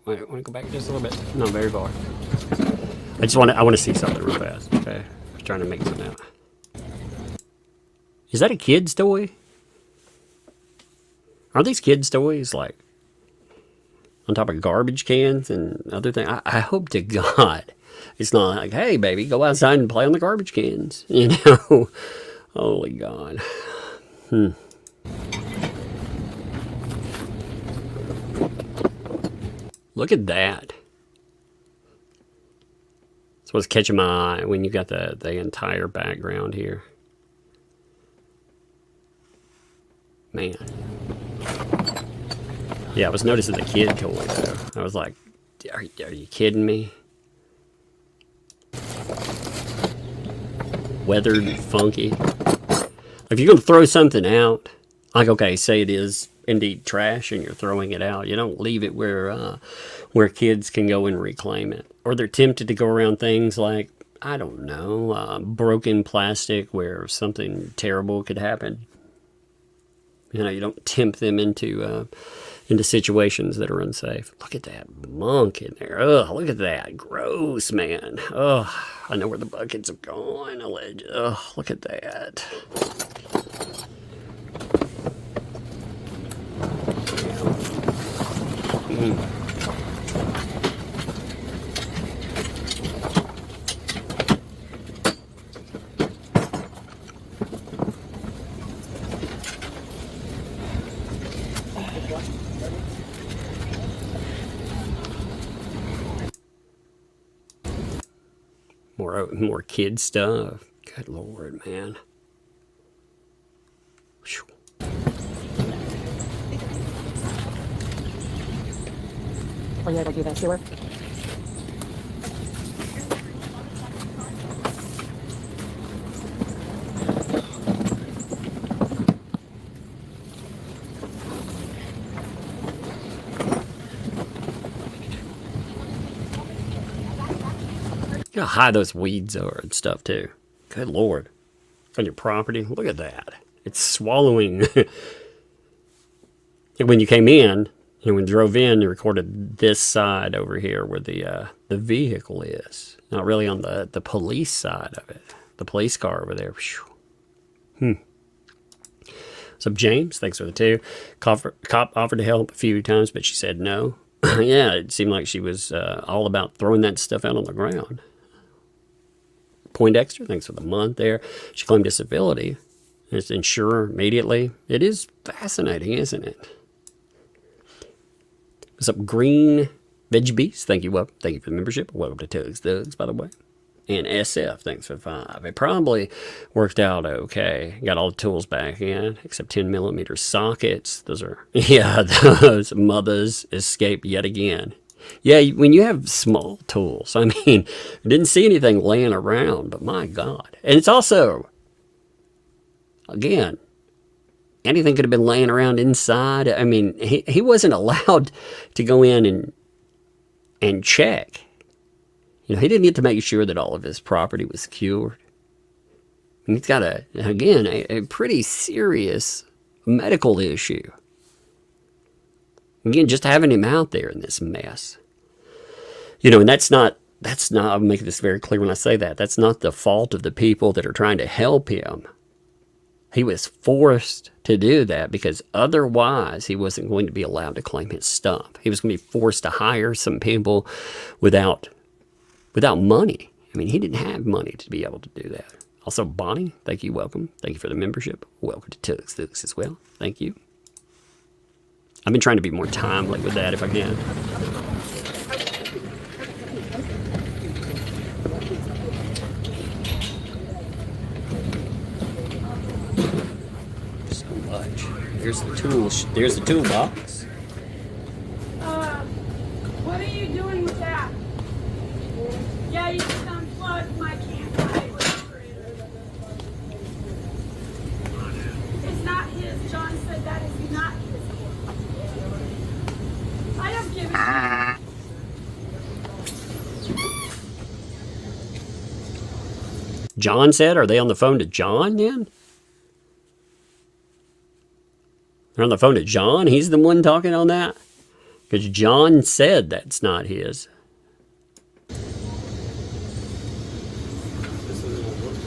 I want to go back just a little bit. Not very far. I want to see something real fast. Okay. I'm trying to make something out. Is that a kid's toy? Are these kids' toys like on top of garbage cans and other things? I hope to God it's not like, hey baby, go outside and play on the garbage cans. You know? Holy God. Look at that. That's what's catching my eye when you got the entire background here. Man. Yeah, I was noticing the kid toy though. I was like, are you kidding me? Weathered and funky. If you're going to throw something out, like, okay, say it is indeed trash and you're throwing it out, you don't leave it where kids can go and reclaim it. Or they're tempted to go around things like, I don't know, broken plastic where something terrible could happen. You know, you don't tempt them into situations that are unsafe. Look at that monk in there. Ugh, look at that. Gross, man. Ugh, I know where the buckets have gone. Ugh, look at that. More kid stuff. Good Lord, man. Whew. Were you able to do that tour? You know how high those weeds are and stuff too. Good Lord. On your property. Look at that. It's swallowing. When you came in, when you drove in, you recorded this side over here where the vehicle is. Not really on the police side of it. The police car over there. So James, thanks for the 2. Cop offered to help a few times, but she said no. Yeah, it seemed like she was all about throwing that stuff out on the ground. Poindexter, thanks for the month there. She claimed disability. It's insurer immediately. It is fascinating, isn't it? What's up, Green Veg Beast? Thank you. Well, thank you for the membership. Welcome to Tugs Thugs, by the way. And SF, thanks for 5. It probably worked out okay. Got all the tools back in, except 10mm sockets. Those are, yeah, those mothers escape yet again. Yeah, when you have small tools, I mean, I didn't see anything laying around, but my God. And it's also, again, anything could have been laying around inside. I mean, he wasn't allowed to go in and check. You know, he didn't get to make sure that all of his property was secured. And he's got a pretty serious medical issue. Again, just having him out there in this mess. You know, and that's not, I'll make this very clear when I say that. That's not the fault of the people that are trying to help him. He was forced to do that because otherwise he wasn't going to be allowed to claim his stuff. He was going to be forced to hire some people without money. I mean, he didn't have money to be able to do that. Also, Bonnie, thank you, welcome. Thank you for the membership. Welcome to Tugs Thugs as well. Thank you. I've been trying to be more timely with that if I can. So much. There's the tools. There's the toolbox. What are you doing with that? Yeah, you just unplugged my camera. It's not his. John said that is not his. I don't give a shit. John said, are they on the phone to John then? They're on the phone to John? He's the one talking on that? Because John said that's not his.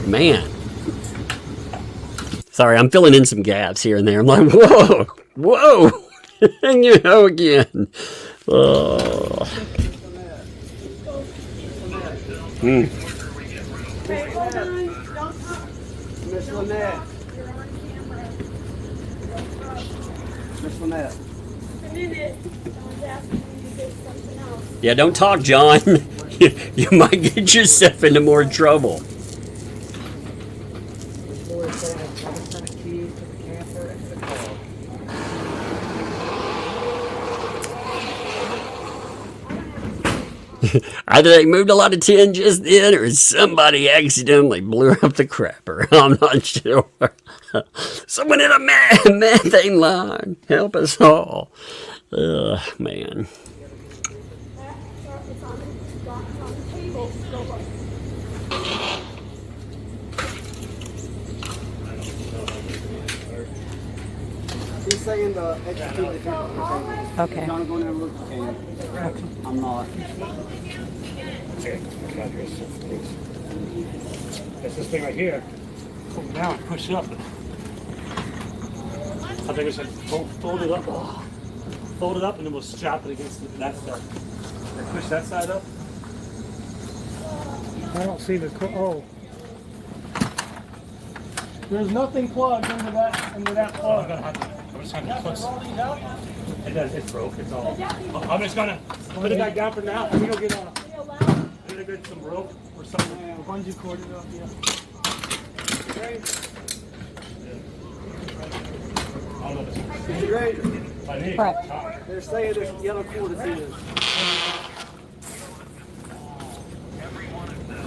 Man. Sorry, I'm filling in some gaps here and there. I'm like, whoa, whoa. And you know again. Oh. Hey, hold on. Don't talk. Miss Lynette. You're on camera. Miss Lynette. A minute. Someone's asking me to say something else. Yeah, don't talk, John. You might get yourself into more trouble. Either they moved a lot of tin just then or somebody accidentally blew up the crapper. I'm not sure. Someone in a methane line. Help us all. Ugh, man. It's on the table. He's saying the execute the Okay. John, go in there and look at him. Okay. I'm not. Okay, that's this thing right here. Pull it down, push it up. I think I should fold it up. Oh. Fold it up and then we'll strap it against that side. And push that side up. I don't see the, oh. There's nothing plugged into that plug. I'm just trying to push. It does, it's broke, it's all. I'm just gonna put it back down for now. I'm gonna get some rope or something. Bungee cord it up, yeah. Great. Right. They're saying there's yellow cord is his.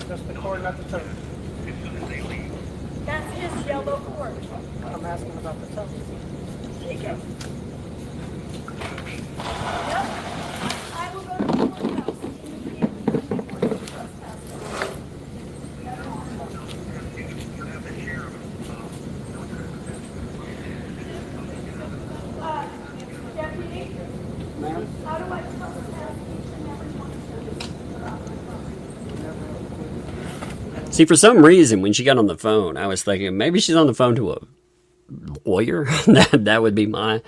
Just the cord, not the toe. That's his yellow cord. I'm asking about the toe. Take it. Yep. I will go to the courthouse. Deputy, Ma'am? how do I process each and every one? See, for some reason, when she got on the phone, I was thinking maybe she's on the phone to a lawyer. that would be my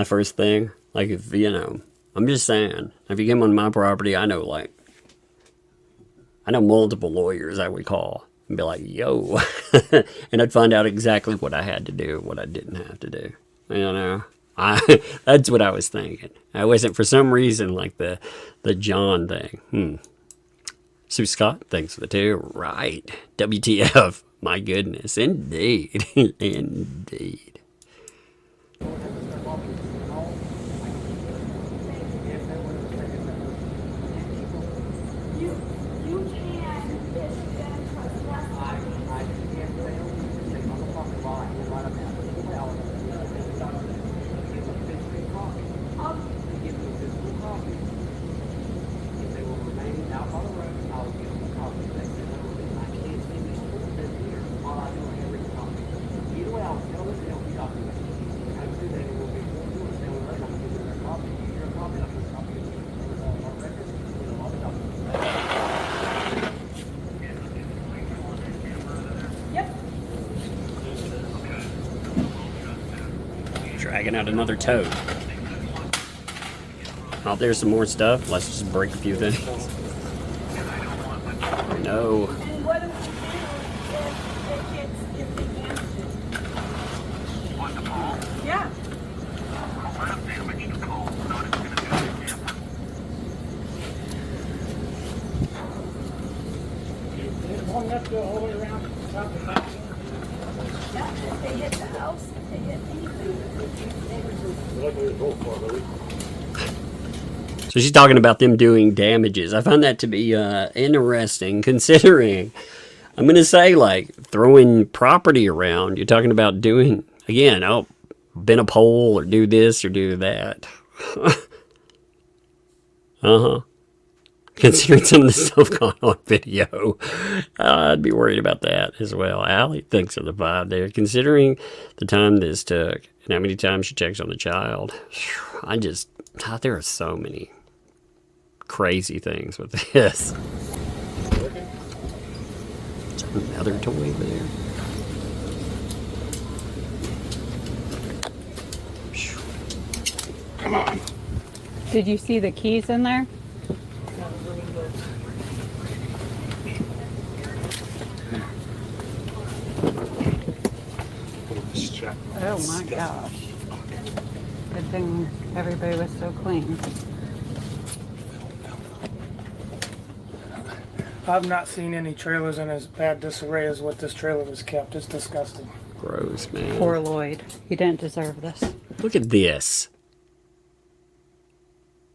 first thing. Like, if, you know, I'm just saying, if you came on my property, I know multiple lawyers I would call. and be like, yo. And I'd find out exactly what I had to do, what I didn't have to do. You know, that's what I was thinking. I wasn't, for some reason, like the John thing. Sue Scott, thanks for the 2. Right. WTF. My goodness. Indeed. Indeed. Dragging out another toad. Oh, there's some more stuff. Let's just break a few things. No. And what do we do if they can't do? Want the pole? Yeah. What damage the pole? Not it's going to do it. Long enough to go all the way around the top of the house. Yeah, if they hit the house, if they hit anything. So she's talking about them doing damages. I find that to be interesting, considering, I'm going to say, like, throwing property around. You're talking about doing, again, oh, bend a pole or do this or do that. Considering some of the stuff going on video, I'd be worried about that as well. Allie thinks of the 5 there. Considering the time this took and how many times she checks on the child, there are so many crazy things with this. Is there another toy over there? Come on. Did you see the keys in there? Oh my gosh. Good thing everybody was so clean. I've not seen any trailers in as bad disarray as what this trailer was kept. It's disgusting. Gross, man. Poor Lloyd. He didn't deserve this. Look at this.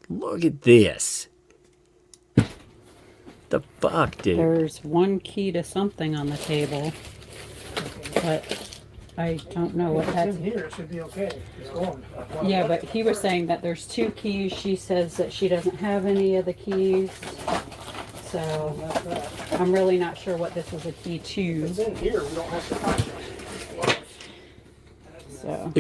Look at this. The fuck, dude? There's one key to something on the table, but I don't know what If that's. it's in here, it should be okay. It's going. Yeah, but he was saying that there's 2 keys. She says that she doesn't have any of the keys. So I'm really not sure what this is a key to. It's in here. We don't have to touch it. So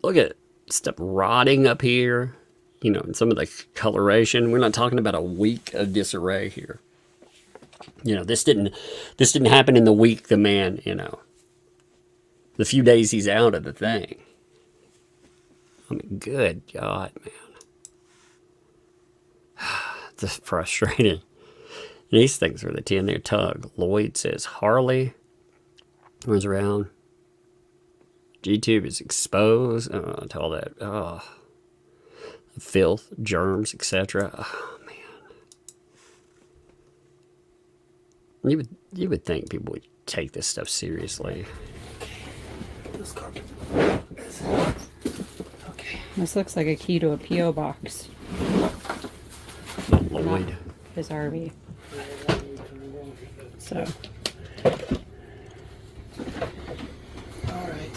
Look at stuff rotting up here. You know, and some of the coloration. We're not talking about a week of disarray here. You know, this didn't happen in the week the man, you know, the few days he's out of the thing. I mean, good God, man. It's frustrating. These things are the 10 there tug. Lloyd says Harley runs around. G-tube is exposed. To all that. Oh. Filth, germs, etc. Oh, man. You would think people would take this stuff seriously. okay. This looks like a key to a P.O. box. Lloyd. His RV. So. Alright.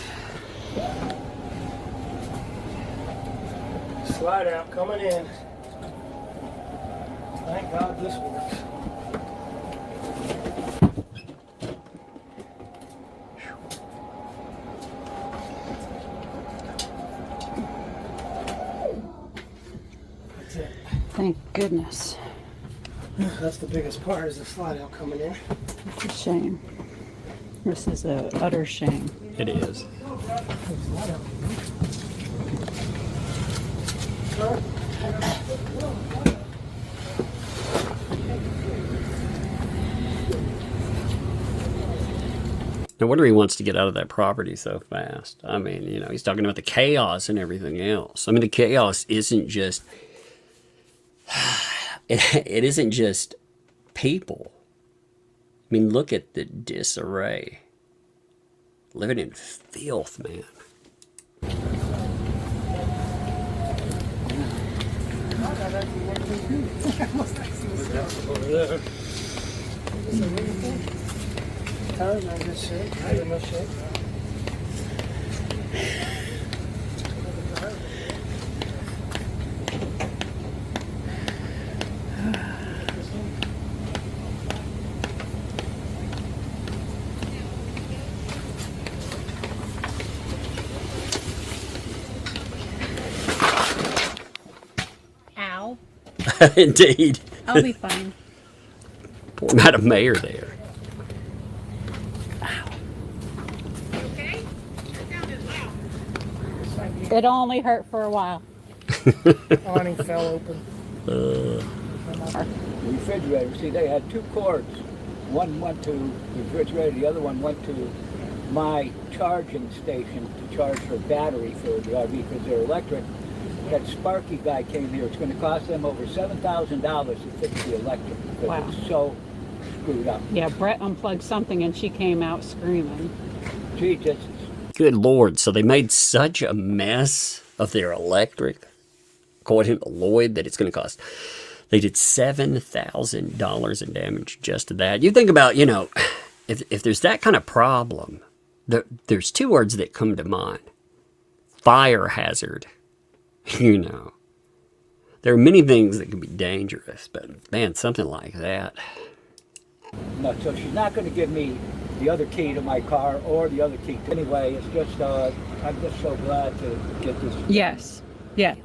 Slide out, coming in. Thank God this works. That's it. Thank goodness. That's the biggest part, is the slide out coming in. It's a shame. This is an utter shame. It is. No wonder he wants to get out of that property so fast. I mean, you know, he's talking about the chaos and everything else. I mean, the chaos isn't just, it isn't just people. I mean, look at the disarray. Living in filth, man. Over there. Tires are in good shape. Tires in no shape. Ow. Indeed. I'll be fine. Poor Madam Mayor there. It only hurt for a while. Awning fell open. The refrigerator, see, they had two cords. One went to the refrigerator, the other one went to my charging station to charge her battery for the RV because they're electric. That Sparky guy came here. It's going to cost them over $7,000 to fix the electric because Wow. it's so screwed up. Yeah, Brett unplugged something and she came out screaming. Gee, just Good Lord. So they made such a mess of their electric, according to Lloyd, that it's going to cost. They did $7,000 in damage just to that. You think about, you know, if there's that kind of problem, there's two words that come to mind. Fire hazard. You know. There are many things that can be dangerous, but man, something like that. no. So she's not going to give me the other key to my car or the other key. Anyway, it's just I'm just so glad to get this. Yes. Yeah.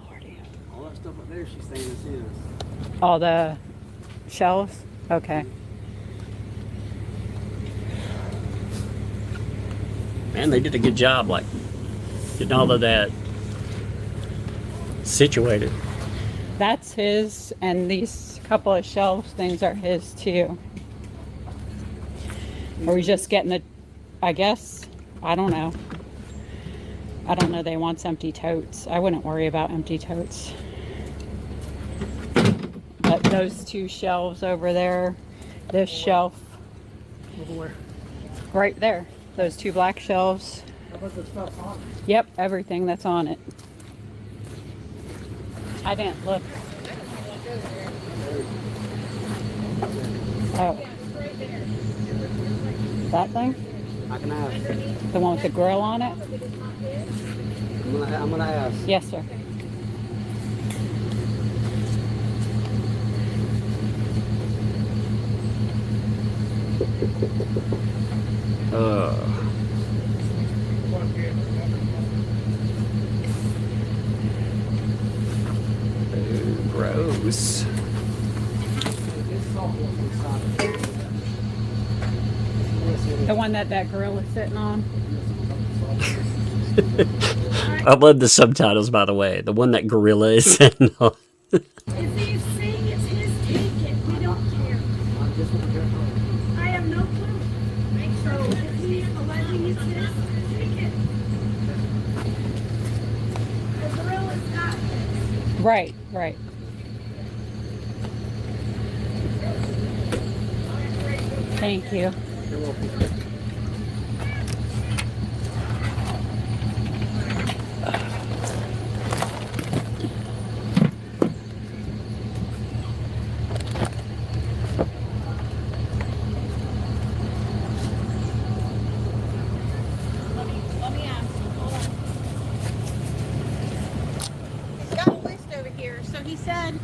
All that stuff up there, she's saying is his. All the shelves? Okay. Man, they did a good job, like, getting all of that situated. That's his, and these couple of shelves things are his too. Are we just getting the, I guess, I don't know. I don't know, they want empty totes. I wouldn't worry about empty totes. But those two shelves over there, this shelf. Over where? Right there. Those two black shelves. How about the stuff on it? Yep, everything that's on it. I didn't look. Oh. That thing? I can ask. The one with the grill on it? I'm gonna ask. Yes, sir. Gross. The one that grill is sitting on? I love the subtitles, by the way. The one that gorilla is sitting on. If he's saying it's his, take it. We don't care. I have no clue. So if he's alleging it's his, take it. The grill is not his. Right, right. Thank you. You're welcome. Let me ask. Hold on. He's got a list over here. So he said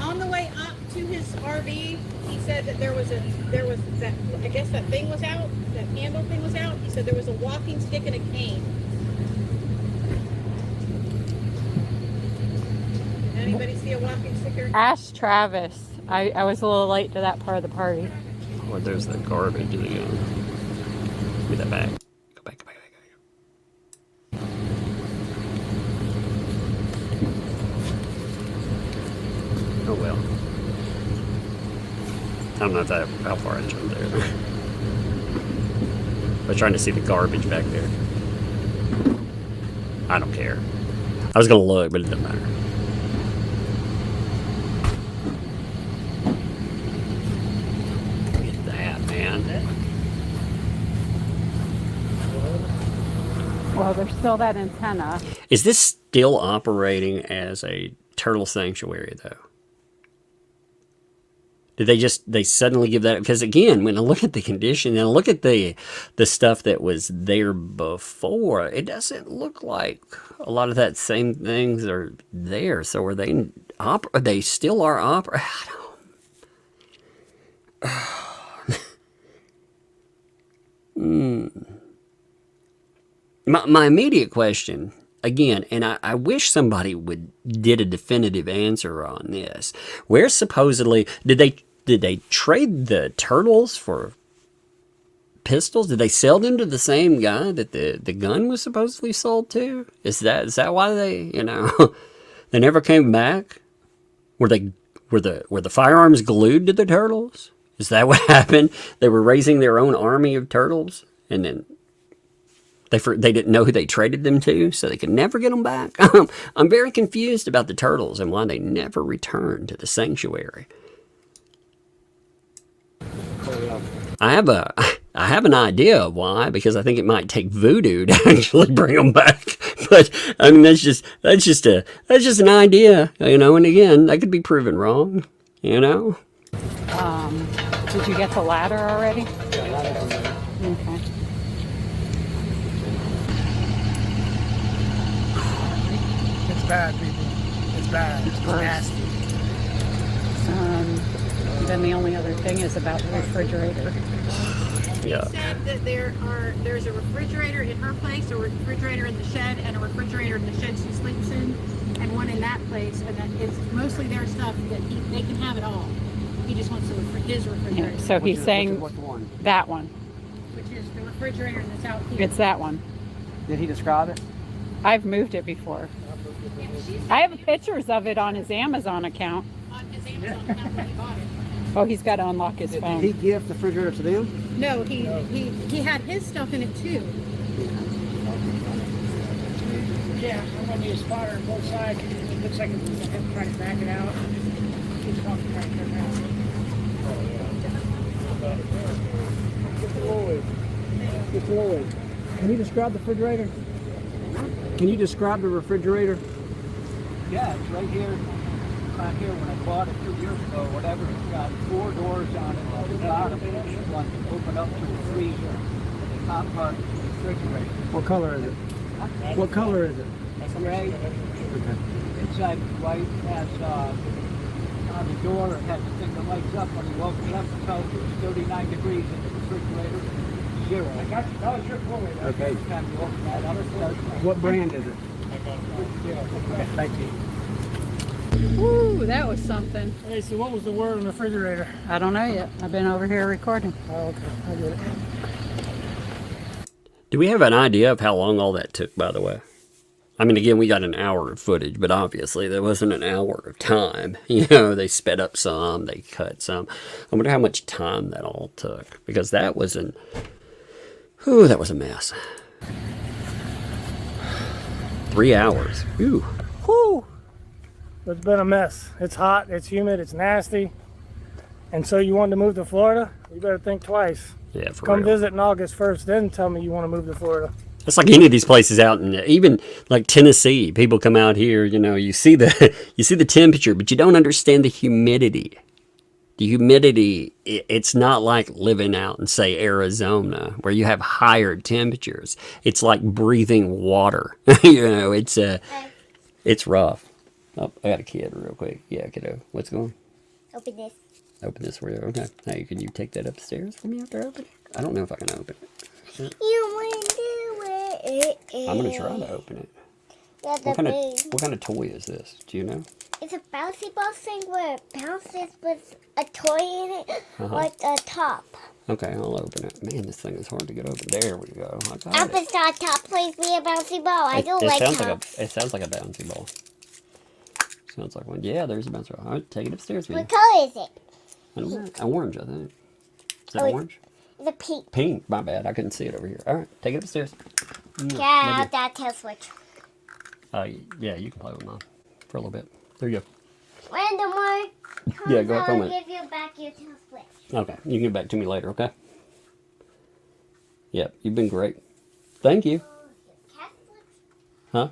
on the way up to his RV, he said that there was that, I guess that thing was out, that handle thing was out. He said there was a walking stick and a cane. Anybody see a walking stick or? Ask Travis. I was a little late to that part of the party. Oh, there's the garbage. Give me that back. Go back, go back, go back. Oh well. I don't know how far I jumped there. I was trying to see the garbage back there. I don't care. I was gonna look, but it doesn't matter. Look at that, man. Well, there's still that antenna. Is this still operating as a turtle sanctuary, though? Did they suddenly give that? Because again, when I look at the condition and I look at the stuff that was there before, it doesn't look like a lot of that same things are there. So are they still are operating? My immediate question, again, and I wish somebody did a definitive answer on this. Where supposedly did they trade the turtles for pistols? Did they sell them to the same guy that the gun was supposedly sold to? Is that why they they never came back? Were the firearms glued to the turtles? Is that what happened? They were raising their own army of turtles, and then they didn't know who they traded them to, so they could never get them back. I'm very confused about the turtles and why they never returned to the sanctuary. I have an idea of why, because I think it might take voodoo to actually bring them back. But I mean, that's just an idea, And again, that could be proven wrong, Did you get the ladder already? Yeah, ladder's in there. Okay. It's bad, people. It's bad. It's nasty. Then the only other thing is about the refrigerator. Yeah. Said that there's a refrigerator in her place, a refrigerator in the shed, and a refrigerator in the shed she sleeps in, and one in that place, and then it's mostly their stuff that they can have it all. He just wants his refrigerator. Yeah, so he's saying that one. Which is the refrigerator that's out here. It's that one. Did he describe it? I've moved it before. I have pictures of it on his Amazon account. On his Amazon account when he bought it. Oh, he's got to unlock his phone. Did he give the refrigerator to them? No, he had his stuff in it too. Yeah, I'm going to need a spotter on both sides. It looks like I'm going to have to try to back it out. Keep talking, try to turn it out. Mr. Lloyd, can you describe the refrigerator? Can you describe the refrigerator? Yeah, it's right here. Right here when I bought it 2 years ago, whatever. It's got 4 doors on it on the bottom. One open up to the freezer. The top part is the refrigerator. What color is it? What color is it? Gray. Okay. Inside white has on the door, it has the thing that lights up when you open it up. It tells you it's 39 degrees in the refrigerator. 0. I got you. Oh, sure, cool. Okay. Every time you open that up, it does. What brand is it? Okay, thank you. Woo, that was something. Hey, so what was the word on the refrigerator? I don't know yet. I've been over here recording. Oh, okay. I get it. Do we have an idea of how long all that took, by the way? I mean, again, we got an hour of footage, but obviously there wasn't an hour of time. They sped up some, they cut some. I wonder how much time that all took, because that was that was a mess. 3 hours. Ooh. Whew. It's been a mess. It's hot, it's humid, it's nasty. And so you want to move to Florida? You better think twice. Yeah, for Come real. visit in August 1st, then tell me you want to move to Florida. It's like any of these places out in even like Tennessee. People come out here, you see the temperature, but you don't understand the humidity. The humidity, it's not like living out in, say, Arizona, where you have higher temperatures. It's like breathing water. It's rough. Oh, I got a kid real quick. Yeah, kiddo. What's going on? Open this. Open this for you. Okay. Hey, can you take that upstairs for me after I open it? I don't know if I can open it. You want to do it? I'm going to try to open it. That's What kind of toy is this? Do you know? It's a bouncy ball thing where it bounces with a toy in it, like a top. Okay, I'll open it. Man, this thing is hard to get open. There we go. I got Up it. is not top, please be a bouncy ball. I don't like sounds tops. it sounds like a bouncy ball. Sounds like one. Yeah, there's a bouncy ball. All right, take it upstairs, man. What color is it? I don't know. Orange, I think. Is it Oh, orange? It's a pink. Pink. My bad. I couldn't see it over here. All right, take it upstairs. Yeah, that tail switch. Yeah, you can play with mine for a little bit. There you go. When the more comes Yeah, go ahead, I'll film it. give you back your tail switch. Okay, you can give it back to me later, okay? Yep, you've been great. Thank you. Huh?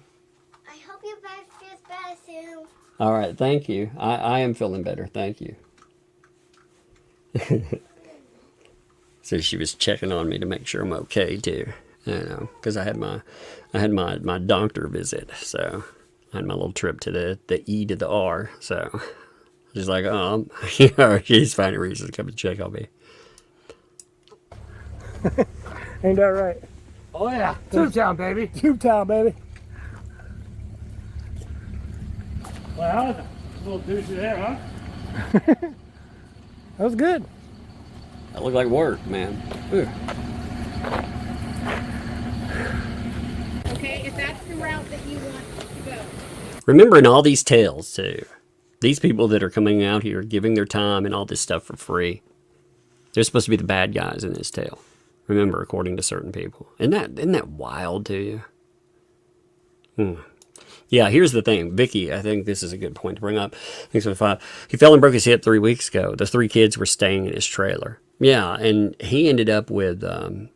I hope your back feels better soon. All right, thank you. I am feeling better, thank you. So she was checking on me to make sure I'm okay too, you know, because I had my doctor visit, so I had my little trip to the E to the R, so she's like, oh, you know, she's finding reasons to come and check on me. Ain't that right? Oh yeah, Tube Town, baby. Tube Town, baby. Well, a little douchey there, huh? That was good. That looked like work, man. Ooh. Okay, if that's the route that you want to go. Remembering all these tales too. These people that are coming out here giving their time and all this stuff for free. They're supposed to be the bad guys in this tale. Remember, according to certain people. Isn't that wild to you? Yeah, here's the thing. Vicky, I think this is a good point to bring up. Thanks for the 5. He fell and broke his hip 3 weeks ago. The 3 kids were staying in his trailer. Yeah, and he ended up with... I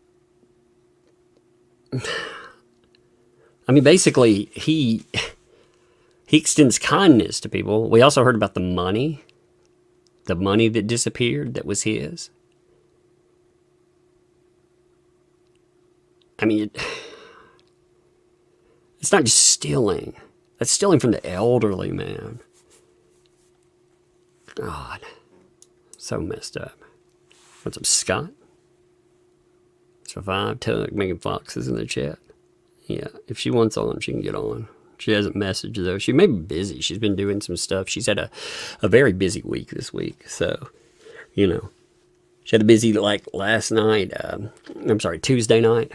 mean, basically, he extends kindness to people. We also heard about the money that disappeared that was his. I mean, it's not just stealing. That's stealing from the elderly, man. God. So messed up. What's up, Scott? Survive Tug. Megan Fox is in the chat. Yeah, if she wants on, she can get on. She hasn't messaged, though. She may be busy. She's been doing some stuff. She's had a very busy week this week. So, you know. She had a busy, like, last night. Tuesday night.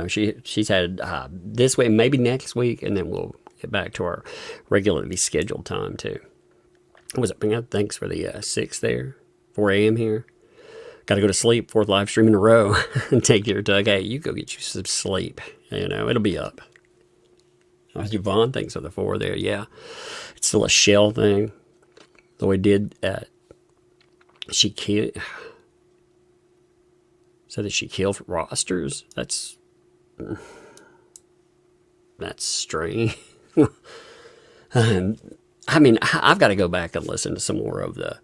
She's had this way, maybe next week, and then we'll get back to our regularly scheduled time, too. What's up, man? Thanks for the 6 there. 4 a.m. here. Got to go to sleep. 4th live stream in a row. And take your Doug. Hey, you go get you some sleep. You know, it'll be up. Yvonne, thanks for the 4 there. Yeah. It's still a shell thing. Though we did, she killed... So that she killed rosters? That's strange. I mean, I've got to go back and listen to some more of the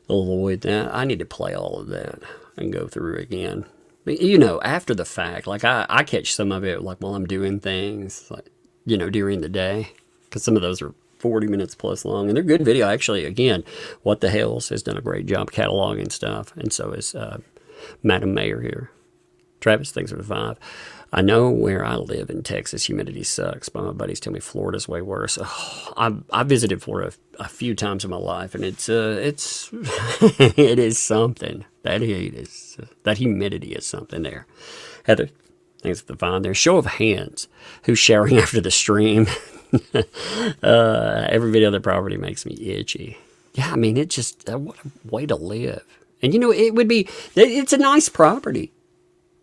Lloyd. I need to play all of that and go through again. You know, after the fact, like I catch some of it like while I'm doing things, like, you know, during the day, because some of those are 40 minutes plus long, and they're good video. Actually, again, What the Hales has done a great job cataloging stuff, and so is Madam Mayor here. Travis, thanks for the 5. I know where I live in Texas, humidity sucks, but my buddies tell me Florida's way worse. Oh, I visited Florida a few times in my life, and it's it is something. That heat is, that humidity is something there. Heather, thanks for the 5 there. Show of hands, who's showering after the stream? Every video of the property makes me itchy. Yeah, I mean, it's just, what a way to live. And you know, it's a nice property.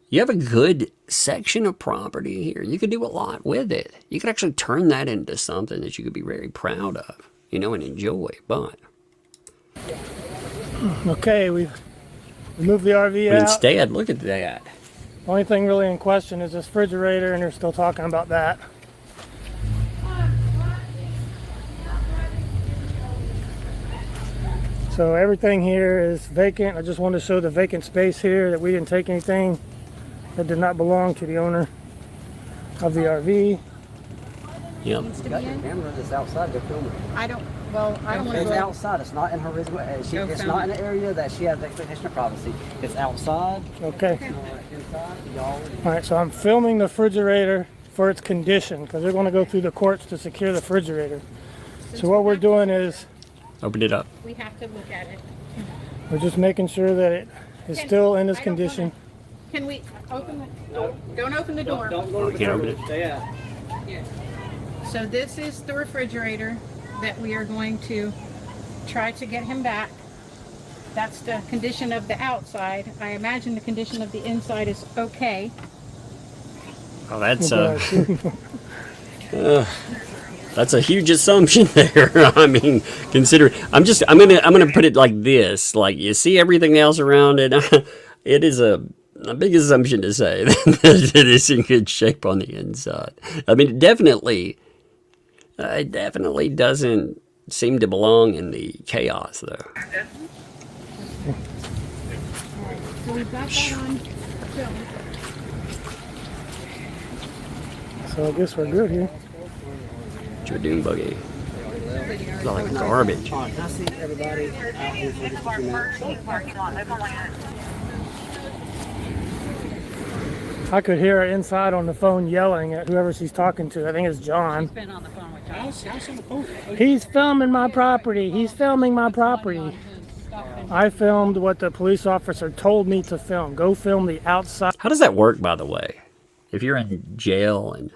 You have a good section of property here. You could do a lot with it. You could actually turn that into something that you could be very proud of, you know, and enjoy. But okay, we've moved the RV out. Instead, look at that. Only thing really in question is this refrigerator, and they're still talking about that. So everything here is vacant. I just wanted to show the vacant space here, that we didn't take anything that did not belong to the owner of the RV. Yep. You got your camera that's outside, they're filming. I don't want to It's go. outside. It's not in her original. It's not in an area that she has the expectation of privacy. It's outside. Okay. Inside, y'all. All right, so I'm filming the refrigerator for its condition, because they're going to go through the courts to secure the refrigerator. So what we're doing is, open it up. We have to look at it. we're just making sure that it is still in this condition. Can we open it? Don't open the door. Don't go to the Can't open it. Stay out. Yeah. So this is the refrigerator that we are going to try to get him back. That's the condition of the outside. I imagine the condition of the inside is okay. Oh, that's a huge assumption there. I mean, consider I'm gonna put it like this. Like, you see everything else around it. It is a big assumption to say that it is in good shape on the inside. I mean, it definitely doesn't seem to belong in the chaos, though. So we've got that on film. So I guess we're good here. It's your dune buggy. It's not like garbage. I could hear her inside on the phone yelling at whoever she's talking to. I think it's John. She's been on the phone with John. He's filming my property. He's filming my property. I filmed what the police officer told me to film. Go film the outside. How does that work, by the way? If you're in jail, and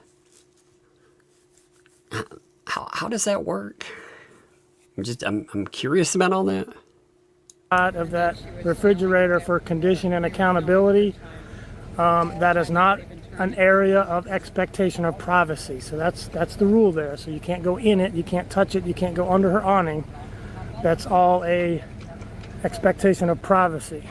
how does that work? I'm curious about all that. Of that refrigerator for condition and accountability. That is not an area of expectation of privacy. So that's the rule there. So you can't go in it, you can't touch it, you can't go under her awning. That's all a expectation of privacy.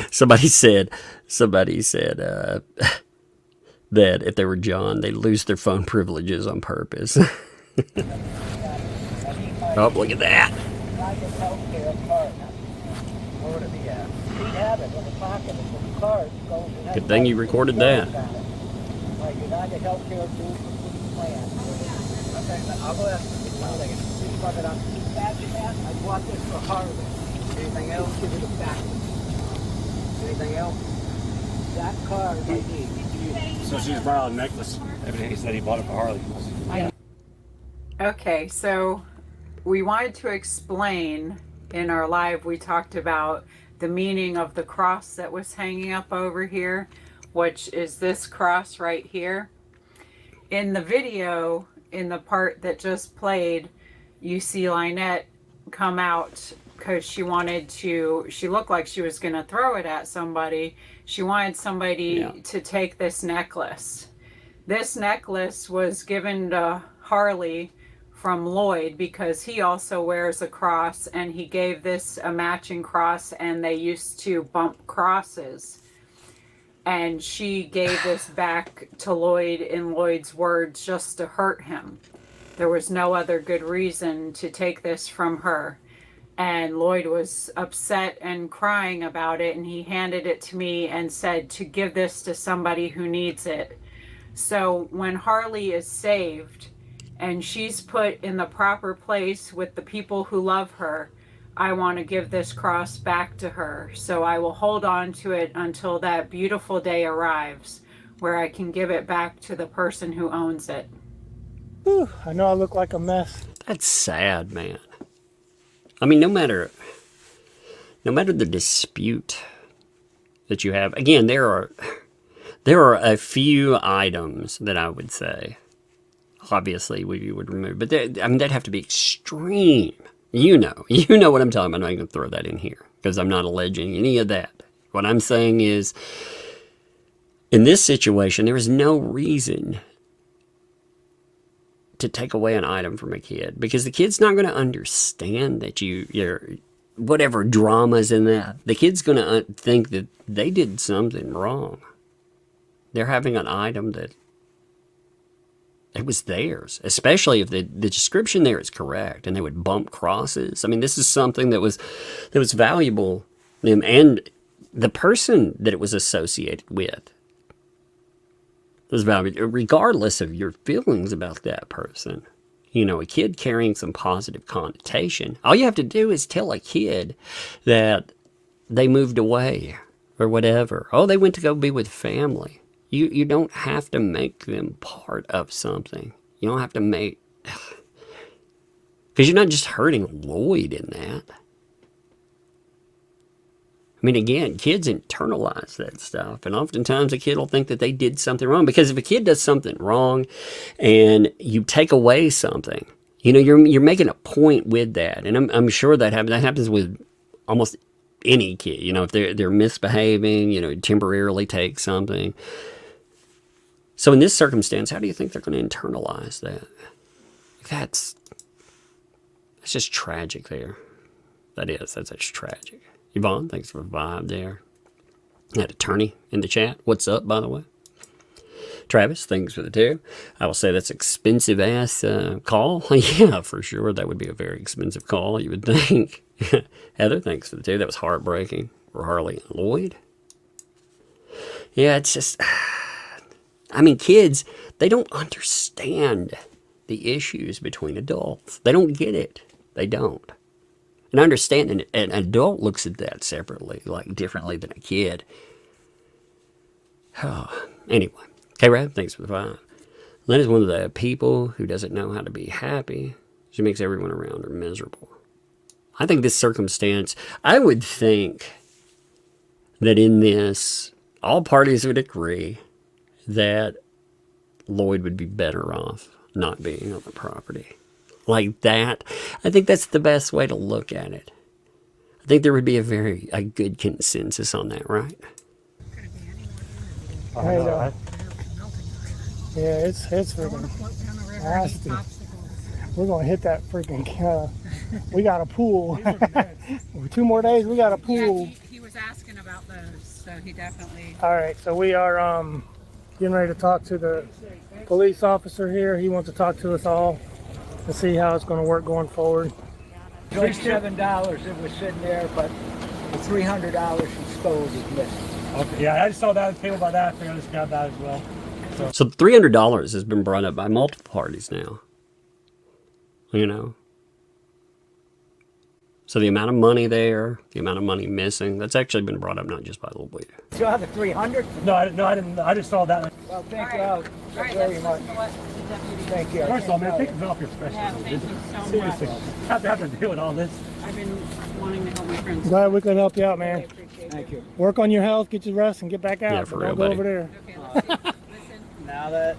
Somebody said that if they were John, they'd lose their phone privileges on purpose. Oh, look at that. Good thing you recorded that. Anything else? Give it back. Anything else? That car is ID. So she's brought a necklace. Everything he said he bought it for Harley. Okay, so we wanted to explain in our live, we talked about the meaning of the cross that was hanging up over here, which is this cross right here. In the video, in the part that just played, you see Lynette come out because she looked like she was going to throw it at somebody. She wanted somebody to take this necklace. This necklace was given to Harley from Lloyd because he also wears a cross, and he gave this a matching cross, and they used to bump crosses. And she gave this back to Lloyd, in Lloyd's words, just to hurt him. There was no other good reason to take this from her. And Lloyd was upset and crying about it, and he handed it to me and said to give this to somebody who needs it. So when Harley is saved and she's put in the proper place with the people who love her, I want to give this cross back to her. So I will hold on to it until that beautiful day arrives where I can give it back to the person who owns it. Whew, I know I look like a mess. That's sad, man. I mean, no matter the dispute that you have, again, there are a few items that I would say, obviously, we would remove, but they'd have to be extreme. You know what I'm talking about. I'm not going to throw that in here because I'm not alleging any of that. What I'm saying is, in this situation, there is no reason to take away an item from a kid because the kid's not going to understand that you're whatever drama's in that. The kid's going to think that they did something wrong. They're having an item that it was theirs, especially if the description there is correct and they would bump crosses. I mean, this is something that was valuable, and the person that it was associated with was valuable, regardless of your feelings about that person. You know, a kid carrying some positive connotation. All you have to do is tell a kid that they moved away or whatever. Oh, they went to go be with family. You don't have to make them part of something. You don't have to make... Because you're not just hurting Lloyd in that. mean, again, kids internalize that stuff. And oftentimes a kid will think that they did something wrong. Because if a kid does something wrong and you take away something, you know, you're making a point with that. And I'm sure that happens. That happens with almost any kid. You know, if they're misbehaving, you know, temporarily take something. So in this circumstance, how do you think they're going to internalize that? That's just tragic there. That's tragic. Yvonne, thanks for the vibe there. That attorney in the chat. What's up, by the way? Travis, thanks for the too. I will say that's expensive ass call. Yeah, for sure. That would be a very expensive call, you would think. Heather, thanks for the too. That was heartbreaking. For Harley and Lloyd. Yeah, it's just... I mean, kids, they don't understand the issues between adults. They don't get it. They don't. And I understand an adult looks at that separately, like differently than a kid. Oh, anyway, K-Rab, thanks for the vibe. Lynn is one of the people who doesn't know how to be happy. She makes everyone around her miserable. I think this circumstance, I would think that in this, all parties would agree that Lloyd would be better off not being on the property. Like that, I think that's the best way to look at it. I think there would be a good consensus on that, right? Yeah, it's freaking nasty. We're gonna hit that freaking. We got a pool. 2 more days. We got a pool. Yeah, he was asking about those, so he definitely. All right, so we are getting ready to talk to the police officer here. He wants to talk to us all to see how it's going to work going forward. $7 it was sitting there, but the $300 she stole is missing. Okay, yeah, I just saw that on the table by that. I think I just grabbed that as well. So $300 has been brought up by multiple parties now. You know? So the amount of money there, the amount of money missing, that's actually been brought up not just by Lloyd. You have the 300? No, I didn't. I just saw that. Well, thank you very much. Thank you. First of all, man, thank you for your special. Yeah, thank you so Seriously, much. have to deal with all this. I've been wanting to help my friends. Glad we could help you out, man. Thank you. Work on your health, get your rest, and get back out. Yeah, for real, Don't go buddy. over there. Now that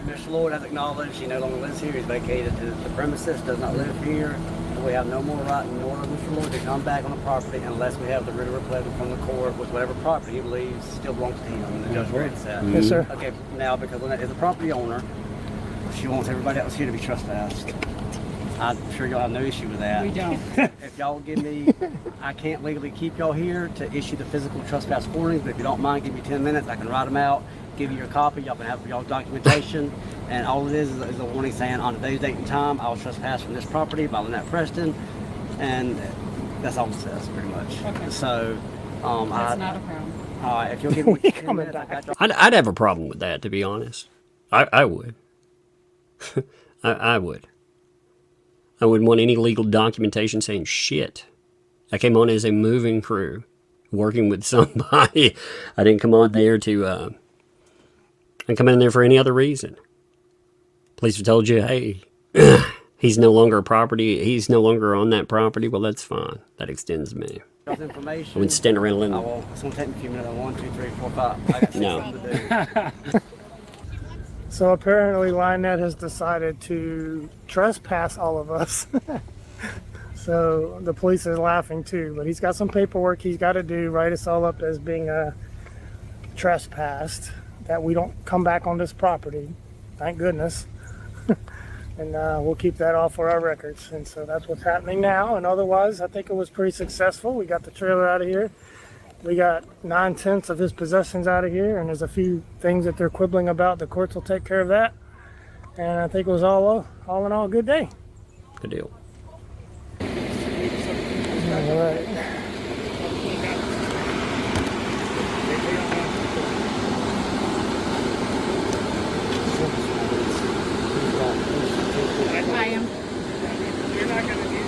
Mr. Lloyd has acknowledged he no longer lives here, he's vacated the premises, does not live here, and we have no more right nor of Mr. Lloyd to come back on the property unless we have the writ of repletion from the court with whatever property he believes still belongs to him, and the judge grants that. Yes, sir. Okay, now because Lynette is a property owner, she wants everybody else here to be trespassed. I'm sure y'all have no issue with that. We don't. If y'all give me, I can't legally keep y'all here to issue the physical trespass warnings, but if you don't mind, give me 10 minutes, I can write them out, give you your copy, y'all can have y'all's documentation, and all it is a warning saying on today's date and time, I was trespassed from this property by Lynette Preston, and that's all it says, pretty much. Okay. So, That's not a problem. all right, if you'll give me 10 minutes, I got y'all. I'd have a problem with that, to be honest. I would. I would. I wouldn't want any legal documentation saying shit. I came on as a moving crew, working with somebody. I didn't come on there to, I didn't come in there for any other reason. Police have told you, hey, he's no longer a property, he's no longer on that property. Well, that's fine. That extends me. Information. I wouldn't stand around and It's going to take me a few minutes. 1, 2, 3, 4, 5. I got something to do. So apparently Lynette has decided to trespass all of us. So the police is laughing too, but he's got some paperwork he's got to do, write us all up as being trespassed, that we don't come back on this property. Thank goodness. And we'll keep that off for our records. And so that's what's happening now. And otherwise, I think it was pretty successful. We got the trailer out of here. We got 9/10 of his possessions out of here, and there's a few things that they're quibbling about. The courts will take care of that. And I think it was all in all a good day. Good deal. All right. I am. You're not going to need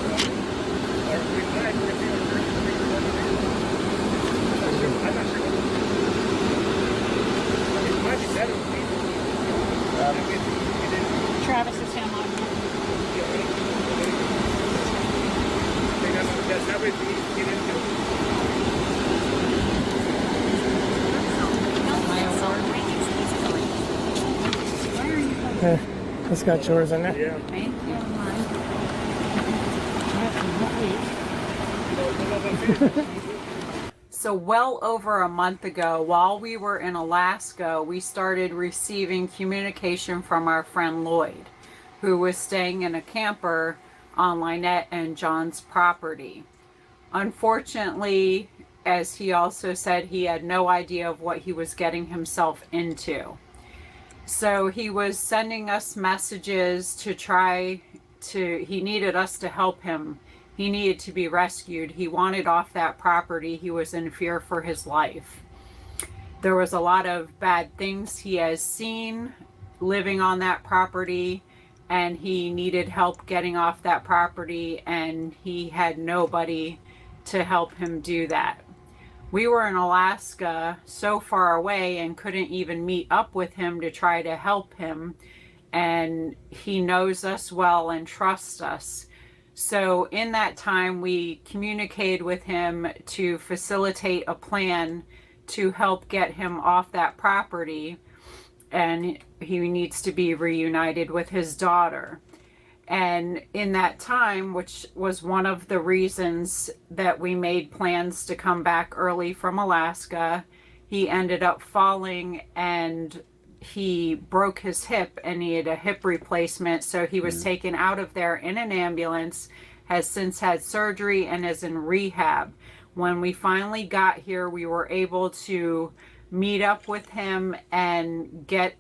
Travis is him on. It's got yours in there. Yeah. Thank you. So well over a month ago, while we were in Alaska, we started receiving communication from our friend Lloyd, who was staying in a camper on Lynette and John's property. Unfortunately, as he also said, he had no idea of what he was getting himself into. So he was sending us messages to he needed us to help him. He needed to be rescued. He wanted off that property. He was in fear for his life. There was a lot of bad things he has seen living on that property, and he needed help getting off that property, and he had nobody to help him do that. We were in Alaska, so far away, and couldn't even meet up with him to try to help him. And he knows us well and trusts us. So in that time, we communicated with him to facilitate a plan to help get him off that property. And he needs to be reunited with his daughter. And in that time, which was one of the reasons that we made plans to come back early from Alaska, he ended up falling and he broke his hip and he had a hip replacement. So he was taken out of there in an ambulance, has since had surgery, and is in rehab. When we finally got here, we were able to meet up with him and get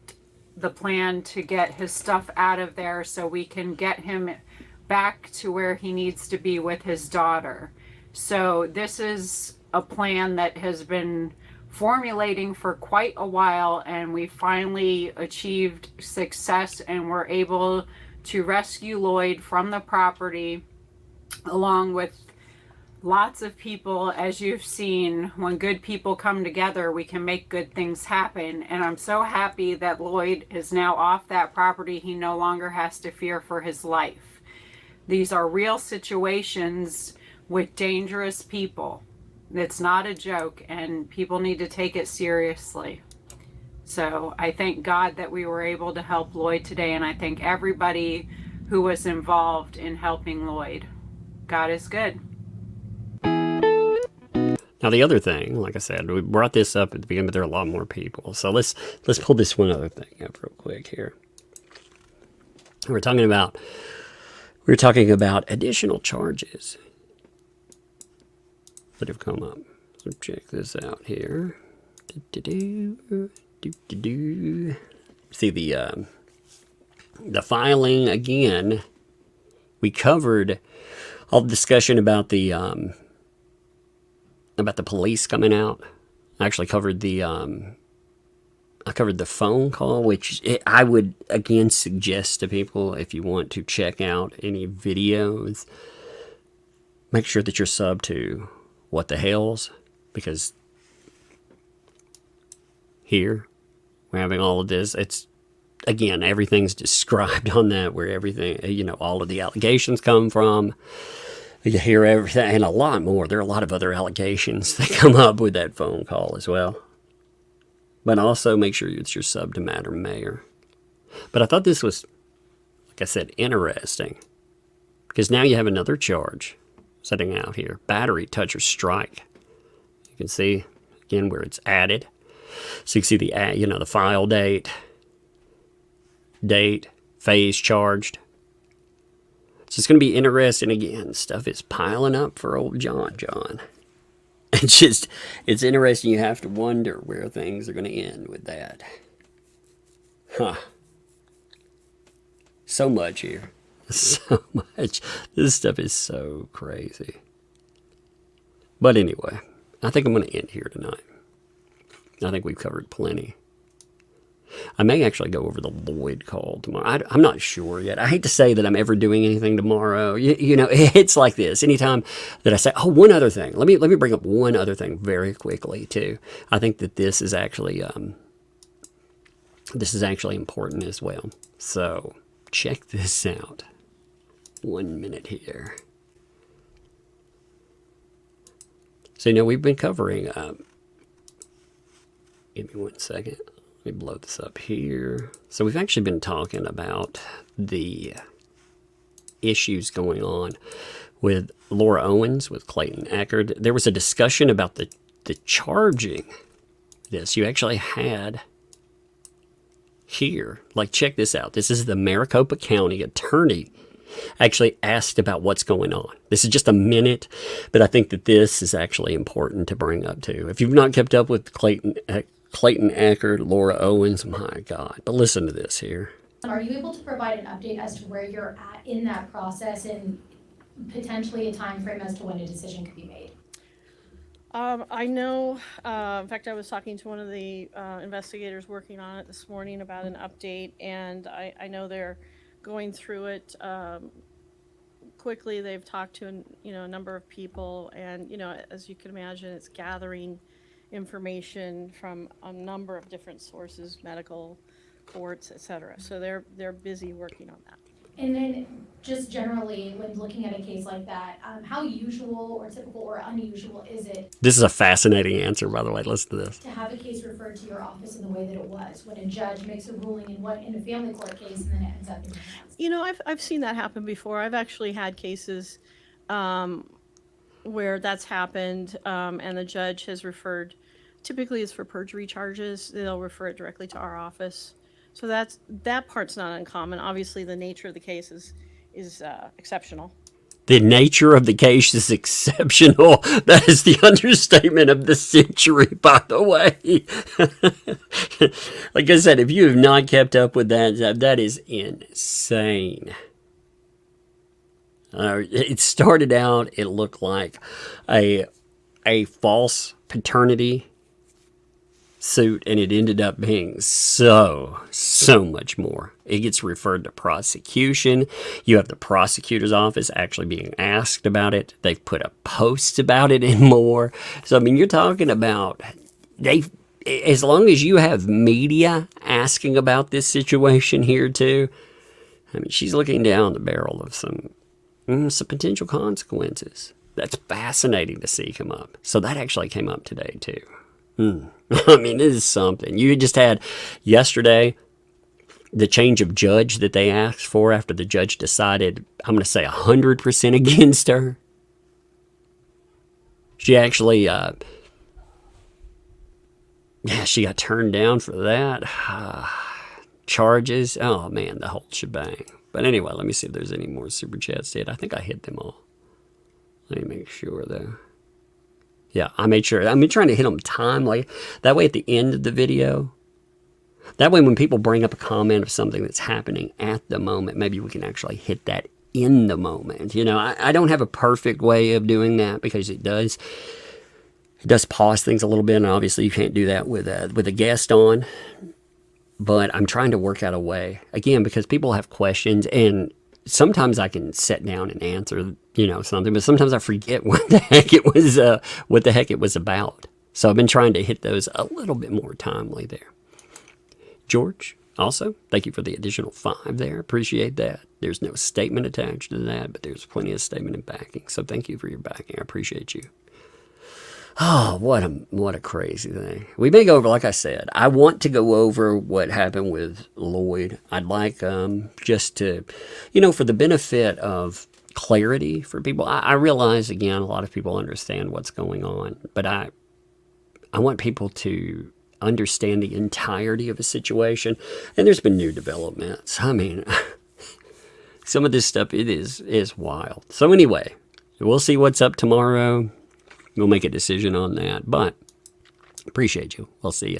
the plan to get his stuff out of there so we can get him back to where he needs to be with his daughter. So this is a plan that has been formulating for quite a while, and we finally achieved success and were able to rescue Lloyd from the property, along with lots of people. As you've seen, when good people come together, we can make good things happen. And I'm so happy that Lloyd is now off that property. He no longer has to fear for his life. These are real situations with dangerous people. It's not a joke, and people need to take it seriously. So I thank God that we were able to help Lloyd today, and I thank everybody who was involved in helping Lloyd. God is good. Now the other thing, like I said, we brought this up at the beginning, but there are a lot more people. So let's pull this one other thing up real quick here. We were talking about additional charges that have come up. So check this out here. See the filing again. We covered all the discussion about the police coming out. I actually covered the phone call, which I would again suggest to people, if you want to check out any videos, make sure that you're subbed to What the Hales, because here we're having all of this. It's, again, everything's described on that, where everything, all of the allegations come from. You hear everything, and a lot more. There are a lot of other allegations that come up with that phone call as well. But also make sure that you're subbed to Madam Mayor. But I thought this was, like I said, interesting, because now you have another charge setting out here. Battery, touch, or strike. You can see, again, where it's added. So you can see the file date, phase charged. So it's going to be interesting. Again, stuff is piling up for old John. It's interesting. You have to wonder where things are going to end with that. Huh. So much here. So much. This stuff is so crazy. But anyway, I think I'm going to end here tonight. I think we've covered plenty. I may actually go over the Lloyd call tomorrow. I'm not sure yet. I hate to say that I'm ever doing anything tomorrow. It's like this. Anytime that I say, oh, one other thing. Let me bring up one other thing very quickly too. I think that this is actually important as well. So check this out. 1 minute here. So we've been covering. Give me 1 second. Let me blow this up here. So we've actually been talking about the issues going on with Laura Owens, with Clayton Eckerd. There was a discussion about the charging this. You actually had here, like, check this out. This is the Maricopa County attorney actually asked about what's going on. This is just a minute, but I think that this is actually important to bring up too. If you've not kept up with Clayton Eckerd, Laura Owens, my God. But listen to this here. Are you able to provide an update as to where you're at in that process and potentially a time frame as to when a decision could be made? I know, in fact, I was talking to one of the investigators working on it this morning about an update, and I know they're going through it quickly. They've talked to a number of people, and as you can imagine, it's gathering information from a number of different sources, medical, courts, etc. So they're busy working on that. And then just generally, when looking at a case like that, how usual or typical or unusual is it? This is a fascinating answer, by the way. Listen to this. To have a case referred to your office in the way that it was, when a judge makes a ruling in a family court case and then it ends up in your hands. I've seen that happen before. I've actually had cases where that's happened, and the judge has referred. Typically, it's for perjury charges. They'll refer it directly to our office. So that part's not uncommon. Obviously, the nature of the case is exceptional. The nature of the case is exceptional. That is the understatement of the century, by the way. Like I said, if you have not kept up with that, that is insane. It started out, it looked like a false paternity suit, and it ended up being so much more. It gets referred to prosecution. You have the prosecutor's office actually being asked about it. They've put up posts about it and more. So, I mean, you're talking about, as long as you have media asking about this situation here too, I mean, she's looking down the barrel of some potential consequences. That's fascinating to see come up. So that actually came up today too. I mean, this is something. You just had yesterday the change of judge that they asked for after the judge decided, I'm going to say 100% against her. She actually, she got turned down for that. Charges. Oh, man, the whole shebang. But anyway, let me see if there's any more super chats yet. I think I hit them all. Let me make sure, though. Yeah, I made sure. I'm trying to hit them timely. That way at the end of the video, that way when people bring up a comment of something that's happening at the moment, maybe we can actually hit that in the moment. I don't have a perfect way of doing that because it does pause things a little bit, and obviously you can't do that with a guest on. But I'm trying to work out a way, again, because people have questions, and sometimes I can sit down and answer, something, but sometimes I forget what the heck it was about. So I've been trying to hit those a little bit more timely there. George, also, thank you for the additional 5 there. Appreciate that. There's no statement attached to that, but there's plenty of statement and backing. So thank you for your backing. I appreciate you. Oh, what a crazy thing. We may go over, like I said, I want to go over what happened with Lloyd. I'd like just to, for the benefit of clarity for people. I realize, again, a lot of people understand what's going on, but I want people to understand the entirety of a situation. And there's been new developments. I mean, some of this stuff, it is wild. So anyway, we'll see what's up tomorrow. We'll make a decision on that, but appreciate you. We'll see you.